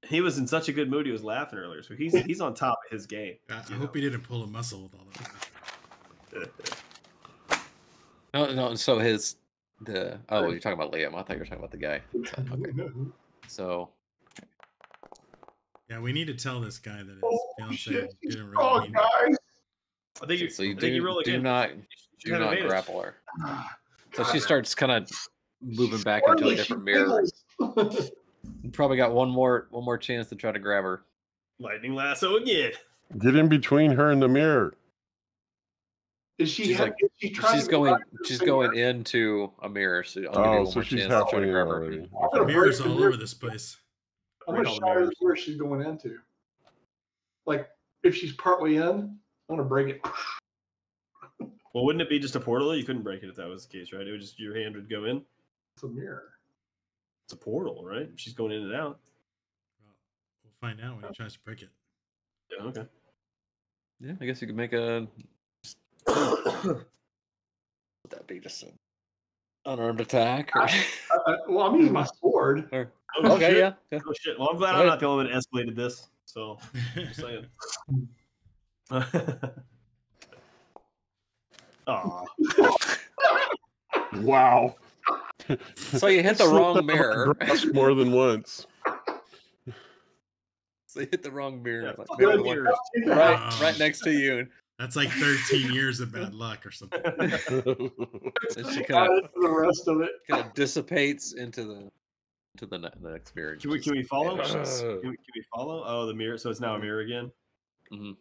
He was in such a good mood. He was laughing earlier, so he's on top of his game. I hope he didn't pull a muscle with all of that. No. So you're talking about Liam. I thought you were talking about the guy. Okay. So. Yeah, we need to tell this guy that his fiancé didn't oh, really mean. guys. I think you. So you I think you roll do again. not grapple her. So she starts kind of moving back into a different mirror. You probably got one more chance to try to grab her. Lightning lasso again. Get in between her and the mirror. She's going into a mirror. So I'll give you one more chance to try to grab her. Okay. Mirrors all over this place. I'm gonna shout her where she's going into. Like if she's partway in, I'm gonna break it. Well, wouldn't it be just a portal? You couldn't break it if that was the case, right? It would just your hand would go in. It's a mirror. It's a portal, right? She's going in and out. Well, we'll find out when he tries to break it. Yeah. Okay. Yeah, I guess you could make a. Would that be just an unarmed attack? Or... well, I'm using my sword. Or... Oh, okay, shit. yeah. Oh shit. Well, I'm glad I'm not the only one that escalated this. So, just saying. Aw. Wow. So you hit the wrong mirror. More than once. So you hit the wrong mirror. Yeah, right next to you. That's like 13 years of bad luck or something. So she kind of the rest of it kind of dissipates into the next mirror. Can we follow? Can we follow? Oh, the mirror. So it's now a mirror again. Mm-hmm.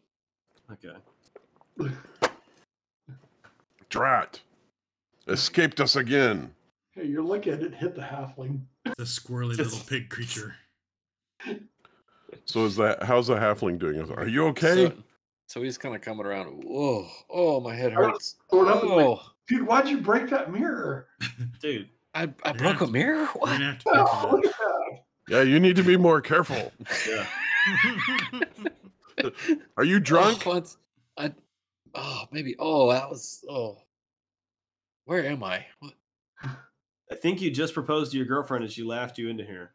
Okay. Drat. Escaped us again. Hey, you're looking at it hit the halfling. The squirrely little pig creature. So how's the halfling doing? Are you okay? So he's kind of coming around. Whoa! Oh, my head hurts. Oh, dude, why'd you break that mirror? Dude, I broke a mirror. What? Oh, look at that. Yeah, you need to be more careful. Yeah. Are you drunk? Maybe. Oh, that was. Oh, where am I? What? I think you just proposed to your girlfriend and she laughed you into here.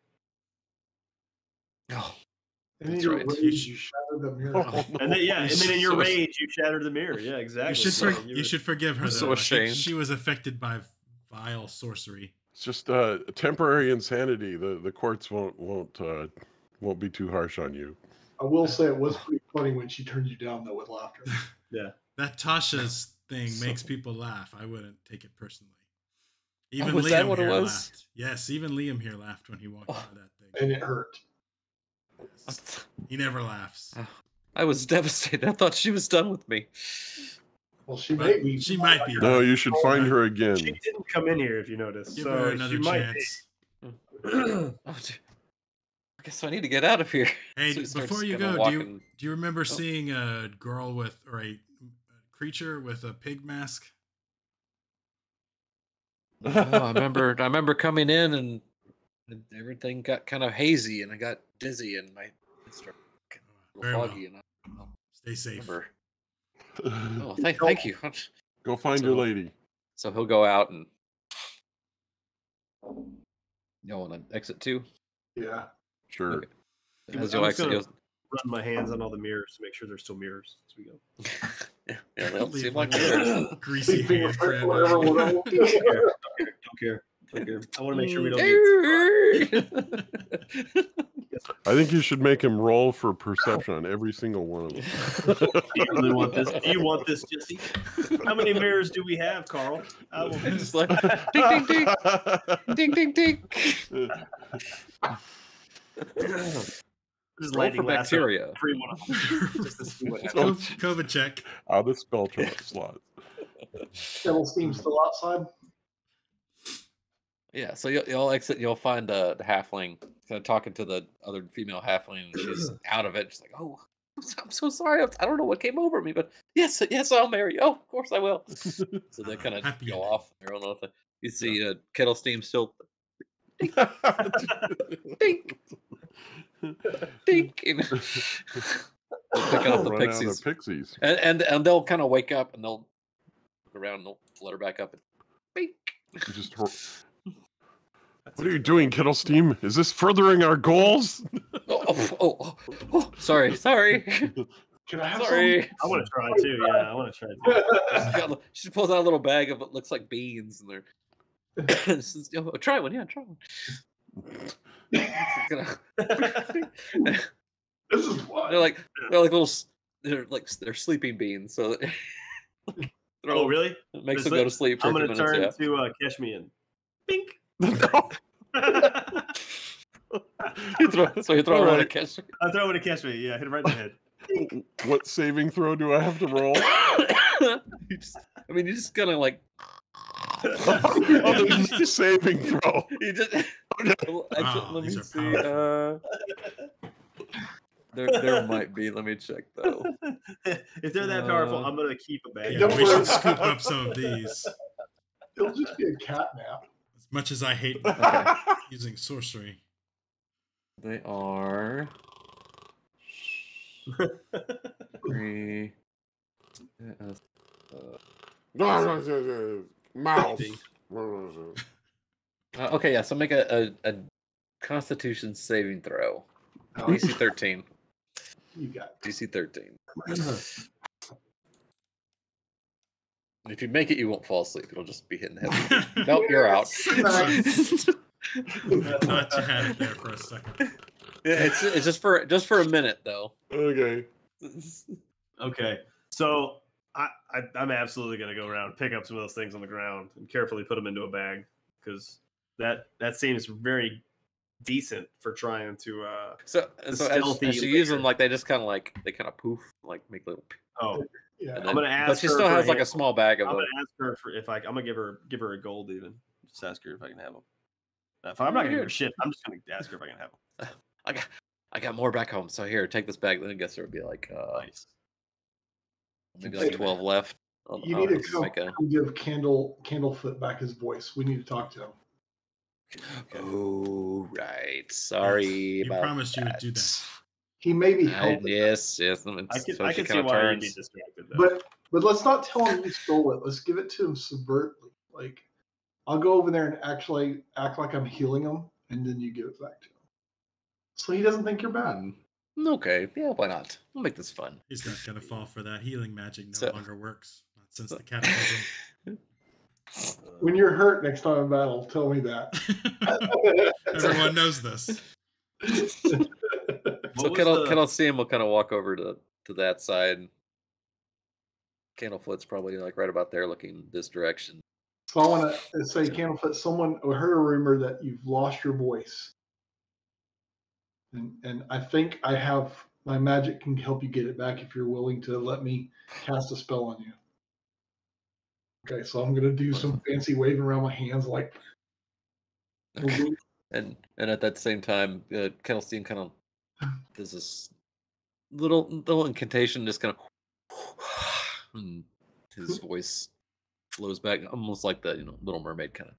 Oh, And that's in your right. rage, you shattered the mirror. And then in your rage, you shattered the mirror. Yeah, exactly. You should forgive her. I'm so though. ashamed. She was affected by vile sorcery. It's just temporary insanity. The courts won't be too harsh on you. I will say it was pretty funny when she turned you down though with laughter. Yeah. That Tasha's thing makes people laugh. I wouldn't take it personally. Even was Liam that what here it was? laughed. Yes, even Liam here laughed when he walked out of that thing. And it hurt. He never laughs. I was devastated. I thought she was done with me. Well, she But may be. she might be. No, you should find her again. She didn't come in here if you noticed. Give So her another she might chance. Oh, I guess I need to get out of here. Hey, So he starts before you kinda go, do walking- you remember seeing a girl or a creature with a pig mask? Oh, I remember coming in and everything got kind of hazy and I got dizzy and my head started getting a Very little well. foggy and I Stay safe. remember. Oh, thank you. Go find your lady. So he'll go out and you want to exit too? Yeah. Sure. Okay. I'm As just you'll exit, gonna you'll- run my hands on all the mirrors to make sure there's still mirrors as we go. yeah, they'll Leave seem like like mirrors. a greasy Big finger hand for friend. everyone else. Don't care. I want to make sure we don't get. I think you should make him roll for perception on every single one of them. Do you really want this? Do you want this, Jesse? How many mirrors do we have, Carl? I will just like ding, ding, ding, ding, ding, ding. Just roll for bacteria. Just to see what happens. COVID check. Out of spell slots. Kettle steam still outside. Yeah, so you'll exit. You'll find the halfling kind of talking to the other female halfling. And she's out of it. She's like, "Oh, I'm so sorry. I don't know what came over me, but yes, I'll marry you. Oh, of course I will." So they kind of go off their own little thing. You see Kettle Steam still dink, dink, dink. Picking up the pixies. And they'll kind of wake up and they'll look around and they'll flutter back up and bink. Just what are you doing, Kettle Steam? Is this furthering our goals? Oh, sorry. Can I have Sorry. some? I want to try too. Yeah, I want to try too. She pulls out a little bag of what looks like beans, and they're try one. Yeah, try one. This is what they're like little. They're sleeping beans. So. Oh, really? It makes them go to sleep for I'm a few going to minutes. turn to Catch Me In. Bink. No. You throw one to Catch Me. I throw it to Catch Me. Yeah, hit it right in the head. Bink. What saving throw do I have to roll? you just kind of like. Just saving throw. You just. Let me see. There might be. Let me check though. If they're that powerful, I'm gonna keep a bag. Yeah, we should scoop up some of these. It'll just be a cat nap. As much as I hate using sorcery. They are 3. Mouth. Okay, yeah. So make a Constitution saving throw. DC 13. You got DC 13. If you make it, you won't fall asleep. It'll just be hitting heavy. Nope, you're out. Thought you had it there for a second. Yeah, it's just for a minute though. Okay. Okay. So I'm absolutely gonna go around, pick up some of those things on the ground, and carefully put them into a bag because that seems very decent for trying to so as you use them, like they just kind of poof, like make little. Oh yeah. I'm gonna ask. But she still has like a small bag of them. I'm gonna ask her for I'm gonna give her a gold even. Just ask her if I can have them. If I'm not gonna give her shit, I'm just gonna ask her if I can have them. I got more back home, so here, take this bag. Then I guess there would be like nice. Maybe like 12 left. You need to give Candlefoot back his voice. We need to talk to him. Okay. Oh, right. Sorry You about promised you would do that. He may be helping. Yes. I can see why you'd be distracted though. But let's not tell him you stole it. Let's give it to him subvertly. Like, I'll go over there and actually act like I'm healing him, and then you give it back to him. So he doesn't think you're bad. Okay. Yeah, why not? We'll make this fun. He's not going to fall for that. Healing magic no longer works. Not since the cataclysm. When you're hurt next time in battle, tell me that. Everyone knows this. So Kettle Steam will kind of walk over to that side. Candlefoot's probably like right about there looking this direction. So I want to say, Candlefoot, someone heard a rumor that you've lost your voice. And I think I have my magic can help you get it back if you're willing to let me cast a spell on you. Okay, so I'm gonna do some fancy waving around my hands like. Okay. And at that same time, Kettlestein kind of does this little incantation, just kind of, and his voice flows back, almost like the Little Mermaid kind of.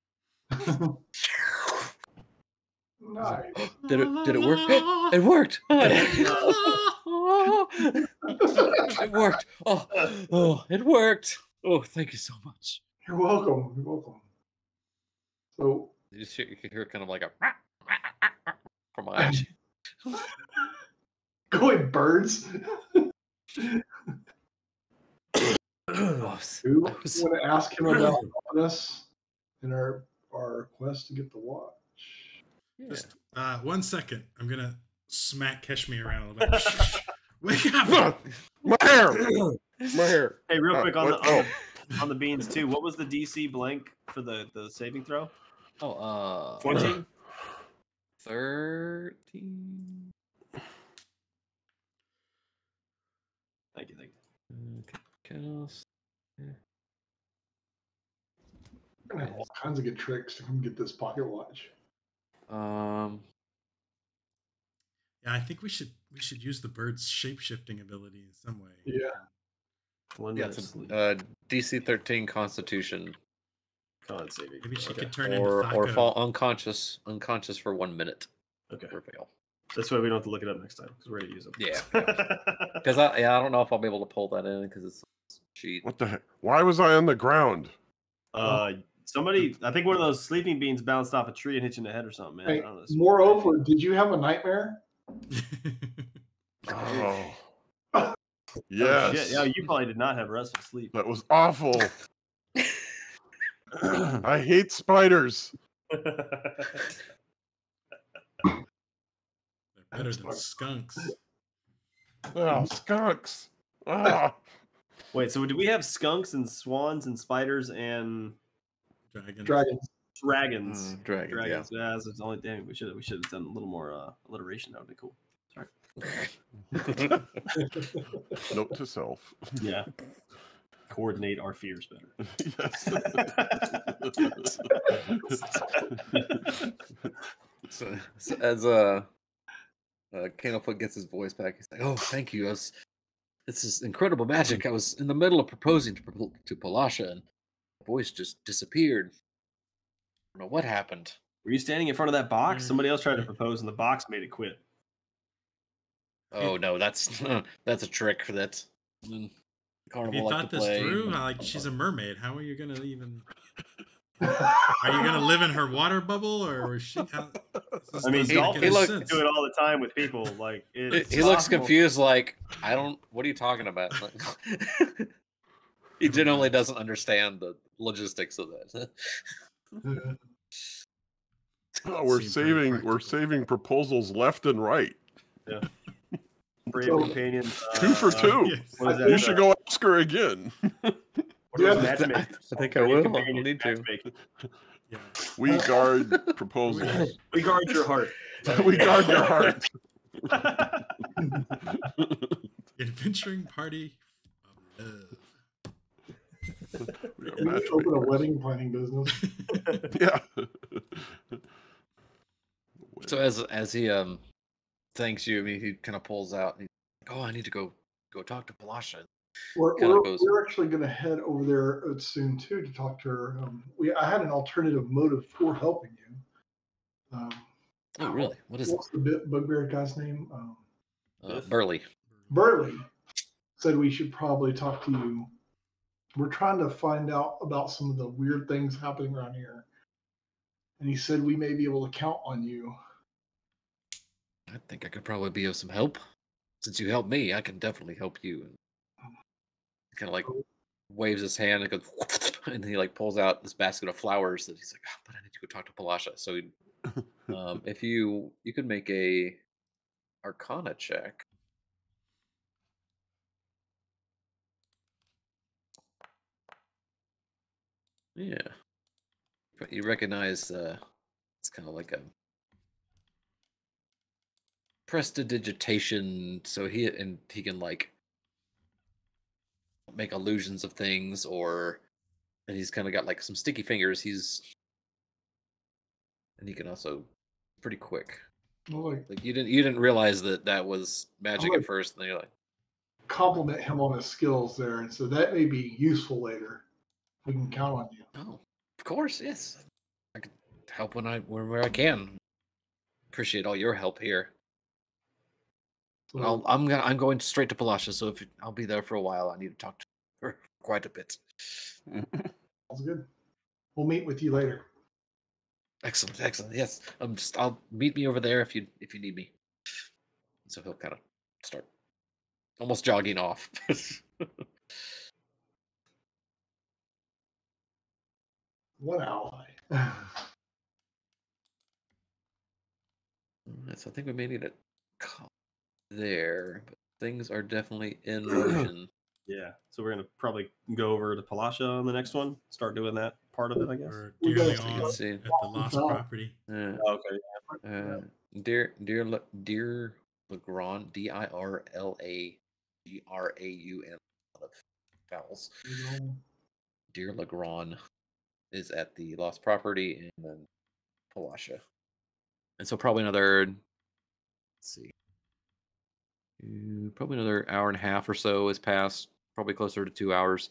Nice. Did it work? It worked. It worked. Oh, it worked. Oh, thank you so much. You're welcome. You're welcome. So you can hear kind of like a from my edge. Going birds. Who want to ask him about this in our quest to get the watch? Yeah. Just 1 second. I'm gonna smack Keshmir around a little bit. Wake up! My hair! My hair. Hey, real quick on what? on the beans too. What was the DC blank for the saving throw? 14. 13. Thank you. Chaos. We're gonna have all kinds of good tricks to come get this pocket watch. Yeah, I think we should use the bird's shape-shifting ability in some way. Yeah. Yeah, it's DC 13 Constitution. Con saving. Maybe she could turn into or Thaco. fall unconscious for 1 minute. Okay. Or fail. That's why we don't have to look it up next time because we're gonna use it. Yeah. Because I don't know if I'll be able to pull that in because it's cheat. What the heck? Why was I on the ground? Somebody, I think one of those sleeping beans bounced off a tree and hit you in the head or something, man. Hey, I don't know. moreover, did you have a nightmare? Oh. Oh, Yes. shit. Yeah, you probably did not have restful sleep. That was awful. I hate spiders. They're better than skunks. Oh, skunks. Ah. Wait, so do we have skunks and swans and spiders and Dragons. dragons? Dragons. Yeah, that's the only thing. We should have done a little more alliteration. That would be cool. Sorry. Note to self. Yeah. Coordinate our fears better. Yes. So as Candlefoot gets his voice back, he's like, "Oh, thank you. This is incredible magic. I was in the middle of proposing to Palasha, and the voice just disappeared. I don't know what happened." Were you standing in front of that box? Somebody else tried to propose, and the box made it quit. Oh no, that's a trick that Carnival Have you like thought to this play. through? Like, she's a mermaid. How are you gonna even? Are you gonna live in her water bubble, or is she? I mean, dolphins do it all the time with people. Like, he looks confused. Like, I don't. What are you talking about? Like, he genuinely doesn't understand the logistics of that. Oh, we're saving proposals left and right. Yeah. Brave companion. 2 for 2. Yes. You should go ask her again. I think I will. I need to. Yeah. We guard proposals. We guard your heart. We guard your heart. Adventuring party of love. We need to open a wedding planning business. Yeah. So as he thanks you, I mean, he kind of pulls out. And he's like, "Oh, I need to go talk to Palasha." We're actually going to head over there soon too to talk to her. I had an alternative motive for helping you. Oh, really? What's the bugbear guy's name? Burley. Burley said we should probably talk to you. We're trying to find out about some of the weird things happening around here, and he said we may be able to count on you. I think I could probably be of some help. Since you helped me, I can definitely help you. And kind of like waves his hand and goes, and he like pulls out this basket of flowers that he's like, "Oh, but I need to go talk to Palasha." So if you could make a Arcana check. Yeah. But you recognize it's kind of like a prestidigitation, so he can like make illusions of things, and he's kind of got like some sticky fingers. And he can also pretty quick. Like you didn't realize that was magic at first, and then you're like, compliment him on his skills there, and so that may be useful later. We can count on you. "Oh, of course, yes. I can help where I can. Appreciate all your help here. So, I'm going straight to Palasha, so I'll be there for a while. I need to talk to her quite a bit." Sounds good. We'll meet with you later. Excellent. Yes, I'll meet me over there if you need me. So he'll kind of start almost jogging off. What ally? So I think we may need it. there, but things are definitely in motion. Yeah, so we're gonna probably go over to Palasha on the next one. Start doing that part of it, I guess. Or We Deer gotta Leon see. at the lost Oh. property. Yeah. Okay. Dear Legrand, DIRLAGRAUN. A lot of vowels. Dear Legrand is at the lost property, and then Palasha. And so probably another. Let's see. Probably another hour and a half or so has passed. Probably closer to 2 hours.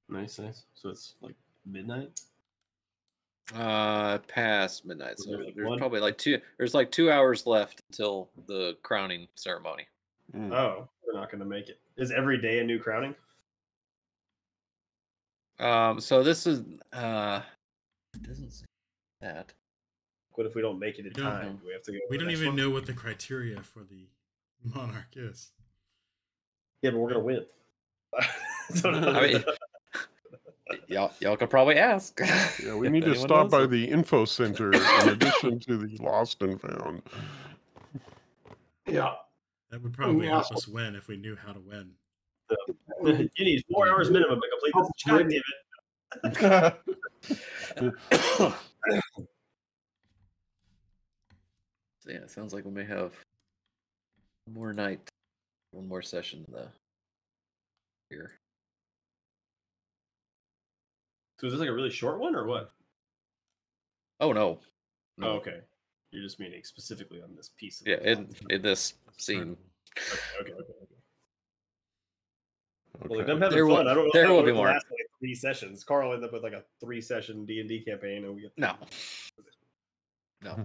Nice. So it's like midnight. Past midnight. So Like there's 1? probably like 2. There's like 2 hours left until the crowning ceremony. Oh, we're not gonna make it. Is every day a new crowning? So this is it doesn't say that. What if we don't make it in We don't time? know. Do we have to go? We to the don't next even one? know what the criteria for the monarch is. Yeah, but we're gonna win. I mean, y'all could probably ask. Yeah, we if need to anyone stop knows by it. the info center in addition to the lost and found. Yeah. That would probably Yeah. help us win if we knew how to win. You need 4 hours minimum to complete this. God damn it! So yeah, it sounds like we may have one more night, one more session here. So is this like a really short one or what? Oh no. Oh, okay. You're just meaning specifically on this piece. Of Yeah, in this scene. Okay. Okay. Well, like, I'm having There fun. will- I don't know. there if will that be would more. last like 3 sessions. Carl ended up with like a 3-session D&D campaign, and we get No. No.